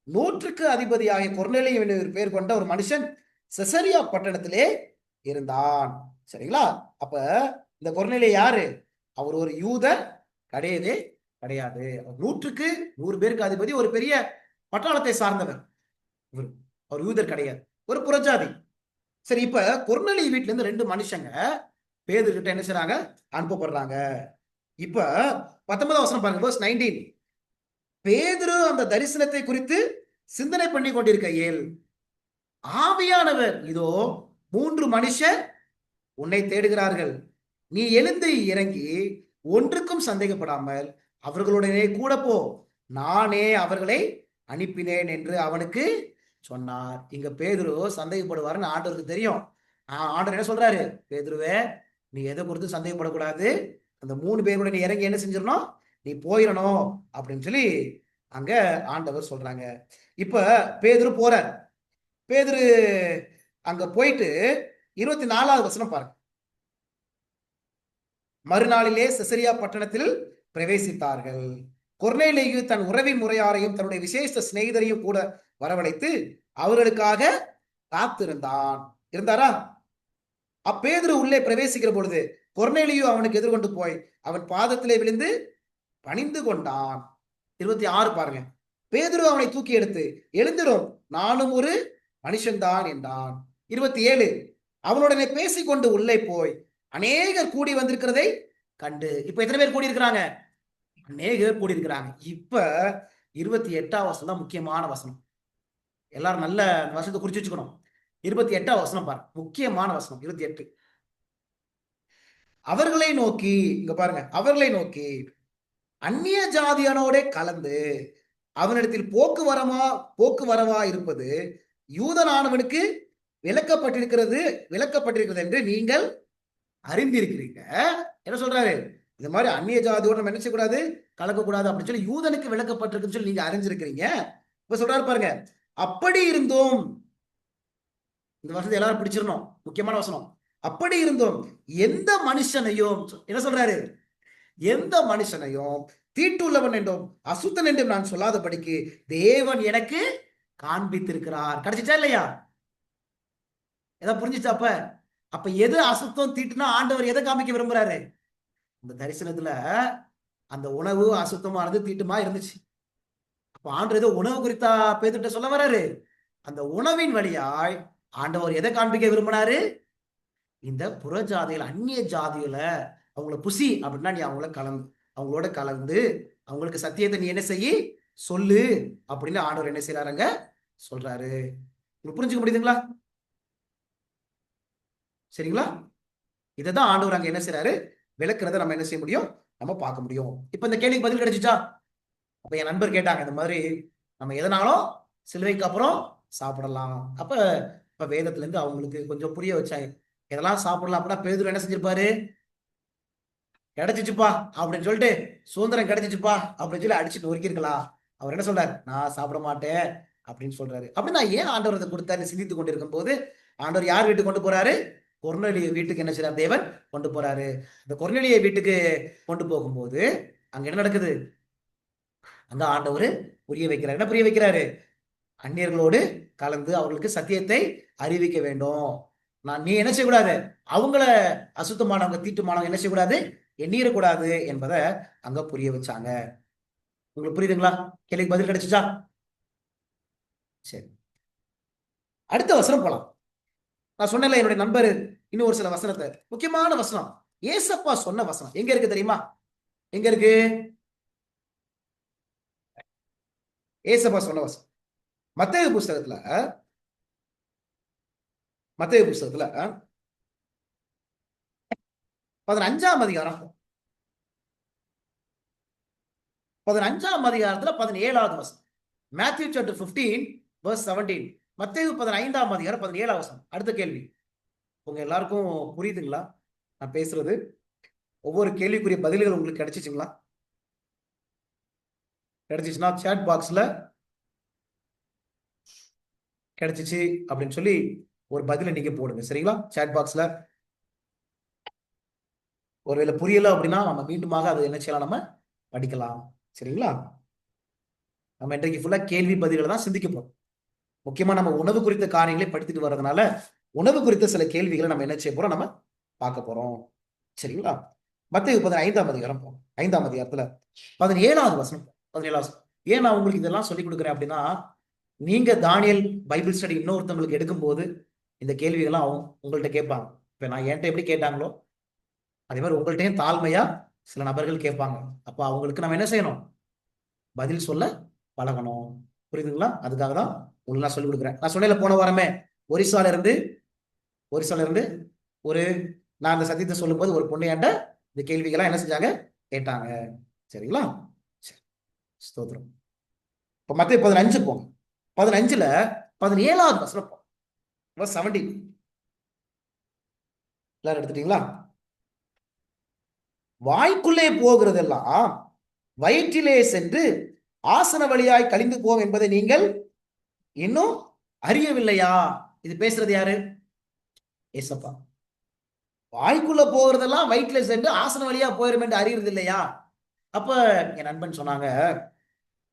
100க்கு அதிபதியாகிய கொர்நேலியு என்ற ஒரு பேர் கொண்ட ஒரு மனுஷன் செசரியா பட்டணத்திலே இருந்தான். சரிங்களா? அப்ப இந்த கொர்நேலி யாரு? அவர் ஒரு யூதர் கிடையவே கிடையாது. 100க்கு 100 பேருக்கு அதிபதி, ஒரு பெரிய பட்டாளத்தை சார்ந்தவர். அவர் யூதர் கிடையாது, ஒரு புறஜாதி. சரி, இப்ப கொர்நேலி வீட்டுல இருந்து 2 மனுஷங்க பேதுரு கிட்ட என்ன செய்றாங்க? அனுப்பப்படுறாங்க. இப்ப 19ஆம் வசனம் பாருங்க, verse 19. பேதுரு அந்த தரிசனத்தை குறித்து சிந்தனை பண்ணி கொண்டிருக்கையில் ஆவியானவர், இதோ 3 மனுஷர் உன்னை தேடுகிறார்கள், நீ எழுந்து இறங்கி ஒன்றுக்கும் சந்தேகப்படாமல் அவர்களுடனே கூட போ, நானே அவர்களை அனுப்பினேன் என்று அவனுக்கு சொன்னார். இங்க பேதுரு சந்தேகப்படுவாருன்னு ஆண்டவருக்கு தெரியும். ஆண்டவர் என்ன சொல்றாரு? பேதுருவே, நீ எதை குறித்து சந்தேகப்படக்கூடாது, அந்த 3 பேருடைய நீ இறங்கி என்ன செஞ்சிடணும், நீ போயிடணும் அப்படின்னு சொல்லி அங்க ஆண்டவர் சொல்றாங்க. இப்ப பேதுரு போறார். பேதுரு அங்க போயிட்டு 24ஆவது வசனம் பாருங்க. மறுநாளிலே செசரியா பட்டணத்தில் பிரவேசித்தார்கள். கொர்நேலியு தன் உறவின் முறையாரையும் தன்னுடைய விசேஷ சிநேகிதரையும் கூட வரவழைத்து அவர்களுக்காக காத்திருந்தான். இருந்தாரா? அப்பேதுரு உள்ளே பிரவேசிக்கிற பொழுது கொர்நேலியு அவனுக்கு எதிர்கொண்டு போய் அவன் பாதத்திலே விழுந்து பணிந்து கொண்டான். 26 பாருங்க. பேதுரு அவனை தூக்கி எடுத்து, எழுந்திரும், நானும் ஒரு மனுஷன்தான் என்றான். 27, அவனுடனே பேசிக்கொண்டு உள்ளே போய் அநேகர் கூடி வந்திருக்கிறதை கண்டு. இப்ப எத்தனை பேர் கூடி இருக்கிறாங்க? அநேகர் கூடி இருக்கிறாங்க. இப்ப 28ஆம் வசனம் தான் முக்கியமான வசனம். எல்லாரும் நல்ல வசனத்தை குறிச்சு வச்சுக்கணும். 28ஆம் வசனம் பாருங்க, முக்கியமான வசனம் 28. அவர்களை நோக்கி, இங்க பாருங்க, அவர்களை நோக்கி அந்நிய ஜாதியானோட கலந்து அவனிடத்தில் போக்குவரவா இருப்பது யூதனானவனுக்கு விளக்கப்பட்டிருக்கிறது என்று நீங்கள் அறிந்திருக்கிறீங்க. என்ன சொல்றாரு? இந்த மாதிரி அந்நிய ஜாதியோட நம்ம என்ன செய்யக்கூடாது, கலக்கக்கூடாது அப்படின்னு சொல்லி யூதனுக்கு விளக்கப்பட்டிருக்குன்னு சொல்லி நீங்க அறிஞ்சிருக்கிறீங்க. இப்ப சொல்றாரு பாருங்க, அப்படி இருந்தோம். இந்த வசனத்தை எல்லாரும் பிடிச்சிடணும், முக்கியமான வசனம். அப்படி இருந்தோம் எந்த மனுஷனையும், என்ன சொல்றாரு, எந்த மனுஷனையும் தீட்டுள்ளவன் என்றும் அசுத்தன் என்றும் நான் சொல்லாதபடிக்கு தேவன் எனக்கு காண்பித்திருக்கிறார். கிடைச்சிச்சா இல்லையா? ஏதாவது புரிஞ்சிச்சா? அப்ப எது அசுத்தம் தீட்டுனா ஆண்டவர் எதை காமிக்க விரும்புறாரு? இந்த தரிசனத்துல அந்த உணவு அசுத்தமானது தீட்டுமா இருந்துச்சு. அப்ப ஆண்டவர் ஏதோ உணவு குறித்தா பேதுருட்ட சொல்ல வர்றாரு. அந்த உணவின் வழியாய் ஆண்டவர் எதை காண்பிக்க விரும்பினாரு? இந்த புறஜாதிகள், அந்நிய ஜாதிகள அவங்கள புசி அப்படின்னா நீ அவங்களோட கலந்து அவங்களுக்கு சத்தியத்தை நீ என்ன செய்ய சொல்லு அப்படின்னு ஆண்டவர் என்ன செய்யறாருங்க சொல்றாரு. உங்களுக்கு புரிஞ்சுக்க முடியுதுங்களா? சரிங்களா? இதைதான் ஆண்டவர் அங்க என்ன செய்யறாரு, விளக்குறத நம்ம என்ன செய்ய முடியும், நம்ம பார்க்க முடியும். இப்ப இந்த கேள்விக்கு பதில் கிடைச்சிச்சா? அப்ப என் நண்பர் கேட்டாங்க, இந்த மாதிரி நம்ம எதனாலும் சிலுவைக்கு அப்புறம் சாப்பிடலாம். அப்ப இப்ப வேதத்துல இருந்து அவங்களுக்கு கொஞ்சம் புரிய வச்சாங்க. இதெல்லாம் சாப்பிடலாம் அப்படின்னா பேதுரு என்ன செஞ்சிருப்பாரு? கிடைச்சிச்சுப்பா அப்படின்னு சொல்லிட்டு, சுதந்திரம் கிடைச்சிச்சுப்பா அப்படின்னு சொல்லி அடிச்சு நொறுக்கிருக்கலாம். அவர் என்ன சொல்றாரு? நான் சாப்பிட மாட்டேன் அப்படின்னு சொல்றாரு. அப்படின்னா ஏன் ஆண்டவர் அதை கொடுத்தாரு? சிந்தித்து கொண்டிருக்கும் போது ஆண்டவர் யார் வீட்டுக்கு கொண்டு போறாரு? கொர்நேலிய வீட்டுக்கு என்ன செய்றார்? தேவன் கொண்டு போறாரு. இந்த கொர்நேலிய வீட்டுக்கு கொண்டு போகும்போது அங்க என்ன நடக்குது? அங்க ஆண்டவர் புரிய வைக்கிறார். என்ன புரிய வைக்கிறாரு? அந்நியர்களோடு கலந்து அவர்களுக்கு சத்தியத்தை அறிவிக்க வேண்டும். நீ என்ன செய்யக்கூடாது? அவங்கள அசுத்தமானவங்க, தீட்டுமானவங்க என்ன செய்யக்கூடாது? எண்ணிடக்கூடாது என்பதை அங்க புரிய வச்சாங்க. உங்களுக்கு புரியுதுங்களா? கேள்விக்கு பதில் கிடைச்சுச்சா? சரி, அடுத்த வசனம் போலாம். நான் சொன்னேன்ல, என்னுடைய நண்பர் இன்னும் ஒரு சில வசனத்தை, முக்கியமான வசனம், ஏசப்பா சொன்ன வசனம் எங்க இருக்கு தெரியுமா? எங்க இருக்கு? ஏசப்பா சொன்ன வசனம் மத்தேயு புஸ்தகத்துல 15ஆம் அதிகாரம், 15ஆம் அதிகாரத்துல 17வது வசனம். Matthew chapter 15 verse 17. மத்தேயு 15ஆம் அதிகாரம் 17வது வசனம். அடுத்த கேள்வி, உங்க எல்லாருக்கும் புரியுதுங்களா நான் பேசுறது? ஒவ்வொரு கேள்விக்குரிய பதில்கள் உங்களுக்கு கிடைச்சிச்சுங்களா? கிடைச்சிச்சுன்னா சாட் பாக்ஸ்ல கிடைச்சிச்சு அப்படின்னு சொல்லி ஒரு பதிலை நீங்க போடுங்க, சரிங்களா? சாட் பாக்ஸ்ல. ஒருவேளை புரியல அப்படின்னா நம்ம மீண்டுமாக அதை என்ன செய்யலாம்? நம்ம படிக்கலாம், சரிங்களா? நம்ம இன்றைக்கு ஃபுல்லா கேள்வி பதில்களை தான் சிந்திக்க போறோம். முக்கியமா நம்ம உணவு குறித்த காரியங்களை படித்துட்டு வர்றதுனால உணவு குறித்த சில கேள்விகளை நம்ம என்ன செய்ய போறோம்? நம்ம பார்க்க போறோம், சரிங்களா? மத்தேயு 15ஆம் அதிகாரம், 5ஆம் அதிகாரத்துல 17வது வசனம். 17வது வசனம். ஏன் நான் உங்களுக்கு இதெல்லாம் சொல்லி கொடுக்குறேன் அப்படின்னா, நீங்க தானியல் பைபிள் ஸ்டடி இன்னொருத்தவங்களுக்கு எடுக்கும்போது இந்த கேள்விகள்லாம் உங்கள்கிட்ட கேட்பாங்க. இப்ப நான் என்கிட்ட எப்படி கேட்டாங்களோ அதே மாதிரி உங்கள்கிட்டயும் தாழ்மையா சில நபர்கள் கேட்பாங்க. அப்ப அவங்களுக்கு நம்ம என்ன செய்யணும்? பதில் சொல்ல பழகணும். புரியுதுங்களா? அதுக்காக தான் உங்களுக்கு நான் சொல்லிக் கொடுக்குறேன். நான் சொன்னேன்ல, போன வாரமே ஒரிசால இருந்து ஒரு நான் அந்த சத்தியத்தை சொல்லும்போது ஒரு பொண்ணு என்கிட்ட இந்த கேள்விகள்லாம் என்ன செஞ்சாங்க? கேட்டாங்க, சரிங்களா? சரி, ஸ்தோத்திரம். இப்ப மத்தேயு 15 போங்க. 15ல 17வது வசனம் போங்க. 17 எல்லாரும் எடுத்துட்டீங்களா? வாய்க்குள்ளே போகிறதெல்லாம் வயிற்றிலே சென்று ஆசன வழியாய் கழிந்து போகும் என்பதை நீங்கள் இன்னும் அறியவில்லையா? இது பேசுறது யாரு? ஏசப்பா. வாய்க்குள்ள போகிறதெல்லாம் வயிற்றுல சென்று ஆசன வழியா போயிரும் என்று அறியறது இல்லையா? அப்ப என் நண்பன் சொன்னாங்க,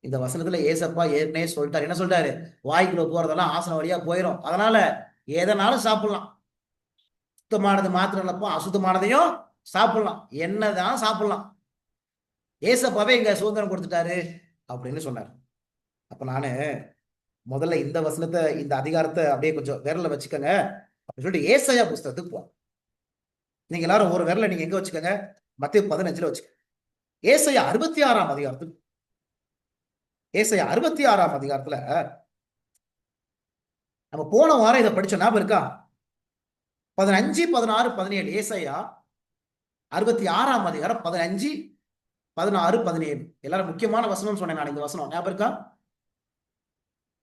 இந்த வசனத்துல ஏசப்பா ஏற்கனவே சொல்லிட்டாரு. என்ன சொல்லிட்டாரு? வாய்க்குள்ள போறதெல்லாம் ஆசன வழியா போயிரும், அதனால எதனாலும் சாப்பிடலாம். சுத்தமானது மாத்திரம் இல்லப்பா, அசுத்தமானதையும் சாப்பிடலாம், என்னதான் சாப்பிடலாம். ஏசப்பாவே இங்க சுதந்திரம் கொடுத்துட்டாரு அப்படின்னு சொன்னார். அப்ப நானு முதல்ல இந்த வசனத்தை, இந்த அதிகாரத்தை அப்படியே கொஞ்சம் விரல வச்சுக்கோங்க அப்படின்னு சொல்லிட்டு ஏசாயா புஸ்தகத்துக்கு போவோம். நீங்க எல்லாரும் ஒரு விரல நீங்க எங்க வச்சுக்கோங்க? மத்தேயு 15ல வச்சுக்கோங்க. ஏசாயா 66ஆம் அதிகாரத்துக்கு, ஏசாயா 66ஆம் அதிகாரத்துல நம்ம போன வாரம் இதை படிச்ச ஞாபகம் இருக்கா? 15, 16, 17. ஏசாயா 66ஆம் அதிகாரம் 15, 16, 17. எல்லாரும் முக்கியமான வசனம் சொன்னேன் நான். இந்த வசனம் ஞாபகம் இருக்கா?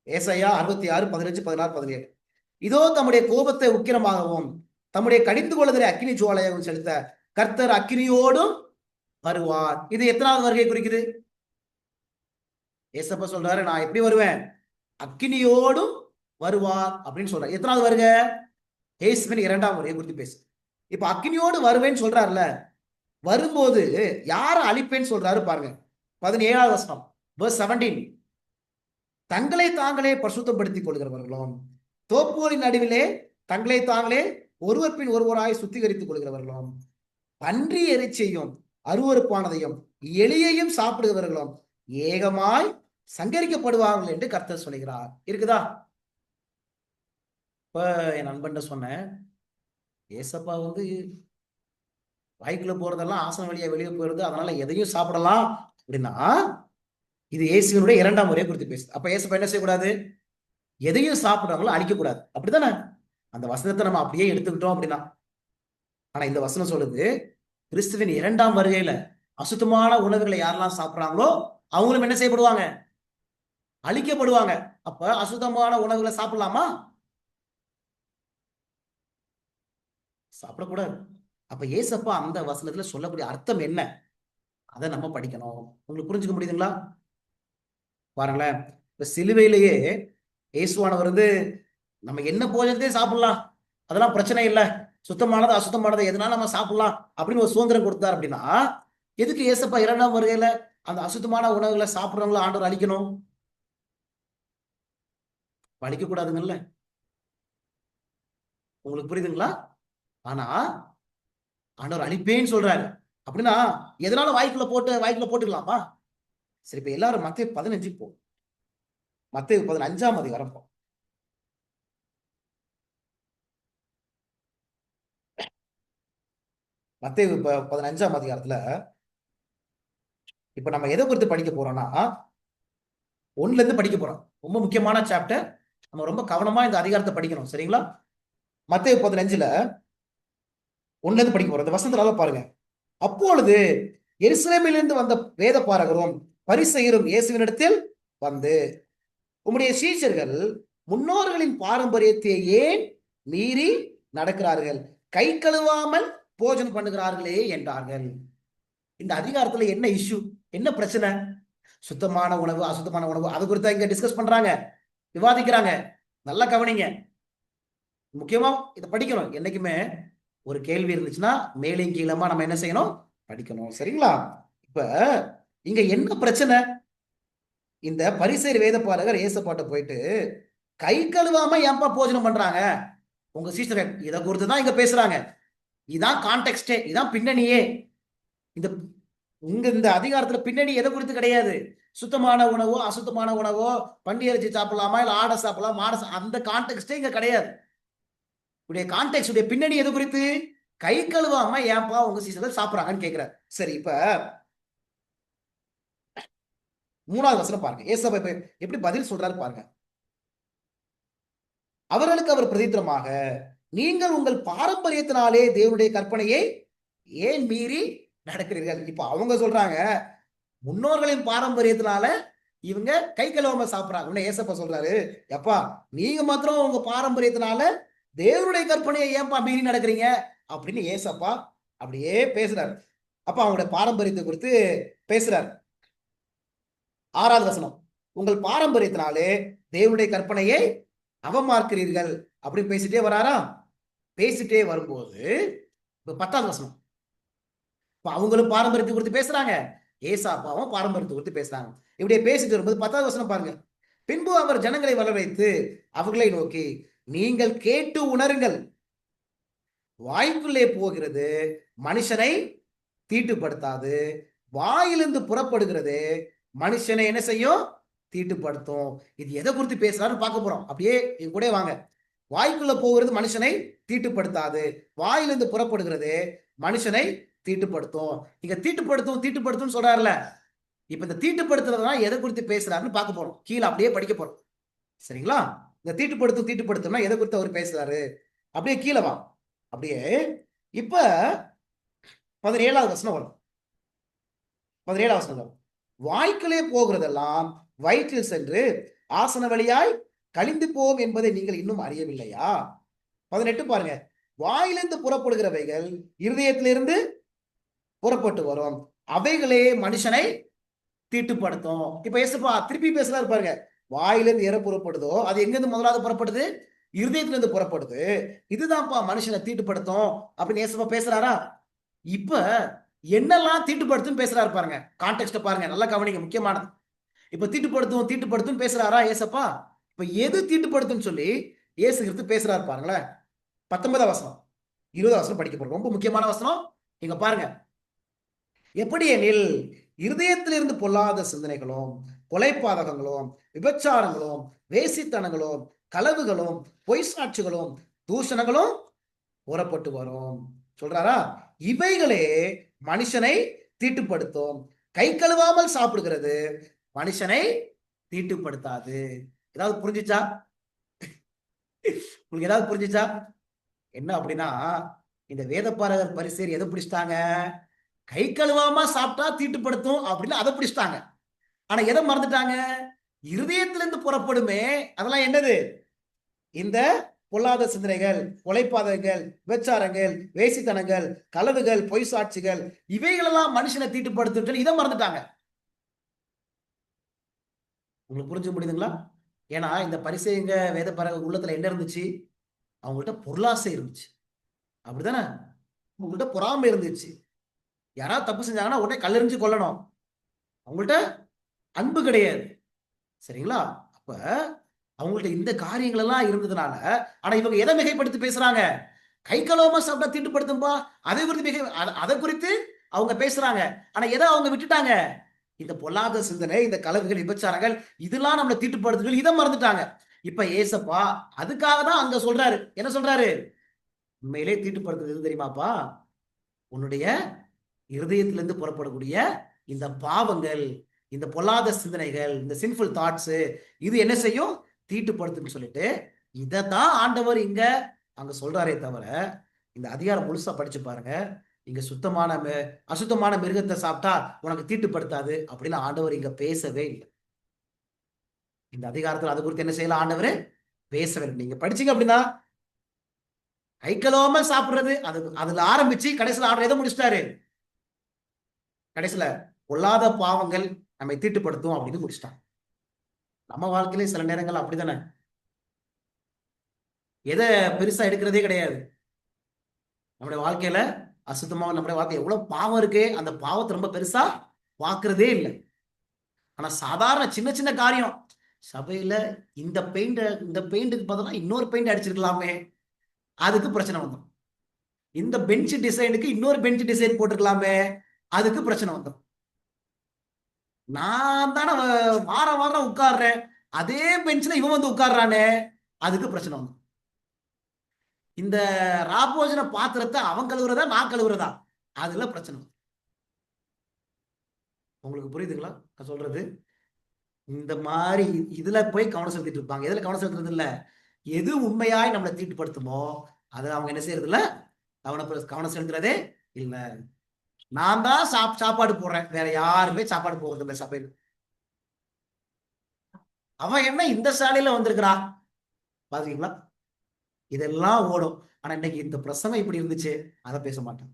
ஏசாயா 66, 15, 16, 17. இதோ தம்முடைய கோபத்தை உக்கிரமாகவும் தம்முடைய கடிந்து கொள்ளுதலை அக்கினி ஜுவாலையாகவும் செலுத்த கர்த்தர் அக்கினியோடும் வருவார். இது எத்தனாவது வருகை குறிக்குது? ஏசப்பா சொல்றாரு, நான் எப்படி வருவேன்? அக்கினியோடும் வருவார் அப்படின்னு சொல்றாரு. எத்தனாவது வருகை? இயேசுவின் 2ஆம் வருகை குறித்து பேசு. இப்ப அக்கினியோடு வருவேன்னு சொல்றாருல, வரும்போது யார அழிப்பேன்னு சொல்றாரு பாருங்க. 17வது வசனம் verse 17. தங்களை தாங்களே பரிசுத்தப்படுத்திக் கொள்கிறவர்களும் தோப்புகளின் நடுவிலே தங்களை தாங்களே ஒருவர் பின் ஒருவராய் சுத்திகரித்துக் கொள்கிறவர்களும் பன்றி இறைச்சியையும் அருவருப்பானதையும் எலியையும் சாப்பிடுகிறவர்களும் ஏகமாய் சங்கரிக்கப்படுவார்கள் என்று கர்த்தர் சொல்கிறார். இருக்குதா? இப்ப என் நண்பன் சொன்னேன், ஏசப்பா வாய்க்குள்ள போறதெல்லாம் ஆசன வழியா வெளியே போயிருது, அதனால எதையும் சாப்பிடலாம் அப்படின்னா இது இயேசுவினுடைய 2ஆம் முறையை குறித்து பேசுது. அப்ப ஏசப்பா என்ன செய்யக்கூடாது? எதையும் சாப்பிடுறவங்களும் அழிக்கக்கூடாது, அப்படித்தானே? அந்த வசனத்தை நம்ம அப்படியே எடுத்துக்கிட்டோம் அப்படின்னா. ஆனா இந்த வசனம் சொல்லுது, கிறிஸ்துவின் 2ஆம் வருகையில அசுத்தமான உணவுகளை யாரெல்லாம் சாப்பிடுறாங்களோ அவங்களும் என்ன செய்யப்படுவாங்க? அழிக்கப்படுவாங்க. அப்ப அசுத்தமான உணவுகளை சாப்பிடலாமா? சாப்பிடக்கூடாது. அப்ப ஏசப்பா அந்த வசனத்துல சொல்லக்கூடிய அர்த்தம் என்ன, அதை நம்ம படிக்கணும். உங்களுக்கு புரிஞ்சுக்க முடியுதுங்களா? பாருங்களேன், இப்ப சிலுவையிலேயே இயேசுவானவர் வந்து நம்ம என்ன போஜனத்தையே சாப்பிடலாம், அதெல்லாம் பிரச்சனை இல்லை, சுத்தமானது அசுத்தமானது எதனால நம்ம சாப்பிடலாம் அப்படின்னு ஒரு சுதந்திரம் கொடுத்தார். அப்படின்னா எதுக்கு ஏசப்பா 2ஆம் வருகையில அந்த அசுத்தமான உணவுகளை சாப்பிடுறவங்கள ஆண்டவர் அழிக்கணும்? அழிக்க கூடாதுங்கல்ல. உங்களுக்கு புரியுதுங்களா? ஆனா ஆண்டவர் அழிப்பேன்னு சொல்றாரு. அப்படின்னா எதனால வாய்க்குள்ள போட்டுக்கலாமா? சரி, இப்ப எல்லாரும் மத்தேயு 15 போ. மத்தேயு 15ஆம் அதிகாரம் போ. மத்தேயு 15ஆம் அதிகாரத்துல இப்ப நம்ம எதை குறித்து படிக்க போறோம்னா 1ல இருந்து படிக்க போறோம். ரொம்ப முக்கியமான சாப்டர். நம்ம ரொம்ப கவனமா இந்த அதிகாரத்தை படிக்கணும். சரிங்களா? மத்தேயு 15ல 1ல இருந்து படிக்க போறோம். இந்த வசனத்துல பாருங்க. அப்பொழுது எருசலேமிலிருந்து வந்த வேத பாரகரும் பரிசேயரும் இயேசுவினிடத்தில் வந்து, உம்முடைய சீஷர்கள் முன்னோர்களின் பாரம்பரியத்தை ஏன் மீறி நடக்கிறார்கள், கை கழுவாமல் போஜனம் பண்ணுகிறார்களே என்றார்கள். இந்த அதிகாரத்துல என்ன இஷ்யூ, என்ன பிரச்சனை? சுத்தமான உணவு அசுத்தமான உணவு அது குறித்து இங்க டிஸ்கஸ் பண்றாங்க, விவாதிக்கிறாங்க. நல்லா கவனிங்க, முக்கியமா இதை படிக்கணும். என்னைக்குமே ஒரு கேள்வி இருந்துச்சுன்னா மேலையும் கீழமா நம்ம என்ன செய்யணும், படிக்கணும். சரிங்களா? இப்ப இங்க என்ன பிரச்சனை? இந்த பரிசேயர் வேதபாரகர் ஏசப்பாட்ட போயிட்டு கை கழுவாம ஏன்பா போஜனம் பண்றாங்க உங்க சீஷர்கள், இதை குறித்து தான் இங்க பேசுறாங்க. இதான் கான்டெக்ஸ்டே, இதான் பின்னணியே. இந்த இந்த அதிகாரத்துல பின்னணி எதை குறித்து கிடையாது. சுத்தமான உணவோ அசுத்தமான உணவோ, பண்டி இறைச்சி சாப்பிடலாமா இல்ல ஆடை சாப்பிடலாம் மாடை, அந்த கான்டெக்ஸ்டே இங்க கிடையாது. உடைய கான்டெக்ட் உடைய பின்னணி எது குறித்து, கை கழுவாம ஏன்பா உங்க சீசர்கள் சாப்பிடுறாங்கன்னு கேட்கிறார். சரி, இப்ப 3வது வசனம் பாருங்க. ஏசப்பா எப்படி பதில் சொல்றாரு பாருங்க. அவர்களுக்கு அவர் பிரதித்திரமாக, நீங்கள் உங்கள் பாரம்பரியத்தினாலே தேவனுடைய கற்பனையை ஏன் மீறி நடக்கிறீர்கள். இப்ப அவங்க சொல்றாங்க முன்னோர்களின் பாரம்பரியத்தினால இவங்க கை கழுவாம சாப்பிடுறாங்க. ஏசப்பா சொல்றாரு, எப்பா நீங்க மாத்திரம் உங்க பாரம்பரியத்தினால தேவனுடைய கற்பனையை ஏன்பா மீறி நடக்கிறீங்க அப்படின்னு ஏசப்பா அப்படியே பேசுறாரு. அப்ப அவங்களுடைய பாரம்பரியத்தை குறித்து பேசுறாரு. 6வது வசனம், உங்கள் பாரம்பரியத்தினாலே தேவனுடைய கற்பனையை அவமாக்குறீர்கள் அப்படின்னு பேசிட்டே வராரா. பேசிட்டே வரும்போது 10வது வசனம், அவங்களும் பாரம்பரியத்தை குறித்து பேசுறாங்க, ஏசாப்பாவும் பாரம்பரியத்தை குறித்து பேசுறாங்க. இப்படியே பேசிட்டு வரும்போது 10வது வசனம் பாருங்க. பின்பு அவர் ஜனங்களை வர வைத்து அவர்களை நோக்கி, நீங்கள் கேட்டு உணருங்கள், வாய்க்குள்ளே போகிறது மனுஷனை தீட்டுப்படுத்தாது, வாயிலிருந்து புறப்படுகிறது மனுஷனை என்ன செய்யும், தீட்டுப்படுத்தும். இது எதை குறித்து பேசுறாரு பார்க்க போறோம். அப்படியே கூட வாங்க. வாய்க்குள்ள போகிறது மனுஷனை தீட்டுப்படுத்தாது, வாயிலிருந்து புறப்படுகிறது மனுஷனை தீட்டுப்படுத்தும். இங்க தீட்டுப்படுத்தும் சொல்றாருல. இப்ப இந்த தீட்டுப்படுத்துறதுனா எதை குறித்து பேசுறாருன்னு பார்க்க போறோம். கீழே அப்படியே படிக்க போறோம். சரிங்களா? இந்த தீட்டுப்படுத்தும்னா எதை குறித்து அவர் பேசுறாரு, அப்படியே கீழே வா. அப்படியே இப்ப 17வது வசனம் வரும். 17வது வசனம் வரும். வாய்க்குள்ளே போகிறதெல்லாம் வயிற்றில் சென்று ஆசன வழியாய் கழிந்து போம் என்பதை நீங்கள் இன்னும் அறியவில்லையா? 18 பாருங்க. வாயிலிருந்து புறப்படுகிறவைகள் இருதயத்திலிருந்து புறப்பட்டு வரும், அவைகளே மனுஷனை தீட்டுப்படுத்தும். இப்ப ஏசப்பா திருப்பி பேசுறாரு பாருங்க. வாயிலிருந்து எற புறப்படுதோ அது எங்கிருந்து முதலாவது புறப்படுது, இருதயத்திலிருந்து புறப்படுது, இதுதான்ப்பா மனுஷனை தீட்டுப்படுத்தும் அப்படின்னு ஏசப்பா பேசுறாரா. இப்ப என்னெல்லாம் தீட்டுப்படுத்தும் பேசுறாரு பாருங்க. கான்டெக்ஸ்ட பாருங்க, நல்லா கவனிங்க, முக்கியமானது. இப்ப தீட்டுப்படுத்தும் பேசுறாரா ஏசப்பா. இப்ப எது தீட்டுப்படுத்தும் சொல்லி இயேசு கிறிஸ்து பேசுறாரு பாருங்களேன். 19வது வசனம் 20வது வசனம் படிக்க போறோம். ரொம்ப முக்கியமான வசனம். இங்க பாருங்க. எப்படி எனில் இருதயத்திலிருந்து பொல்லாத சிந்தனைகளும் கொலைபாதகங்களும் விபச்சாரங்களும் வேசித்தனங்களும் களவுகளும் பொய் சாட்சிகளும் தூஷணங்களும் புறப்பட்டு வரும் சொல்றாரா. இவைகளே மனுஷனை தீட்டுப்படுத்தும், கை கழுவாமல் சாப்பிடுகிறது மனுஷனை தீட்டுப்படுத்தாது. ஏதாவது புரிஞ்சுச்சா? உங்களுக்கு ஏதாவது புரிஞ்சுச்சா? என்ன அப்படின்னா, இந்த வேதபாரகர் பரிசேயர் எதை பிடிச்சிட்டாங்க, கை கழுவாம சாப்பிட்டா தீட்டுப்படுத்தும் அப்படின்னு அதை பிடிச்சிட்டாங்க. ஆனா எதை மறந்துட்டாங்க, இருதயத்திலிருந்து புறப்படுமே அதெல்லாம் என்னது, இந்த பொல்லாத சிந்தனைகள், கொலைபாதகங்கள், விபச்சாரங்கள், வேசித்தனங்கள், களவுகள், பொய் சாட்சிகள், இவைகளெல்லாம் மனுஷனை தீட்டுப்படுத்தும் இதை மறந்துட்டாங்க. உங்களுக்கு புரிஞ்சு முடியுதுங்களா? ஏன்னா இந்த பரிசேயங்க வேத உள்ளத்துல என்ன இருந்துச்சு? அவங்கள்ட்ட பொருளாசை இருந்துச்சு. அப்படிதானே? அவங்கள்ட்ட பொறாமை இருந்துச்சு. யாராவது தப்பு செஞ்சாங்கன்னா உடனே கல்லெறிஞ்சு கொல்லணும். அவங்கள்ட்ட அன்பு கிடையாது. சரிங்களா? அப்ப அவங்கள்ட்ட இந்த காரியங்கள் எல்லாம் இருந்ததுனால, ஆனா இவங்க எதை மிகைப்படுத்தி பேசுறாங்க? கை கழுவாம சாப்பிட்டா தீட்டுப்படுத்தும்பா, அதை குறித்து அதை குறித்து அவங்க பேசுறாங்க. ஆனா எதை அவங்க விட்டுட்டாங்க? இந்த பொல்லாத சிந்தனை, இந்த கலவுகள், விபச்சாரங்கள், இதெல்லாம் நம்மளை தீட்டுப்படுத்துகள், இதை மறந்துட்டாங்க. இப்ப ஏசப்பா அதுக்காக தான் அங்க சொல்றாரு. என்ன சொல்றாரு? உண்மையிலே தீட்டுப்படுத்துறது எது தெரியுமாப்பா? உன்னுடைய இருதயத்திலிருந்து புறப்படக்கூடிய இந்த பாவங்கள், இந்த பொல்லாத சிந்தனைகள், இந்த சின்ஃபுல் தாட்ஸ், இது என்ன செய்யும்? தீட்டுப்படுத்துன்னு சொல்லிட்டு இதைத்தான் ஆண்டவர் இங்க அங்க சொல்றாரே தவிர, இந்த அதிகாரம் முழுசா படிச்சு பாருங்க. இங்க அசுத்தமான மிருகத்தை சாப்பிட்டா உனக்கு தீட்டுப்படுத்தாது அப்படின்னு ஆண்டவர் இங்க பேசவே இல்லை. இந்த அதிகாரத்தில் அது குறித்து என்ன செய்யல ஆண்டவர் பேசவே இல்லை. நீங்க படிச்சீங்க அப்படின்னா, கை கழுவாமல் சாப்பிடுறது அதுல ஆரம்பிச்சு கடைசியில் ஆண்டவர் எதை முடிச்சிட்டாரு? கடைசியில பொல்லாத பாவங்கள் நம்மை தீட்டுப்படுத்தும் அப்படின்னு முடிச்சிட்டாங்க. நம்ம வாழ்க்கையிலே சில நேரங்கள் அப்படித்தானே, எதை பெருசா எடுக்கிறதே கிடையாது. நம்முடைய வாழ்க்கையில அசுத்தமா நம்முடைய வாழ்க்கை எவ்வளவு பாவம் இருக்கு, அந்த பாவத்தை ரொம்ப பெருசா பார்க்கறதே இல்லை. ஆனா சாதாரண சின்ன சின்ன காரியம், சபையில இந்த பெயிண்ட்டுக்கு பதிலா இன்னொரு பெயிண்ட் அடிச்சிருக்கலாமே, அதுக்கு பிரச்சனை வந்துடும். இந்த பெஞ்ச் டிசைனுக்கு இன்னொரு பெஞ்ச் டிசைன் போட்டிருக்கலாமே, அதுக்கு பிரச்சனை வந்துடும். நான் தானே வாரம் வாரம் உட்கார்றேன், அதே பெஞ்ச்ல இவன் வந்து உட்கார்றானே, அதுக்கு பிரச்சனை வந்துடும். இந்த ராபோஜன பாத்திரத்தை அவன் கழுவுறதா நான் கழுவுறதா, அதுல பிரச்சனை. உங்களுக்கு புரியுதுங்களா நான் சொல்றது? இந்த மாதிரி இதுல போய் கவனம் செலுத்திட்டு இருப்பாங்க. எதுல கவனம் செலுத்துறது இல்ல, எது உண்மையாய் நம்மளை தீட்டுப்படுத்துமோ அதுல அவங்க என்ன செய்யறது இல்ல, கவனம் செலுத்துறதே இல்ல. நான் தான் சாப்பாடு போடுறேன், வேற யாருமே சாப்பாடு போடுறது இல்லை சபையில். அவன் என்ன இந்த சாலையில வந்திருக்கிறான் பாத்தீங்களா? இதெல்லாம் ஓடும். ஆனா இன்னைக்கு இந்த பிரசங்கம் இப்படி இருந்துச்சு, அதை பேச மாட்டேன்.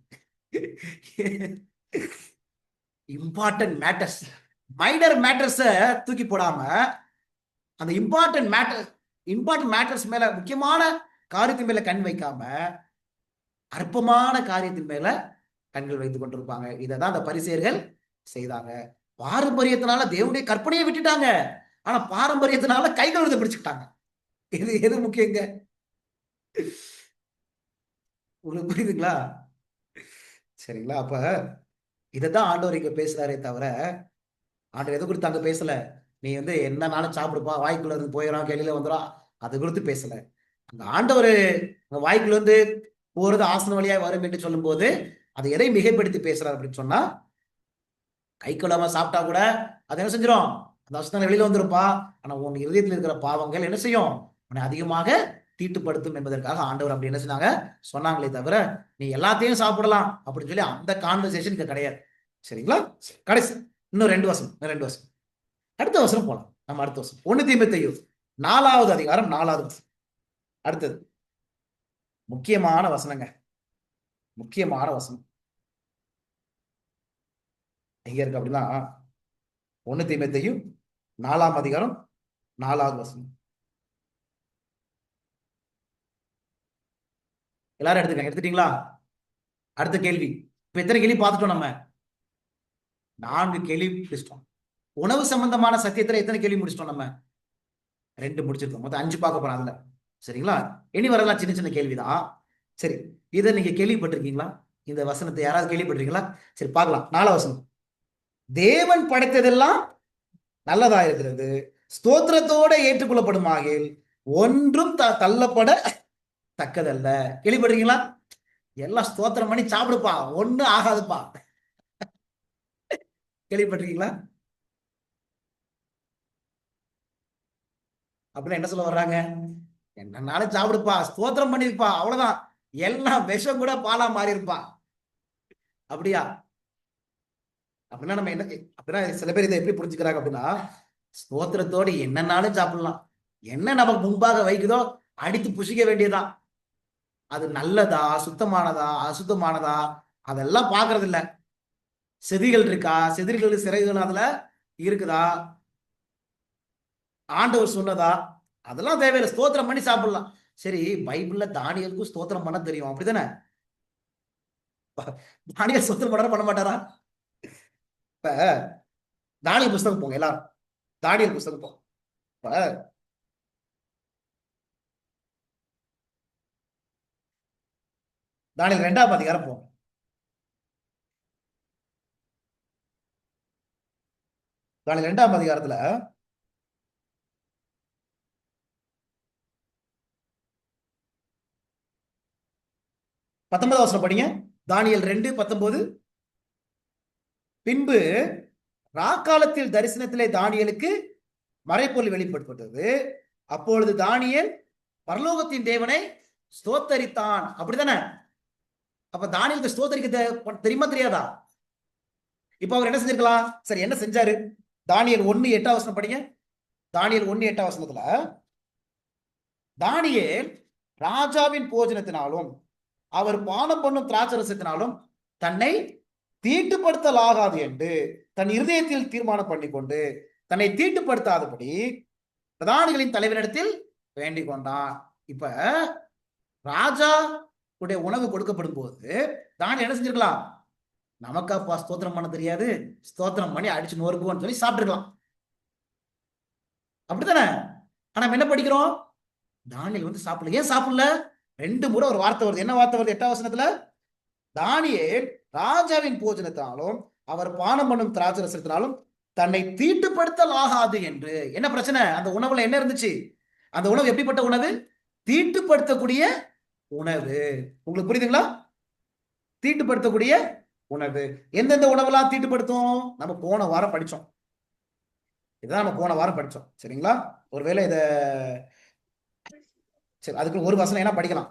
இம்பார்ட்டன்ட் மேட்டர்ஸ், மைனர் மேட்டர்ஸ தூக்கி போடாம அந்த இம்பார்ட்டன்ட் மேட்டர்ஸ் மேல, முக்கியமான காரியத்தின் மேல கண் வைக்காம அற்பமான காரியத்தின் மேல கண்கள் வைத்துக் கொண்டிருப்பாங்க. இதைதான் அந்த பரிசேயர்கள் செய்தாங்க. பாரம்பரியத்தினால தேவனுடைய கற்பனையை விட்டுட்டாங்க, ஆனா பாரம்பரியத்தினால கைகள் பிடிச்சுக்கிட்டாங்க. எது முக்கியங்க? உங்களுக்கு புரியுதுங்களா? சரிங்களா? அப்ப இதைதான் ஆண்டவர் இங்க பேசுறாரே தவிர, ஆண்டவர் எது குறித்து அங்க பேசல, நீ வந்து என்னன்னாலும் சாப்பிடுப்பா, வாய்க்குள்ள இருந்து போயிடும், வெளியில வந்துடும், அது குறித்து பேசல. அங்க ஆண்டவர் வாய்க்குள்ள இருந்து போறது ஆசன வழியா வரும் என்று சொல்லும் போது அதை எதை மிகைப்படுத்தி பேசுறாரு அப்படின்னு சொன்னா, கை கொள்ளாம சாப்பிட்டா கூட அது என்ன செஞ்சிடும், அந்த அசுத்தம் வெளியில வந்துருப்பா. ஆனா உன் இருதயத்தில் இருக்கிற பாவங்கள் என்ன செய்யும், உன்னை அதிகமாக தீட்டுப்படுத்தும் என்பதற்காக ஆண்டவர் அப்படி என்ன செஞ்சாங்க சொன்னாங்களே தவிர, நீ எல்லாத்தையும் சாப்பிடலாம் அப்படின்னு சொல்லி அந்த கான்வர்சேஷன் இங்க கிடையாது. சரிங்களா? கடைசி இன்னும் 2 வசனம், அடுத்த வசனம் போலாம். நம்ம அடுத்த வசனம் 1 தீமோத்தேயு 4வது அதிகாரம் 4வது வசனம். அடுத்தது முக்கியமான வசனங்க, முக்கியமான வசனம் எங்க இருக்கு அப்படின்னா, 1 தீமோத்தேயு 4ஆம் அதிகாரம் 4வது வசனம். எல்லாரும் எடுத்துட்டீங்களா? அடுத்த கேள்வி. இப்ப எத்தனை கேள்வி பார்த்துட்டோம்? நம்ம 4 கேள்வி முடிச்சிட்டோம். உணவு சம்பந்தமான சத்தியத்துல எத்தனை கேள்வி முடிச்சிட்டோம்? நம்ம 2 முடிச்சிருக்கோம். மொத்தம் 5 பார்க்க போறோம் அதுல. சரிங்களா? இனி வரலாம் சின்ன சின்ன கேள்விதான். சரி, இதை நீங்க கேள்விப்பட்டிருக்கீங்களா? இந்த வசனத்தை யாராவது கேள்விப்பட்டிருக்கீங்களா? சரி, பார்க்கலாம். 4வது வசனம். தேவன் படைத்ததெல்லாம் நல்லதா இருக்கிறது, ஸ்தோத்திரத்தோட ஏற்றுக்கொள்ளப்படுமாகில் ஒன்றும் தள்ளப்பட தக்கதல்ல. கேள்விப்படுறீங்களா? எல்லாம் ஸ்தோத்திரம் பண்ணி சாப்பிடுப்பா, ஒண்ணும் ஆகாதுப்பா. கேள்விப்பட்டிருக்கீங்களா? அப்படின்னா என்ன சொல்ல வர்றாங்க? என்னன்னாலும் சாப்பிடுப்பா, ஸ்தோத்திரம் பண்ணிருப்பா, அவ்வளவுதான், எல்லாம் விஷம் கூட பாலா மாறி இருப்பா. அப்படியா? அப்படின்னா நம்ம என்ன, அப்படின்னா சில பேர் இதை எப்படி புரிஞ்சுக்கிறாங்க அப்படின்னா, ஸ்தோத்திரத்தோடு என்னன்னாலும் சாப்பிடலாம், என்ன நமக்கு முன்பாக வைக்குதோ அடித்து புசிக்க வேண்டியதுதான். அது நல்லதா, சுத்தமானதா, அசுத்தமானதா, அதெல்லாம் பாக்குறது இல்ல. செதிகள் இருக்கா, செதில்கள் சிறைகள் அதுல இருக்குதா, ஆண்டவர் சொன்னதா, அதெல்லாம் தேவையில்லை. ஸ்தோத்திரம் பண்ணி சாப்பிடலாம். சரி, பைபிள்ல தானியலுக்கும் ஸ்தோத்திரம் பண்ண தெரியும், அப்படித்தானே? தானியல் ஸ்தோத்திரம் பண்ண மாட்டாரா? இப்ப தானியல் புஸ்தகம் போங்க எல்லாரும். தானியல் புஸ்தகம் போங்க. இப்ப தானியல் 2ஆம் அதிகாரம் போங்க. தானியல் 2ஆம் அதிகாரத்துல 19 வசனம் படிங்க. தானியல் 2:19. பின்பு ராக்காலத்தில் தரிசனத்திலே தானியலுக்கு மறைப்பொருள் வெளிப்படுத்தப்பட்டது. அப்பொழுது தானியேல் பரலோகத்தின் தேவனை ஸ்தோத்தரித்தான். அப்படித்தானே? அப்ப தானியலுக்கு ஸ்தோத்தரிக்க தெரியுமா தெரியாதா? இப்ப அவர் என்ன செஞ்சிருக்கலாம்? சரி, என்ன செஞ்சாரு? தானியல் 1:8 வசனம் படிங்க. தானியல் 1:8 வசனத்துல தானியேல் ராஜாவின் போஜனத்தினாலும் அவர் பானம் பண்ணும் திராட்சரசத்தினாலும் தன்னை தீட்டுப்படுத்தலாகாது என்று தன் இருதயத்தில் தீர்மானம் பண்ணிக்கொண்டு தன்னை தீட்டுப்படுத்தாதபடி பிரதானிகளின் தலைவரிடத்தில் வேண்டிக் கொண்டான். இப்ப ராஜா உடைய உணவு கொடுக்கப்படும் போது தானியேல் என்ன செஞ்சிருக்கலாம்? நமக்காப்பா ஸ்தோத்திரம் பண்ண தெரியாது, ஸ்தோத்திரம் பண்ணி அடிச்சு நோருக்குவோன்னு சொல்லி சாப்பிட்டுருக்கலாம், அப்படித்தானே? ஆனா நம்ம என்ன படிக்கிறோம்? தானியேல் வந்து சாப்பிடல. ஏன் சாப்பிடல? 2 முறை ஒரு வார்த்தை வருது. என்ன வார்த்தை வருது 8ஆம் வசனத்துல? தானியேல் ராஜாவின் போஜனத்தினாலும் அவர் பானம் பண்ணும் திராட்சரசத்தினாலும் தன்னை தீட்டுப்படுத்தல் ஆகாது என்று. என்ன பிரச்சனை? அந்த உணவுல என்ன இருந்துச்சு? அந்த உணவு எப்படிப்பட்ட உணவு? தீட்டுப்படுத்தக்கூடிய உணவு. உங்களுக்கு புரியுதுங்களா? தீட்டுப்படுத்தக்கூடிய உணவு. எந்தெந்த உணவெல்லாம் தீட்டுப்படுத்தும்? நம்ம போன வாரம் படிச்சோம். இதான் நம்ம போன வாரம் படிச்சோம். சரிங்களா? ஒருவேளை இத சரி, அதுக்கு ஒரு வசனம் என்ன படிக்கலாம்.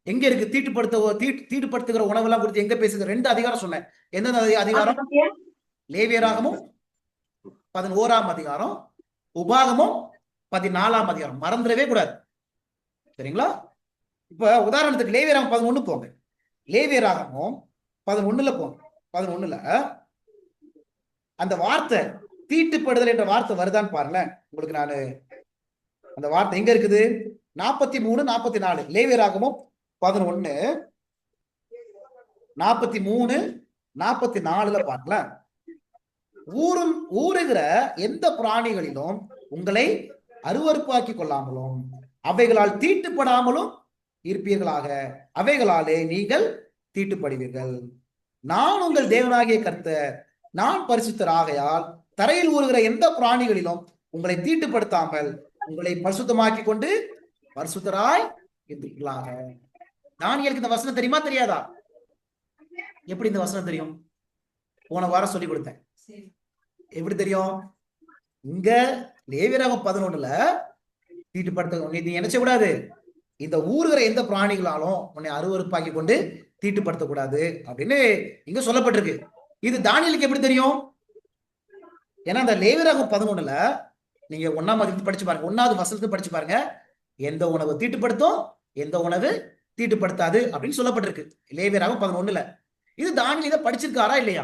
எங்க இருக்கு தீட்டுப்படுத்துகிற உணவெல்லாம் குறித்து எங்க பேசுது? 2 அதிகாரம் சொன்னேன். எந்தெந்த அதிகாரம்? லேவியராகமும் 11ஆம் அதிகாரம், உபாகமும் 14ஆம் அதிகாரம். மறந்துடவே கூடாது. சரிங்களா? இப்ப உதாரணத்துக்கு லேவியராகம் 11 போங்க. லேவியராகமும் 11ல போங்க. 11ல அந்த வார்த்தை தீட்டுப்படுதல் என்ற வார்த்தை வருதான்னு பாருங்களேன். உங்களுக்கு நானு அந்த வார்த்தை எங்க இருக்குது? 43, 44. லேவியராகமும் 11 43, 44ல பாருங்களேன். ஊறுகிற எந்த பிராணிகளிலும் உங்களை அருவருப்பாக்கி கொள்ளாமலும் அவைகளால் தீட்டுப்படாமலும் இருப்பீர்களாக, அவைகளாலே நீங்கள் தீட்டுப்படுவீர்கள். நான் உங்கள் தேவனாகிய கர்த்தர், நான் பரிசுத்தராகையால் தரையில் ஊறுகிற எந்த பிராணிகளிலும் உங்களை தீட்டுப்படுத்தாமல் உங்களை பரிசுத்தமாக்கி கொண்டு பரிசுத்தராய் இருப்பீர்களாக. தானியேலுக்கு இந்த வசனம் தெரியுமா தெரியாதா? எப்படி இந்த வசனம் தெரியும்? போன வாரம் சொல்லி கொடுத்தேன். எப்படி தெரியும்? இங்க லேவியராகம் 11ல தீட்டுப்படுத்த நீ என்ன செய்யக்கூடாது? இந்த ஊறுகிற எந்த பிராணிகளாலும் உன்னை அருவருப்பாக்கி கொண்டு தீட்டுப்படுத்தக்கூடாது அப்படின்னு இங்க சொல்லப்பட்டிருக்கு. இது தானியேலுக்கு எப்படி தெரியும்? ஏன்னா அந்த லேவியராகம் 11ல நீங்க 1ஆம் அதிகாரத்தை படிச்சு பாருங்க, 1வது வசனத்தை படிச்சு பாருங்க. எந்த உணவு தீட்டுப்படுத்தும், எந்த உணவு தீட்டுப்படுத்தாது அப்படின்னு சொல்லப்பட்டிருக்கு லேவியராகம் 11ல. இது தானியேல் இதை படிச்சிருக்காரா இல்லையா?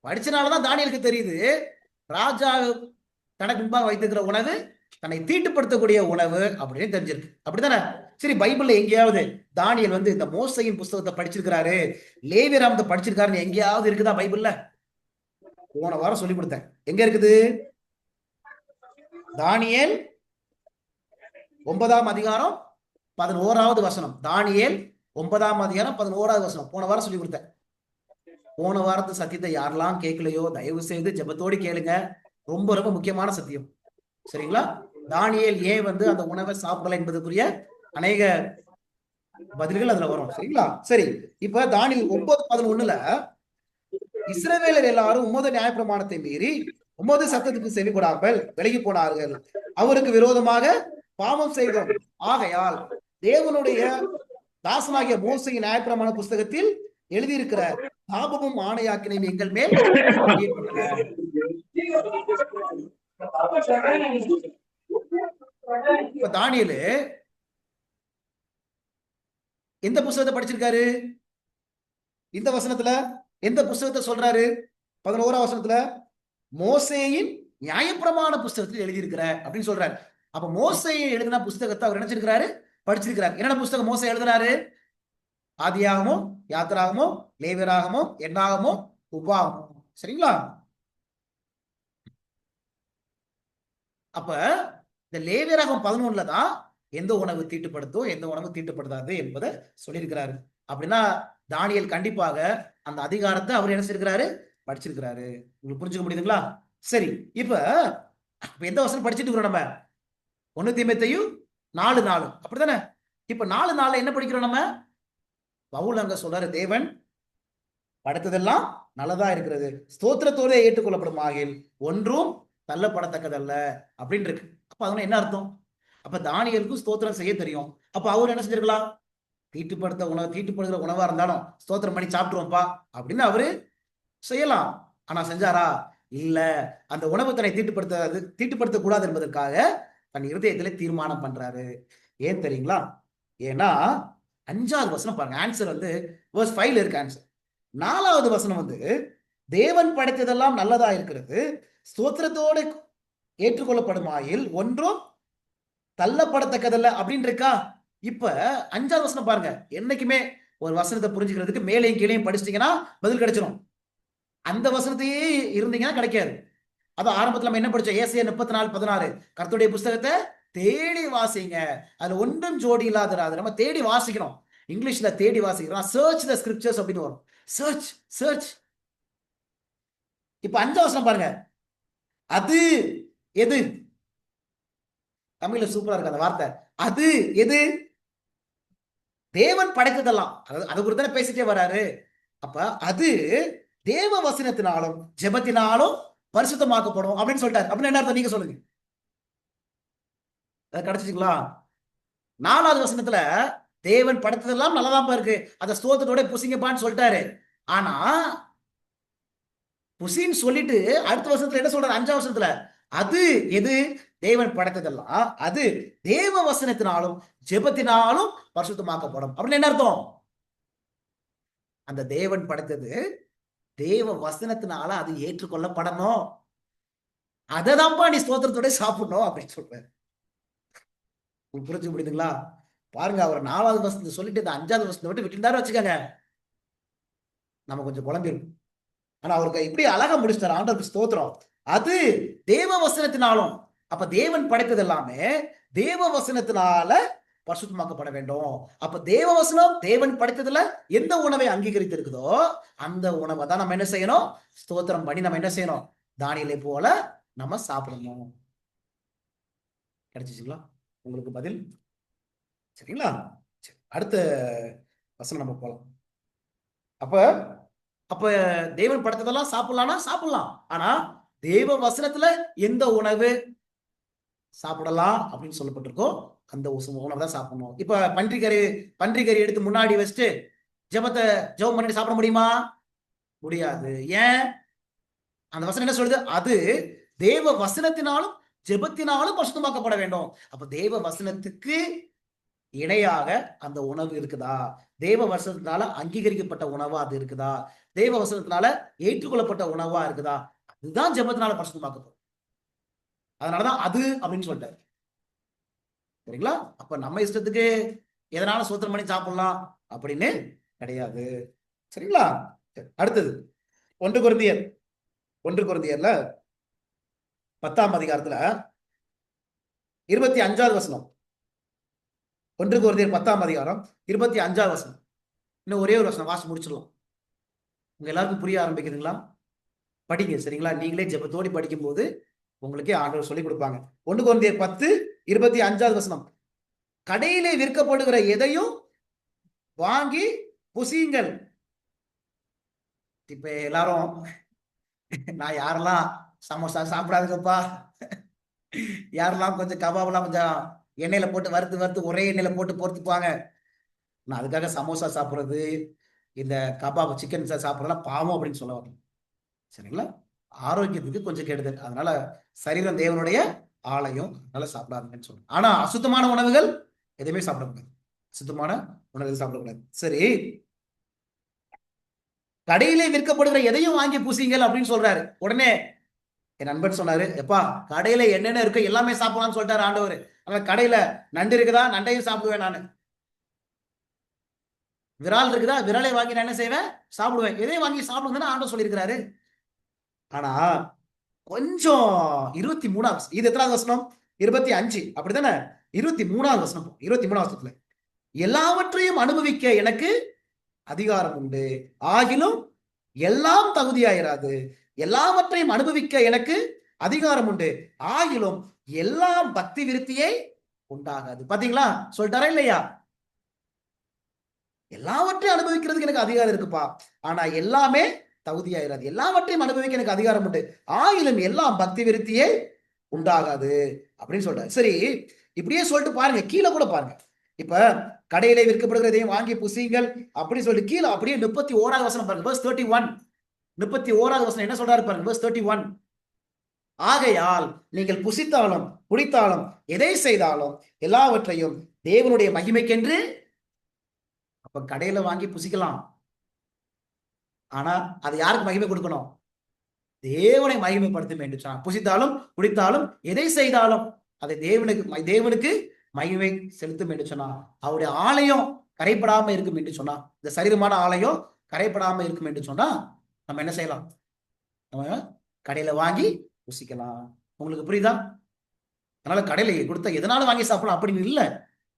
படிச்சனாலதான் தானியேலுக்கு தெரியுது ராஜா தனக்கு முன்பாக வைத்திருக்கிற உணவு தன்னை தீட்டுப்படுத்தக்கூடிய உணவு அப்படின்னு தெரிஞ்சிருக்கு. அப்படித்தானே? சரி, பைபிள்ல எங்கேயாவது தானியேல் வந்து இந்த மோசையின் புஸ்தகத்தை படிச்சிருக்கிறாரு, லேவியராகத்தை படிச்சிருக்காருன்னு எங்கேயாவது இருக்குதா பைபிள்ல? போன வாரம் சொல்லி கொடுத்தேன். எங்க இருக்குது? தானியேல் 9ஆம் அதிகாரம் 11வது வசனம். தானியேல் 9ஆம் அதிகாரம் 11வது வசனம். போன வாரம் சொல்லி கொடுத்தேன். போன வாரத்து சத்தியத்தை யாரெல்லாம் கேட்கலையோ தயவு செய்து ஜெபத்தோடு கேளுங்க. ரொம்ப ரொம்ப முக்கியமான சத்தியம். சரிங்களா? தானியேல் ஏன் வந்து அந்த உணவை சாப்பிடல என்பதுக்குரிய அநேக பதில்கள் அதுல வரும். சரிங்களா? சரி, இப்ப தானியேல் 9:11ல இஸ்ரவேலர் எல்லாரும் உமது நியாயப்பிரமாணத்தை மீறி உமது சத்தத்துக்கு செவி கொடாமல் விலகி போனார்கள், அவருக்கு விரோதமாக பாவம் செய்தோம், ஆகையால் தேவனுடைய தாசனாகிய மோசையின் நியாயப்பிரமாண புஸ்தகத்தில் எழுதியிருக்கிற சாபமும் ஆணையாக்கினையும் எங்கள் மேல் இப்ப தானியேலு எந்த புஸ்தகத்தை படிச்சிருக்காரு? இந்த வசனத்துல எந்த புஸ்தகத்தை சொல்றாரு? 11ஆம் வசனத்துல மோசேயின் நியாயப்பிரமாண புஸ்தகத்தில் எழுதியிருக்கிற அப்படின்னு சொல்றாரு. அப்ப மோசேயை எழுதின புஸ்தகத்தை அவர் நினைச்சிருக்கிறாரு, படிச்சிருக்கிறார். என்னென்ன புஸ்தகம் மோசே எழுதினாரு? ஆதியாகமும், யாத்திராகமும், லேவியராகமும், எண்ணாகமும், உபாகமும். சரிங்களா? அப்ப இந்த லேவியராகம் 11ல தான் எந்த உணவு தீட்டுப்படுத்தும், எந்த உணவு தீட்டுப்படுத்தாது என்பதை சொல்லியிருக்கிறாரு. அப்படின்னா தானியேல் கண்டிப்பாக அந்த அதிகாரத்தை அவர் என்ன செய்யிருக்கிறாரு? படிச்சிருக்கிறாரு. உங்களுக்கு புரிஞ்சுக்க முடியுதுங்களா? சரி, இப்ப எந்த வசனம் படிச்சுட்டு இருக்கிறோம் நம்ம? 1 தீமோத்தேயு 4:4 அப்படித்தானே? இப்ப 4:4 என்ன படிக்கிறோம் நம்ம? பவுல் அங்க சொல்றாரு, தேவன் படைத்ததெல்லாம் நல்லதா இருக்கிறது, ஸ்தோத்திரத்தோட ஏற்றுக்கொள்ளப்படும் ஆகில் ஒன்றும் தள்ளப்படத்தக்கதல்ல அப்படின்னு இருக்கு. அப்ப அதனால என்ன அர்த்தம்? அப்ப தானியேலுக்கும் ஸ்தோத்திரம் செய்ய தெரியும். அப்ப அவர் என்ன செஞ்சிருக்கலாம்? தீட்டுப்படுகிற உணவா இருந்தாலும் ஸ்தோத்திரம் பண்ணி சாப்பிட்டுருவோம்ப்பா அப்படின்னு அவரு செய்யலாம். ஆனா செஞ்சாரா? இல்ல. அந்த உணவு தன்னை தீட்டுப்படுத்த கூடாது என்பதற்காக தன் இருதயத்திலே தீர்மானம் பண்றாரு. ஏன் தெரியுங்களா? ஏன்னா 5வது வசனம் பாருங்க. ஆன்சர் வந்து verse 5ல இருக்கு ஆன்சர். 4வது வசனம் வந்து தேவன் படைத்ததெல்லாம் நல்லதா இருக்கிறது, ஸ்தோத்திரத்தோடு ஏற்றுக்கொள்ளப்படுமாயில் ஒன்றும் தள்ளப்படத்தக்கதல்ல அப்படின்னு இருக்கா? இப்ப 5வது வசனம் பாருங்க. என்னைக்குமே ஒரு வசனத்தை புரிஞ்சுக்கிறதுக்கு மேலையும் கீழையும் படிச்சிட்டீங்கன்னா பதில் கிடைச்சிடும். அந்த வசனத்தையே இருந்தீங்கன்னா கிடைக்காது. அதான் ஆரம்பத்துல நம்ம என்ன படிச்சோம்? ஏசாயா 34:16 கர்த்தருடைய புஸ்தகத்தை தேடி வாசிங்க, அதுல ஒன்றும் ஜோடி இல்லாதராது. நம்ம தேடி வாசிக்கணும். இங்கிலீஷ்ல தேடி வாசிக்கிறோம். சர்ச் த ஸ்கிரிப்சர்ஸ் அப்படின்னு வரும். Church church. இப்ப 5வது வசனம் பாருங்க. அது எது? தமிழ்ல சூப்பரா இருக்கு அந்த வார்த்தை. அது எது? தேவன் படைத்ததெல்லாம். அது குறித்து பேசிட்டே வராரு. அப்ப அது தேவ வசனத்தினாலும் ஜெபத்தினாலும் பரிசுத்தமாக்கப்படும் அப்படின்னு சொல்லிட்டாரு. அப்படின்னு என்ன அர்த்தம்? நீங்க சொல்லுங்க. கிடைச்சிங்களா? 4வது வசனத்துல தேவன் படைத்ததெல்லாம் நல்லதாப்பா இருக்கு, அதை ஸ்தோத்திரத்தோட புசிங்கப்பான்னு சொல்லிட்டாரு. ஆனா புசின்னு சொல்லிட்டு அடுத்த வசனத்துல என்ன சொல்றாரு? 5வது வசனத்துல அது எது? தேவன் படைத்ததெல்லாம் அது தேவ வசனத்தினாலும் ஜெபத்தினாலும் பரிசுத்தமாக்கப்படும் அப்படின்னு என்ன அர்த்தம்? அந்த தேவன் படைத்தது தேவ வசனத்தினால அது ஏற்றுக்கொள்ளப்படணும். அததான்ப்பா நீ ஸ்தோத்திரத்தோட சாப்பிடணும் அப்படின்னு சொல்றாரு. புரிஞ்சு முடியுதுங்களா? பாருங்க, அவர் 4வது வசனத்தை சொல்லிட்டு இந்த 5வது வசனத்தை விட்டு விட்டுருந்தாரு வச்சுக்கோங்க, நம்ம கொஞ்சம் குழம்பிடும். ஆனா அவருக்கு இப்படி அழகா முடிச்சிட்டாரு. ஆண்டவருக்கு ஸ்தோத்திரம். அது தேவ வசனத்தினாலும். அப்ப தேவன் படைத்தது எல்லாமே தேவ வசனத்தினால பரிசுத்தமாக்கப்பட வேண்டும். அப்ப தேவ வசனம் தேவன் படைத்ததுல எந்த உணவை அங்கீகரித்து இருக்குதோ அந்த உணவை தான் நம்ம என்ன செய்யணும்? ஸ்தோத்திரம் பண்ணி நம்ம என்ன செய்யணும்? தானியேலை போல நம்ம சாப்பிடணும். கிடைச்சிச்சுங்களா உங்களுக்கு பதில்? சரிங்களா? அடுத்த வசனம் நம்ம போலாம். அப்ப அப்ப தேவன் படைத்ததெல்லாம் சாப்பிடலாம்னா சாப்பிடலாம். ஆனா தேவ வசனத்துல எந்த உணவு சாப்பிடலாம் அப்படின்னு சொல்லப்பட்டிருக்கோ அந்த உணவு தான் சாப்பிடணும். இப்ப பன்றிக்கறி எடுத்து முன்னாடி வச்சுட்டு ஜெபம் பண்ணி சாப்பிட முடியுமா? முடியாது. ஏன்? அந்த வசனம் என்ன சொல்லுது? அது தேவ வசனத்தினாலும் ஜெபத்தினாலும் பரிசுத்தமாக்கப்பட வேண்டும். அப்ப தேவ வசனத்துக்கு இணையாக அந்த உணவு இருக்குதா? தேவ வசனத்தினால அங்கீகரிக்கப்பட்ட உணவா அது இருக்குதா? தேவ வசனத்தினால ஏற்றுக்கொள்ளப்பட்ட உணவா இருக்குதா? அதுதான் ஜெபத்தினால பரிசுத்தமாக்கப்படும். அதனாலதான் அது அப்படின்னு சொல்லிட்டாரு. சரிங்களா? அப்ப நம்ம இஷ்டத்துக்கு எதனால ஸ்தோத்திரம் பண்ணி சாப்பிடலாம் அப்படின்னு கிடையாது. சரிங்களா? அடுத்தது 1 கொரிந்தியர்ல 10ஆம் அதிகாரத்துல 25வது வசனம். 1 கொரிந்தியர் 10ஆம் அதிகாரம் 25வது வசனம். இன்னும் ஒரே ஒரு வசனம் வாசி முடிச்சிடலாம். உங்க எல்லாருக்கும் புரிய ஆரம்பிக்குதுங்களா? படிங்க. சரிங்களா? நீங்களே ஜெபத்தோடி படிக்கும் போது உங்களுக்கே ஆண்டவர் சொல்லி கொடுப்பாங்க. 1 கொரிந்தியர் 10:25வது வசனம். கடையிலே விற்கப்படுகிற எதையும் வாங்கி புசியுங்கள். இப்ப எல்லாரும் நான் யாரெல்லாம் சமோசா சாப்பிடாதுங்கப்பா, யாரெல்லாம் கொஞ்சம் கபாபெல்லாம் கொஞ்சம் எண்ணெயில போட்டு வறுத்து ஒரே எண்ணெயில போட்டு பொறுத்துப்பாங்க, நான் அதுக்காக சமோசா சாப்பிட்றது இந்த கபாப் சிக்கன் சாப்பிட்றதுலாம் பாவம் அப்படின்னு சொல்ல வரேன். சரிங்களா? ஆரோக்கியத்துக்கு கொஞ்சம் கெடுதல். அதனால சரீரம் தேவனுடைய ஆலயம், அதனால சாப்பிடாதுங்கன்னு சொல்றேன். ஆனா அசுத்தமான உணவுகள் எதுவுமே சாப்பிடக்கூடாது. அசுத்தமான உணவுகள் சாப்பிடக்கூடாது. சரி, கடையிலே விற்கப்படுகிற எதையும் வாங்கி பூசிங்கள் அப்படின்னு சொல்றாரு. உடனே என் நண்பன் சொன்னாரு, எப்பா கடையில என்னென்ன இருக்கு எல்லாமே சாப்பிடலாம்னு சொல்லிட்டாரு ஆண்டவர். ஆனா கடையில நண்டு இருக்குதா, நண்டையும் சாப்பிடுவேன் நானு. விரால் இருக்குதா, விரலை வாங்கி நான் என்ன செய்வேன், சாப்பிடுவேன். எதையும் வாங்கி சாப்பிடுங்கன்னு ஆண்டவர் சொல்லியிருக்கிறாரு. ஆனா கொஞ்சம் 23ஆம் இது எத்தனாவது வசனம், 25 அப்படித்தானே, 23ஆவது வசனம், 23ஆம் வசனத்துல எல்லாவற்றையும் அனுபவிக்க எனக்கு அதிகாரம் உண்டு, ஆகிலும் எல்லாம் தகுதியாயிராது. எல்லாவற்றையும் அனுபவிக்க எனக்கு அதிகாரம் உண்டு, ஆகிலும் எல்லாம் பக்தி விருத்தியை உண்டாகாது. பாத்தீங்களா, சொல்லிட்டாரா இல்லையா? எல்லாவற்றையும் அனுபவிக்கிறதுக்கு எனக்கு அதிகாரம் இருக்குப்பா, ஆனா எல்லாமே தகுதியாயிராது. எல்லாவற்றையும் அனுபவிக்க எனக்கு அதிகாரம் உண்டு, ஆகிலும் எல்லாம் பக்தி விருத்தியை உண்டாகாது அப்படின்னு சொல்றாரு. சரி, இப்படியே சொல்லிட்டு பாருங்க, கீழே கூட பாருங்க. இப்ப கடையிலே விற்கப்படுகிறதையும் வாங்கி புசியுங்கள் அப்படின்னு சொல்லிட்டு கீழே அப்படியே 31வது வசனம் பாருங்க, verse 31. 31வது வசனம் என்ன சொல்றாரு பாருங்க, verse 31. ஆகையால் நீங்கள் புசித்தாலும் குடித்தாலும் எதை செய்தாலும் எல்லாவற்றையும் தேவனுடைய மகிமைக்கென்று. அப்ப கடையில வாங்கி புசிக்கலாம், ஆனா அது யாருக்கு மகிமை கொடுக்கணும், தேவனை மகிமைப்படுத்தும் என்று சொன்னார். புசித்தாலும் குடித்தாலும் எதை செய்தாலும் அதை தேவனுக்கு மகிமை செலுத்தும் என்று சொன்னார். அவருடைய ஆலயம் கரைப்படாம இருக்கும் என்று சொன்னா, இந்த சரீரமான ஆலயம் கரைப்படாம இருக்கும் என்று சொன்னா நம்ம என்ன செய்யலாம், நம்ம கடையில வாங்கி புசிக்கலாம். உங்களுக்கு புரியுதா? அதனால கடையில கொடுத்த எதனாலும் வாங்கி சாப்பிடலாம் அப்படின்னு இல்லை.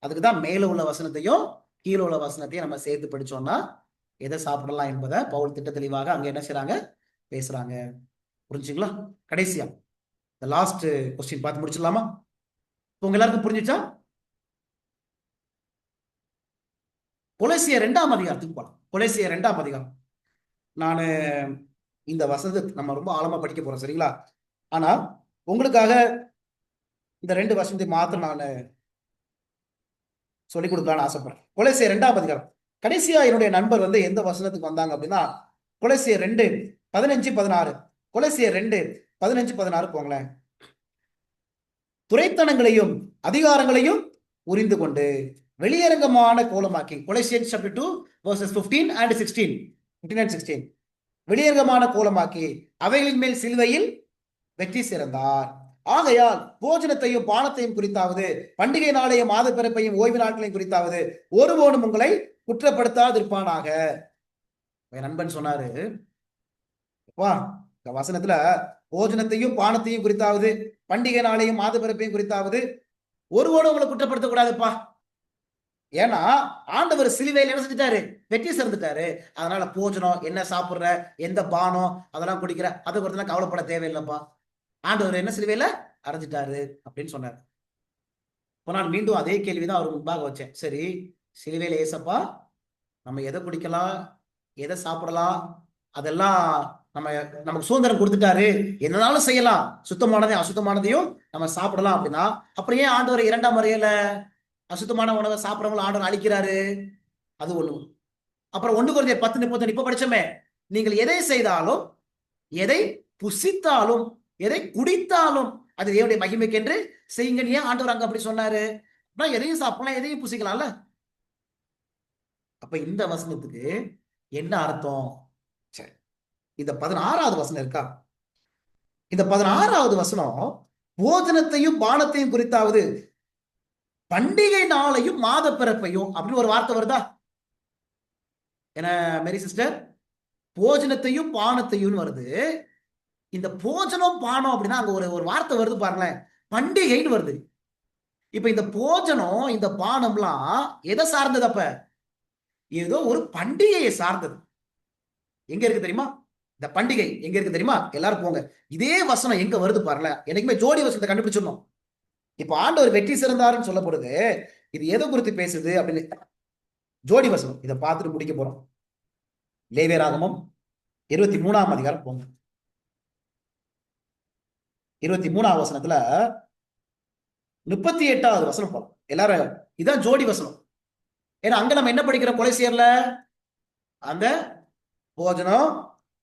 அதுக்குதான் மேல உள்ள வசனத்தையும் கீழே உள்ள வசனத்தையும் நம்ம சேர்த்து படிச்சோம்னா எதை சாப்பிடலாம் என்பதை பவுல் திட்ட தெளிவாக அங்க என்ன செய்றாங்க, பேசுறாங்க. புரிஞ்சுங்களா? கடைசியா இந்த லாஸ்ட் கொஸ்டின் பார்த்து முடிச்சிடலாமா? உங்க எல்லாருக்கும் புரிஞ்சுச்சா? கொலோசியர் 2ஆம் அதிகாரத்துக்கு போலாம். கொலோசியர் 2ஆம் அதிகாரம். நான் இந்த வசனத்தை நம்ம ரொம்ப ஆழமா படிக்க போறோம், சரிங்களா? ஆனா உங்களுக்காக இந்த 2 வசனத்தை மாத்திரம் நான் சொல்லிக் கொடுக்கலான்னு ஆசைப்படுறேன். கொலோசியர் 2ஆம் அதிகாரம். கடைசியா என்னுடைய நண்பர் எந்த வசனத்துக்கு வந்தாங்க அப்படின்னா, கொலோசியர் 2:15-16. கொலோசியர் 2:15-16 போங்களேன். துரைத்தனங்களையும் அதிகாரங்களையும் உரிந்து கொண்டு வெளியரங்கமான கோலமாக்கி. Colossians chapter 2 verses 15 and 16. 15 and 16. வெளியரங்கமான கோலமாக்கி அவைகளின் மேல் சிலுவையில் வெற்றி சிறந்தார். ஆகையால் போஜனத்தையும் பானத்தையும் குறித்தாவது பண்டிகை நாளையும் மாத பிறப்பையும் ஓய்வு நாட்களையும் குறித்தாவது ஒருவனும் உங்களை குற்றப்படுத்தாதிருப்பானாக. என் நண்பன் சொன்னாரு, இந்த வசனத்துல போஜனத்தையும் பானத்தையும் குறித்தாவது பண்டிகை நாளையும் மாத பிறப்பையும் குறித்தாவது ஒருவனும் உங்களை குற்றப்படுத்தக்கூடாதுப்பா. ஏன்னா ஆண்டவர் சிலுவையில் என்ன செஞ்சுட்டாரு, வெற்றி சிறந்துட்டாரு. அதனால போஜனம் என்ன சாப்பிடுற, எந்த பானம் அதெல்லாம் குடிக்கிற, அதை குறித்து கவலைப்பட தேவையில்லைப்பா, ஆண்டவர் என்ன சிலுவையில அரைஞ்சிட்டாரு அப்படின்னு சொன்னார். இப்போ நான் மீண்டும் அதே கேள்விதான் அவர் முன்பாக வச்சேன். சரி, சிலுவையில ஏசப்பா நம்ம எதை குடிக்கலாம், எதை சாப்பிடலாம், அதெல்லாம் நமக்கு சுதந்திரம் கொடுத்துட்டாரு, என்னனாலும் செய்யலாம், சுத்தமானதையும் அசுத்தமானதையும் நம்ம சாப்பிடலாம் அப்படின்னா, அப்புறம் ஏன் ஆண்டவர் 2ஆம் முறையில அசுத்தமான உணவை சாப்பிடறவங்களை ஆண்டவர் அழிக்கிறாரு? அது ஒண்ணு. அப்புறம் 1 கொரிந்தியர் 10:32 இப்ப படிச்சோமே, நீங்கள் எதை செய்தாலும் எதை புசித்தாலும் எதை குடித்தாலும் அது தேவனுடைய மகிமைக்கு என்று செய்யுங்க. ஏன் ஆண்டவர் அங்க அப்படி சொன்னாரு? எதையும் சாப்பிடலாம், எதையும் புசிக்கலாம்ல. அப்ப இந்த வசனத்துக்கு என்ன அர்த்தம்? சரி, இந்த 16வது வசனம் இருக்கா, இந்த 16வது வசனம் போஜனத்தையும் பானத்தையும் குறித்தாவது பண்டிகை நாளையும் மாத பிறப்பையும் அப்படின்னு ஒரு வார்த்தை வருதா? என்ன மேரி சிஸ்டர், போஜனத்தையும் பானத்தையும் வருது. இந்த போஜனம் பானம் அப்படின்னா அங்க ஒரு வார்த்தை வருது பாருங்களேன், பண்டிகைன்னு வருது. இப்ப இந்த போஜனம் இந்த பானம்லாம் எதை சார்ந்தது? அப்ப ஏதோ ஒரு பண்டிகையை சார்ந்தது. எங்க இருக்கு தெரியுமா இந்த பண்டிகை? எங்க இருக்கு தெரியுமா? எல்லாரும் போங்க, இதே வசனம் எங்க வருது பாருங்களேன். எனக்குமே ஜோடி வசனத்தை கண்டுபிடிச்சிடணும். இப்ப ஆண்டவர் வெற்றி சிறந்தாருன்னு சொல்லப்படுது, இது எதை குறித்து பேசுது அப்படின்னு ஜோடி வசனம் இதை பார்த்துட்டு முடிக்க போறோம். லேவியராகமம் 23ஆம் அதிகாரம் போங்க. 23ஆம் வசனத்துல 38வது வசனம் போலாம். எல்லாரும் இதான் ஜோடி வசனம். ஏன்னா அங்க நம்ம என்ன படிக்கிறோம் கொலோசியர்ல, அந்த போஜனம்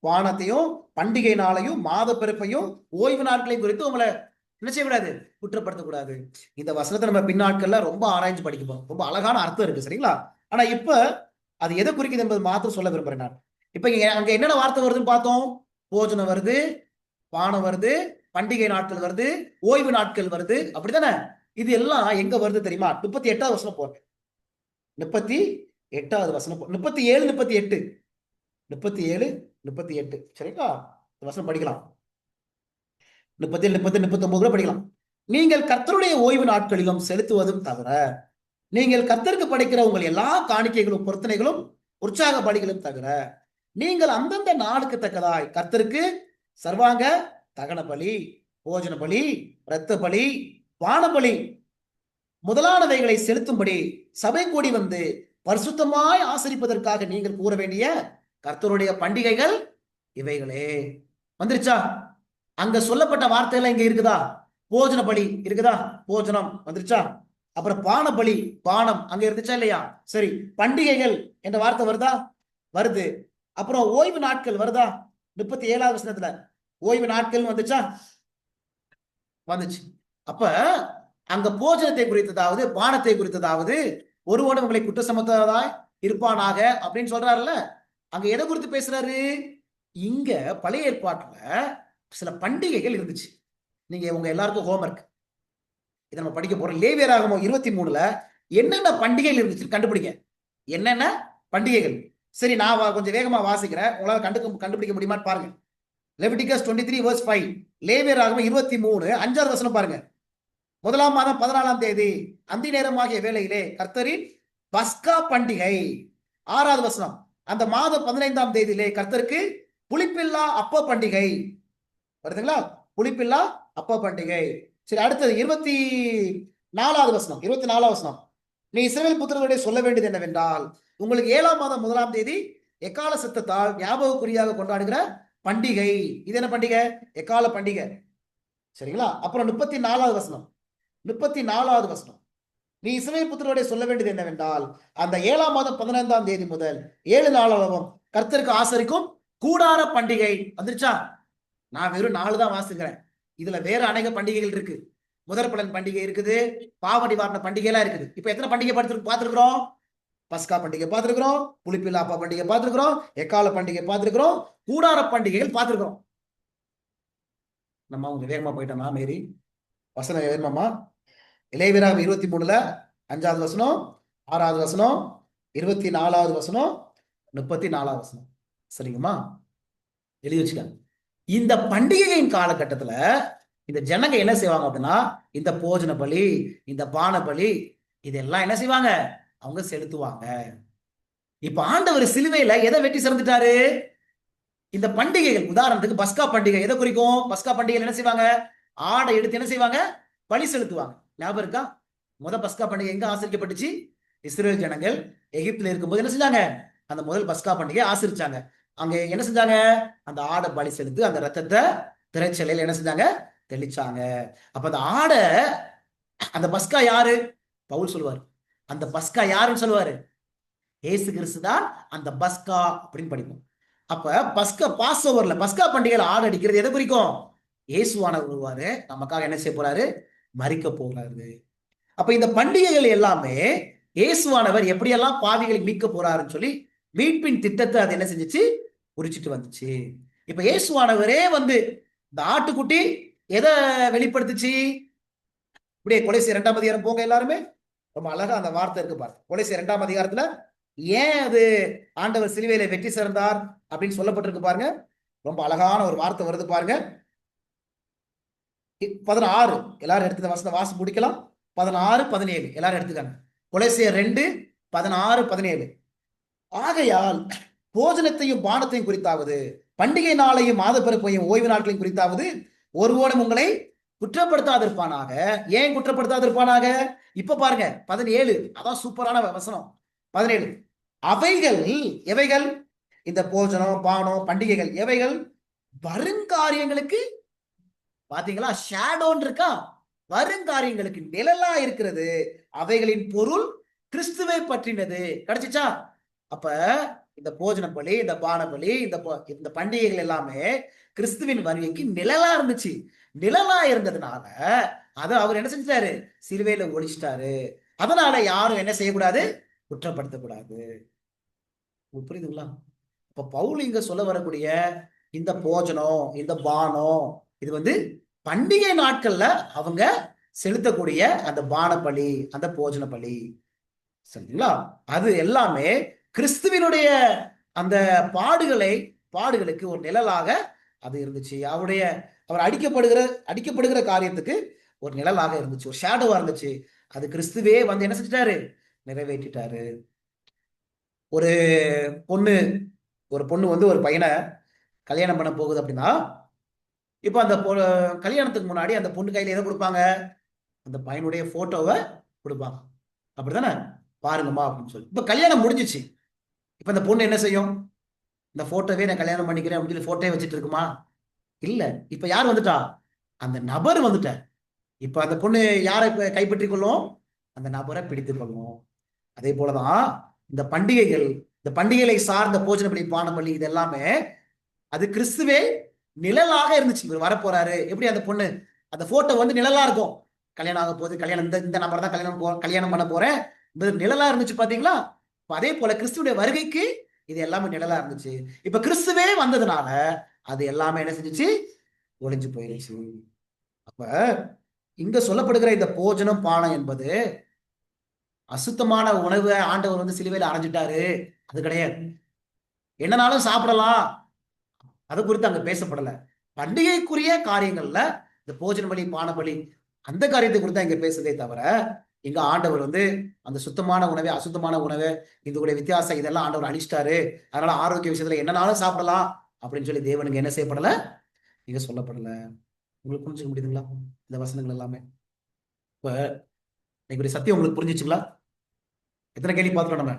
பானத்தையும் பண்டிகை நாளையும் மாத பிறப்பையும் ஓய்வு நாட்களையும் குறித்து உங்களை என்ன செய்யக்கூடாது? குற்றப்படுத்தக்கூடாது. இந்த வசனத்தை நம்ம பின்னாட்கள்ல ரொம்ப ஆராய்ச்சி படிக்கப்போம். ரொம்ப அழகான அர்த்தம் இருக்கு, சரிங்களா? ஆனா இப்ப அது எதை குறிக்குது என்பது மாத்திரம் சொல்ல விரும்புறேன் நான். இப்ப அங்க என்னென்ன வார்த்தை வருதுன்னு பார்த்தோம். போஜனம் வருது, பானம் வருது, பண்டிகை நாட்கள் வருது, ஓய்வு நாட்கள் வருது, அப்படித்தானே? இது எல்லாம் எங்க வருது தெரியுமா? 38வது வசனம் போறேன். 38வது வசனம் 37, 38, 37, 38, சரிங்களா? வசனம் படிக்கலாம். 37, 30, 39 கூட படிக்கலாம். நீங்கள் கர்த்தருடைய ஓய்வு நாட்களிலும் செலுத்துவதும் தவிர, நீங்கள் கர்த்தருக்கு படைக்கிற உங்கள் எல்லா காணிக்கைகளும் பொருத்தனைகளும் உற்சாக பலிகளும் தவிர, நீங்கள் அந்தந்த நாளுக்கு தக்கதாய் கர்த்தருக்கு சர்வாங்க தகன பலி, போஜன பலி, இரத்த பலி, பான பலி முதலானவைகளை செலுத்தும்படி சபை கூடி வந்து பரிசுத்தமாய் ஆசரிப்பதற்காக நீங்கள் கூற வேண்டிய கர்த்தருடைய பண்டிகைகள் இவைகளே. வந்துருச்சா? அங்க சொல்லப்பட்ட வார்த்தைகள் இங்க இருக்குதா? போஜன பலி இருக்குதா? போஜனம் வந்துருச்சா? அப்புறம் பான பலி, பானம் அங்க இருந்துச்சா இல்லையா? சரி, பண்டிகைகள் என்ற வார்த்தை வருதா? வருது. அப்புறம் ஓய்வு நாட்கள் வருதா? 37வது வசனத்துல ஓய்வு நாட்கள் வந்துச்சா? வந்துச்சு. அப்ப அங்க போஜனத்தை குறித்ததாவது பானத்தை குறித்ததாவது ஒருவன் உங்களை குற்ற சமத்ததாய் இருப்பானாக அப்படின்னு சொல்றாருல்ல. அங்க எதை குறித்து பேசுறாரு? இங்க பழைய ஏற்பாட்டுல சில பண்டிகைகள் இருந்துச்சு. நீங்க உங்க எல்லாருக்கும் ஹோம்வொர்க், இதை நம்ம படிக்க போறோம். லேவியராகமம் 23ல என்னென்ன பண்டிகைகள் இருந்துச்சு கண்டுபிடிங்க. என்னென்ன பண்டிகைகள்? சரி, நான் கொஞ்சம் வேகமா வாசிக்கிறேன், உங்களால கண்டுபிடிக்க முடியுமான்னு பாருங்க. லெவிட்டிகஸ் 23 verse 5, லேவியராகமம் 23 5வது வசனம் பாருங்க. 1ஆம் மாதம் 14ஆம் தேதி அந்தி நேரமாகிய வேளையிலே கர்த்தரின் பஸ்கா பண்டிகை. 6வது வசனம், அந்த மாதம் 15ஆம் தேதியிலே கர்த்தருக்கு புளிப்பில்லா அப்ப பண்டிகை. வருதுங்களா? புளிப்பில்லா அப்ப பண்டிகை. சரி, அடுத்தது 24வது வசனம். 24வது வசனம், நீ இஸ்ரவேல் புத்திரர்களுடைய சொல்ல வேண்டியது என்னவென்றால், உங்களுக்கு 7ஆம் மாதம் 1ஆம் தேதி எக்கால சத்தத்தால் ஞாபகக்குறியாக கொண்டாடுகிற பண்டிகை. இது என்ன பண்டிகை? எக்கால பண்டிகை, சரிங்களா? அப்புறம் 34வது வசனம். 34வது வசனம், நீ இஸ்ரவேல் புத்திரருடைய சொல்ல வேண்டியது என்னவென்றால், அந்த 7ஆம் மாதம் 15ஆம் தேதி முதல் 7 நாளாகவும் கர்த்தருக்கு ஆசரிக்கும் கூடார பண்டிகை. வந்துருச்சா? நான் வெறும் 4 தான் வாசிக்கிறேன். இதுல வேற அநேக பண்டிகைகள் இருக்கு. முதற் பலன் பண்டிகை இருக்குது, பாவ நிவாரண பண்டிகை எல்லாம் இருக்குது. இப்ப எத்தனை பண்டிகை பார்த்திருக்கிறோம்? பஸ்கா பண்டிகை பார்த்திருக்கிறோம், புளிப்பில்லா அப்ப பண்டிகை பார்த்திருக்கிறோம், எக்கால பண்டிகை பார்த்திருக்கிறோம், கூடார பண்டிகைகள் பார்த்திருக்கிறோம். நம்ம அவங்க வேகமா போயிட்டோமா மேரி? வசனம் வேகமாமா. லேவியராகமம் 23ல 5வது வசனம், 6வது வசனம், 24வது வசனம், 34வது வசனம். சரிங்கம்மா, எழுதி வச்சுக்காங்க. இந்த பண்டிகையின் காலகட்டத்துல இந்த ஜனங்க என்ன செய்வாங்க அப்படின்னா, இந்த போஜன பலி, இந்த பான பலி, இதெல்லாம் என்ன செய்வாங்க? அவங்க செலுத்துவாங்க. இப்ப ஆண்டவர் சிலுவையில எதை வெட்டி சிறந்துட்டாரு? இந்த பண்டிகைகள். உதாரணத்துக்கு பஸ்கா பண்டிகை எதை குறிக்கும்? பஸ்கா பண்டிகையில் என்ன செய்வாங்க? ஆடை எடுத்து என்ன செய்வாங்க? பலி செலுத்துவாங்க. ஞாபகம் இருக்கா? பஸ்கா பண்டிகை எங்க ஆசரிக்கப்பட்டுச்சு? இஸ்ரேல் ஜனங்கள் எகிப்துல இருக்கும்போது என்ன செஞ்சாங்க? அந்த முதல் பஸ்கா பண்டிகை ஆசரிச்சாங்க. அங்க என்ன செஞ்சாங்க? அந்த ஆடை பலி செலுத்து அந்த ரத்தத்தை திரைச்சலையில என்ன செஞ்சாங்க? தெளிச்சாங்க. அப்ப அந்த ஆடை, அந்த பஸ்கா யாரு? பவுல் சொல்லுவார், அந்த பஸ்கா யாருன்னு சொல்லுவாரு? ஏசு கிறிஸ்து தான் அந்த பஸ்கா அப்படின்னு படிப்போம். அப்ப பஸ்கா பண்டிகையில ஆடு அடிக்கிறது எதை குறிக்கும்? இயேசுவானவர் வருவாரு, நமக்காக என்ன செய்ய போறாரு? மரிக்க போறாரு. அப்ப இந்த பண்டிகைகள் எல்லாமே இயேசுவானவர் எப்படியெல்லாம் பாவிகளை மீட்க போறாருன்னு சொல்லி மீட்பின் திட்டத்தை அது என்ன செஞ்சுச்சு? குறிச்சிட்டு வந்துச்சு. இப்ப இயேசுவானவரே வந்து இந்த ஆட்டுக்குட்டி எதை வெளிப்படுத்துச்சு? இப்படியே கொலைசியர் 2ஆம் அதிகாரம் போங்க எல்லாருமே, ரொம்ப அழகா அந்த வார்த்தை இருக்கு பாருங்க. கொலைசியர் 2ஆம் அதிகாரத்துல ஏன் அது ஆண்டவர் சிலுவையில வெற்றி சிறந்தார் அப்படின்னு சொல்லப்பட்டிருக்கு பாருங்க. ரொம்ப அழகான ஒரு வார்த்தை வருது பாருங்க. 16 எல்லாரும் எடுத்து வசனம் வாசி முடிக்கலாம். 16, 17 எல்லாரும் எடுத்துக்காங்க. கொலைசியர் 2, 16, 17. ஆகையால் போஜனத்தையும் பானத்தையும் குறித்தாவது, பண்டிகை நாளையும் மாத பிறப்பையும் ஓய்வு நாட்களையும் குறித்தாவது ஒருவோடும் உங்களை குற்றப்படுத்தாதிருப்பானாக. ஏன் குற்றப்படுத்தாதிருப்பானாக? இப்ப பாருங்க 17, அதான் சூப்பரான வசனம். 17, அவைகள் எவைகள்? இந்த போஜனம் பானம் பண்டிகைகள் எவைகள்? வருங்காரியங்களுக்கு, பாத்தீங்களா? ஷேடோன்னு இருக்கா? வருங்காரியங்களுக்கு நிழலா இருக்கிறது. அவைகளின் பொருள் கிறிஸ்துவை பற்றினது. கிடைச்சிச்சா? அப்ப இந்த போஜன பலி, இந்த பான பலி, இந்த பண்டிகைகள் எல்லாமே கிறிஸ்துவின் வருகைக்கு நிழலா இருந்துச்சு. நிழலா இருந்ததுனால அதை அவர் என்ன செஞ்சிட்டாரு, சிலுவையில ஒழிச்சிட்டாரு. அதனால யாரும் என்ன செய்யக்கூடாது, குற்றப்படுத்தக்கூடாது. புரியுதுங்களா? இப்ப பவுல் இங்க சொல்ல வரக்கூடிய இந்த போஜனம், இந்த பானம், இது பண்டிகை நாட்கள்ல அவங்க செலுத்தக்கூடிய அந்த பான பலி, அந்த போஜன பலி, சரிங்களா? அது எல்லாமே கிறிஸ்துவினுடைய அந்த பாடுகளுக்கு ஒரு நிழலாக அது இருந்துச்சு. அவர் அடிக்கப்படுகிற காரியத்துக்கு ஒரு நிழலாக இருந்துச்சு, ஒரு ஷேடோவா இருந்துச்சு. அது கிறிஸ்துவே என்ன செஞ்சிட்டாரு, நிறைவேற்றிட்டாரு. ஒரு பொண்ணு ஒரு பொண்ணு ஒரு பையனை கல்யாணம் பண்ண போகுது அப்படின்னா, இப்ப அந்த கல்யாணத்துக்கு முன்னாடி அந்த பொண்ணு கையில எதை கொடுப்பாங்க, அந்த பையனுடைய போட்டோவை கொடுப்பாங்க. அப்படித்தானே? பாருங்கம்மா அப்படின்னு சொல்லி. இப்ப கல்யாணம் முடிஞ்சிச்சு. இப்ப இந்த பொண்ணு என்ன செய்யும், இந்த போட்டோவே நான் கல்யாணம் பண்ணிக்கிறேன் அப்படின்னு சொல்லி போட்டோவே வச்சுட்டு இருக்குமா? இல்ல. இப்ப யார் வந்துட்டா, அந்த நபர் வந்துட்ட. இப்ப அந்த பொண்ணு யாரை கைப்பற்றிக் கொள்ளும், அந்த நபரை பிடித்துக் கொள்ளும். அதே போலதான் இந்த பண்டிகைகளை சார்ந்த போஜன பலி, பான பலி, இது எல்லாமே அது கிறிஸ்துவே நிழலாக இருந்துச்சு. இவர் வரப்போறாரு. எப்படி அந்த பொண்ணு அந்த போட்டோ நிழலா இருக்கும், கல்யாணம் ஆக போகுது, கல்யாணம் இந்த நபர் தான் கல்யாணம் பண்ண போறேன், நிழலா இருந்துச்சு பாத்தீங்களா? அதே போல கிறிஸ்துடைய வருகைக்கு இது எல்லாமே நிழலா இருந்துச்சு. இப்ப கிறிஸ்துவே வந்ததுனால அது எல்லாமே என்ன செஞ்சுச்சு, ஒளிஞ்சு போயிருச்சு. அப்ப இங்க சொல்லப்படுகிற இந்த போஜனம், பானம் என்பது அசுத்தமான உணவை ஆண்டவர் சிலுவையில அரைஞ்சிட்டாரு, அது கிடையாது. என்னனாலும் சாப்பிடலாம், அது குறித்து அங்க பேசப்படல. பண்டிகைக்குரிய காரியங்கள்ல இந்த போஜன பலி, பான பலி, அந்த காரியத்தை குறித்து இங்க பேசுதே தவிர, இங்க ஆண்டவர் அந்த சுத்தமான உணவை, அசுத்தமான உணவை, இதோட வித்தியாசம் இதெல்லாம் ஆண்டவர் அழிச்சிட்டாரு, அதனால ஆரோக்கிய விஷயத்துல என்னனாலும் சாப்பிடலாம் அப்படின்னு சொல்லி தேவனுக்கு என்ன செய்யப்படல, இங்க சொல்லப்படல. உங்களுக்கு புரிஞ்சுக்க முடியுதுங்களா இந்த வசனங்கள் எல்லாமே? இப்ப இன்னைக்கு சத்தியம் உங்களுக்கு புரிஞ்சிச்சுங்களா? எத்தனை கேள்வி பார்த்துட்டோம் நம்ம?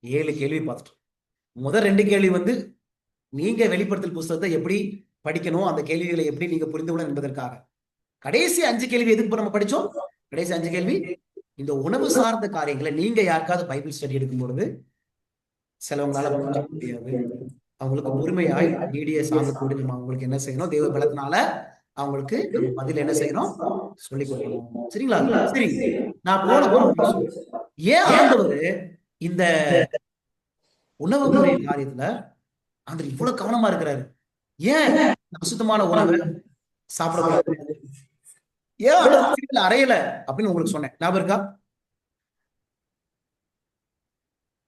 7 கேள்வி பார்த்துட்டோம். முதல் 2 கேள்வி நீங்க வெளிப்படுத்தல் புஸ்தகத்தை எப்படி படிக்கணும், அந்த கேள்விகளை எப்படி நீங்க புரிந்து கொள்ள என்பதற்காக. கடைசி 5 கேள்வி எதுக்கு நம்ம படிச்சோம்? கடைசி 5 கேள்வி இந்த உணவு சார்ந்த காரியங்களை நீங்க யாருக்காவது பைபிள் ஸ்டடி எடுக்கும் பொழுது சிலவங்களால புரிஞ்சுக்க முடியாது, அவங்களுக்கு பொறுமையாய் நீடிய சார்ந்த கூடி நம்ம அவங்களுக்கு என்ன செய்யணும், தேவ பலத்தினால அவங்களுக்கு நம்ம பதில் என்ன செய்யணும், சொல்லிக் கொடுக்கணும். சரிங்களா? சரி, நான் போன வாரம் ஏன் ஆண்டவர் இந்த உணவு முறை காரியத்துல அந்த இவ்வளவு கவனமா இருக்கிறாரு? ஏன் அசுத்தமான உணவை சாப்பிடக்கூடாது, ஏன் அறையல அப்படின்னு உங்களுக்கு சொன்னேன், ஞாபகம் இருக்கா?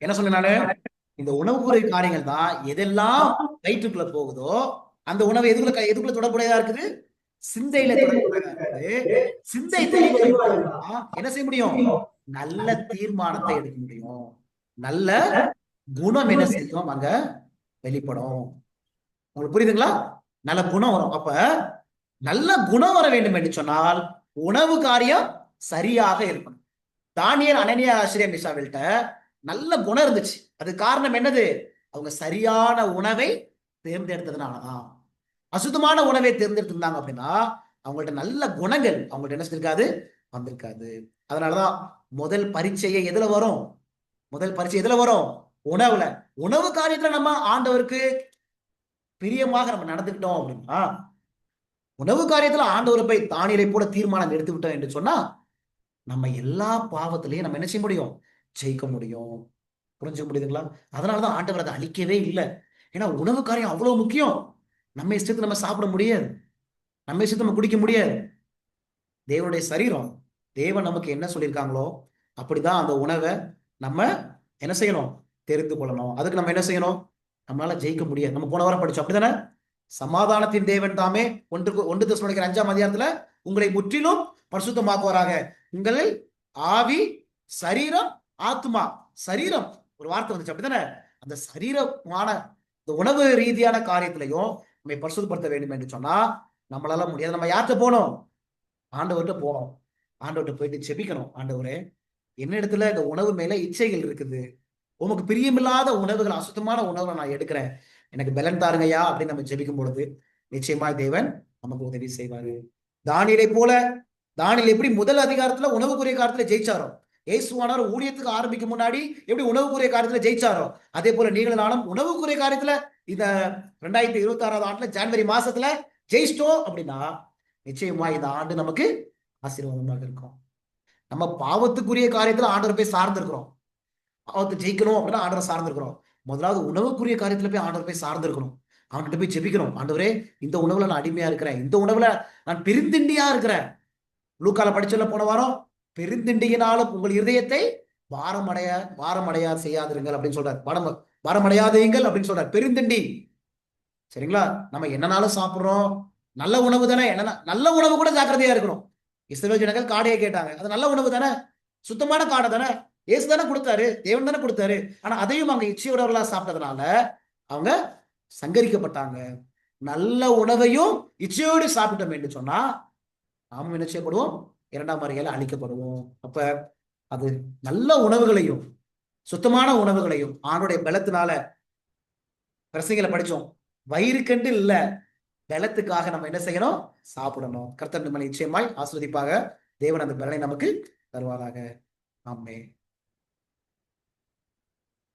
என்ன சொன்னேன் நானு? இந்த உணவு முறை காரியங்கள் தான் எதெல்லாம் வயிற்றுக்குள்ள போகுதோ அந்த உணவு எதுக்குள்ள தொடர்புடையதா இருக்குது, சிந்தையில தொடர்புடையதா இருக்குது. சிந்தை தெளிவா என்ன செய்ய முடியும், நல்ல தீர்மானத்தை எடுக்க முடியும், நல்ல குணம் என்ன செய்யும் அங்க வெளிப்படும். உங்களுக்கு புரியுதுங்களா? நல்ல குணம் வரும். அப்ப நல்ல குணம் வர வேண்டும் என்று சொன்னால் உணவு காரியம் சரியாக இருக்கணும். தானியேல், அனனியா, ஆசிரியா, மிசாவில்ட்ட நல்ல குணம் இருந்துச்சு. அது காரணம் என்னது, அவங்க சரியான உணவை தேர்ந்தெடுத்ததுனாலதான். அசுத்தமான உணவை தேர்ந்தெடுத்திருந்தாங்க அப்படின்னா அவங்கள்ட்ட நல்ல குணங்கள் அவங்கள்ட்ட என்ன செஞ்சிருக்காது, வந்திருக்காது. அதனாலதான் முதல் பரீட்சையே எதுல வரும், உணவுல. உணவு காரியத்துல நம்ம ஆண்டவருக்கு பிரியமாக நம்ம நடந்துக்கிட்டோம் அப்படின்னா, உணவு காரியத்துல ஆண்டவரை போய் தானியேலை போல தீர்மானம் எடுத்து விட்டோம் என்று சொன்னா நம்ம எல்லா பாவத்திலையும் நம்ம என்ன செய்ய முடியும், ஜெயிக்க முடியும். புரிஞ்சுக்க முடியுதுங்களா? அதனாலதான் ஆண்டவர் அதை அழிக்கவே இல்லை. ஏன்னா உணவு காரியம் அவ்வளவு முக்கியம். நம்ம இஷ்டத்துக்கு நம்ம சாப்பிட முடியாது, நம்ம இஷ்டத்தை நம்ம குடிக்க முடியாது. தேவனுடைய சரீரம், தேவன் நமக்கு என்ன சொல்லியிருக்காங்களோ அப்படிதான் அந்த உணவை நம்ம என்ன செய்யணும், தெரிந்து கொள்ளணும். அதுக்கு நம்ம என்ன செய்யணும், நம்மளால ஜெயிக்க முடியாது. நம்ம போன வாரம் படிச்சோம் அப்படித்தானே? சமாதானத்தின் தேவன் தாமே 1 தெசலோனிக்கர் 5ஆம் அதிகாரத்துல உங்களை முற்றிலும் பரிசுத்தமாக்குவாராக, உங்களில் ஆவி, சரீரம், ஆத்மா. சரீரம் ஒரு வார்த்தை வந்துச்சு அப்படித்தானே? அந்த சரீரமான இந்த உணவு ரீதியான காரியத்திலையும் நம்மை பரிசுத்தப்படுத்த வேண்டும் என்று சொன்னா நம்மளால முடியாது. நம்ம யார்கிட்ட போனோம், ஆண்டவர்கிட்ட போனோம். ஆண்டவர்கிட்ட போயிட்டு செபிக்கணும், ஆண்டவரே என்னிடத்துல இந்த உணவு மேல இச்சைகள் இருக்குது, உமக்கு பிரியமில்லாத உணவுகள், அசுத்தமான உணவை நான் எடுக்கிறேன், எனக்கு பலன் தாருங்கய்யா அப்படின்னு நம்ம ஜெபிக்கும் பொழுது நிச்சயமாய் தேவன் நமக்கு உதவி செய்வாரு. தானியேலை போல, தானியேல் எப்படி முதல் அதிகாரத்துல உணவுக்குரிய காரியத்துல ஜெயிச்சாரோ, இயேசுவானவர் ஊழியத்துக்கு ஆரம்பிக்கும் முன்னாடி எப்படி உணவுக்குரிய காரியத்துல ஜெயிச்சாரோ, அதே போல நீங்கள் நானும் உணவுக்குரிய காரியத்துல இந்த 2026ஆம் ஆண்டுல ஜனவரி மாசத்துல ஜெயிச்சிட்டோம் அப்படின்னா நிச்சயமா இந்த ஆண்டு நமக்கு ஆசீர்வாதமாக இருக்கும். நம்ம பாவத்துக்குரிய காரியத்துல ஆண்டவர் போய் சார்ந்திருக்கிறோம். பாவத்தை ஜெயிக்கணும் அப்படின்னா ஆண்டவரை சார்ந்திருக்கிறோம். முதலாவது உணவுக்குரிய காரியத்துல போய் ஆண்டவர் போய் சார்ந்திருக்கணும். அவன்கிட்ட போய் ஜெபிக்கணும். ஆண்டவரே, இந்த உணவுல நான் அடிமையா இருக்கிறேன், இந்த உணவுல நான் பெருந்திண்டியா இருக்கிறேன். லூக்கால படிச்சல போன வாரம், பெருந்திண்டியினாலும் உங்கள் இருதயத்தை பாரமடையா செய்யாதிருங்கள் அப்படின்னு சொல்றாரு. பாரமடையாதீங்கள் அப்படின்னு சொல்றாரு. பெருந்திண்டி, சரிங்களா? நம்ம என்னனாலும் சாப்பிடுறோம், நல்ல உணவு தானே. என்னன்னா நல்ல உணவு கூட ஜாக்கிரதையா இருக்கணும். இஸ்ரவேல் ஜனங்கள் காடையை கேட்டாங்க, அது நல்ல உணவு தானே, சுத்தமான காடை தானே, இயேசு தானே கொடுத்தாரு, தேவன் தானே கொடுத்தாரு. ஆனா அதையும் அவங்க இச்சையுடவர்களா சாப்பிட்டதுனால அவங்க சங்கரிக்கப்பட்டாங்க. நல்ல உணவையும் இச்சையோடு சாப்பிட்டோம் என்று சொன்னா நாமும் என்ன செய்யப்படுவோம்? 2ஆம் வருகையில அழிக்கப்படுவோம். அப்ப அது நல்ல உணவுகளையும் சுத்தமான உணவுகளையும் ஆண்டுடைய பலத்தினால பிரசங்களை படிச்சோம். வயிறுக்கென்று இல்ல, பலத்துக்காக நம்ம என்ன செய்யணும்? சாப்பிடணும். கர்த்தர் நம்மளை நிச்சயமாய் ஆஸ்வதிப்பாக. தேவன் அந்த பலனை நமக்கு தருவாராக. ஆமென்.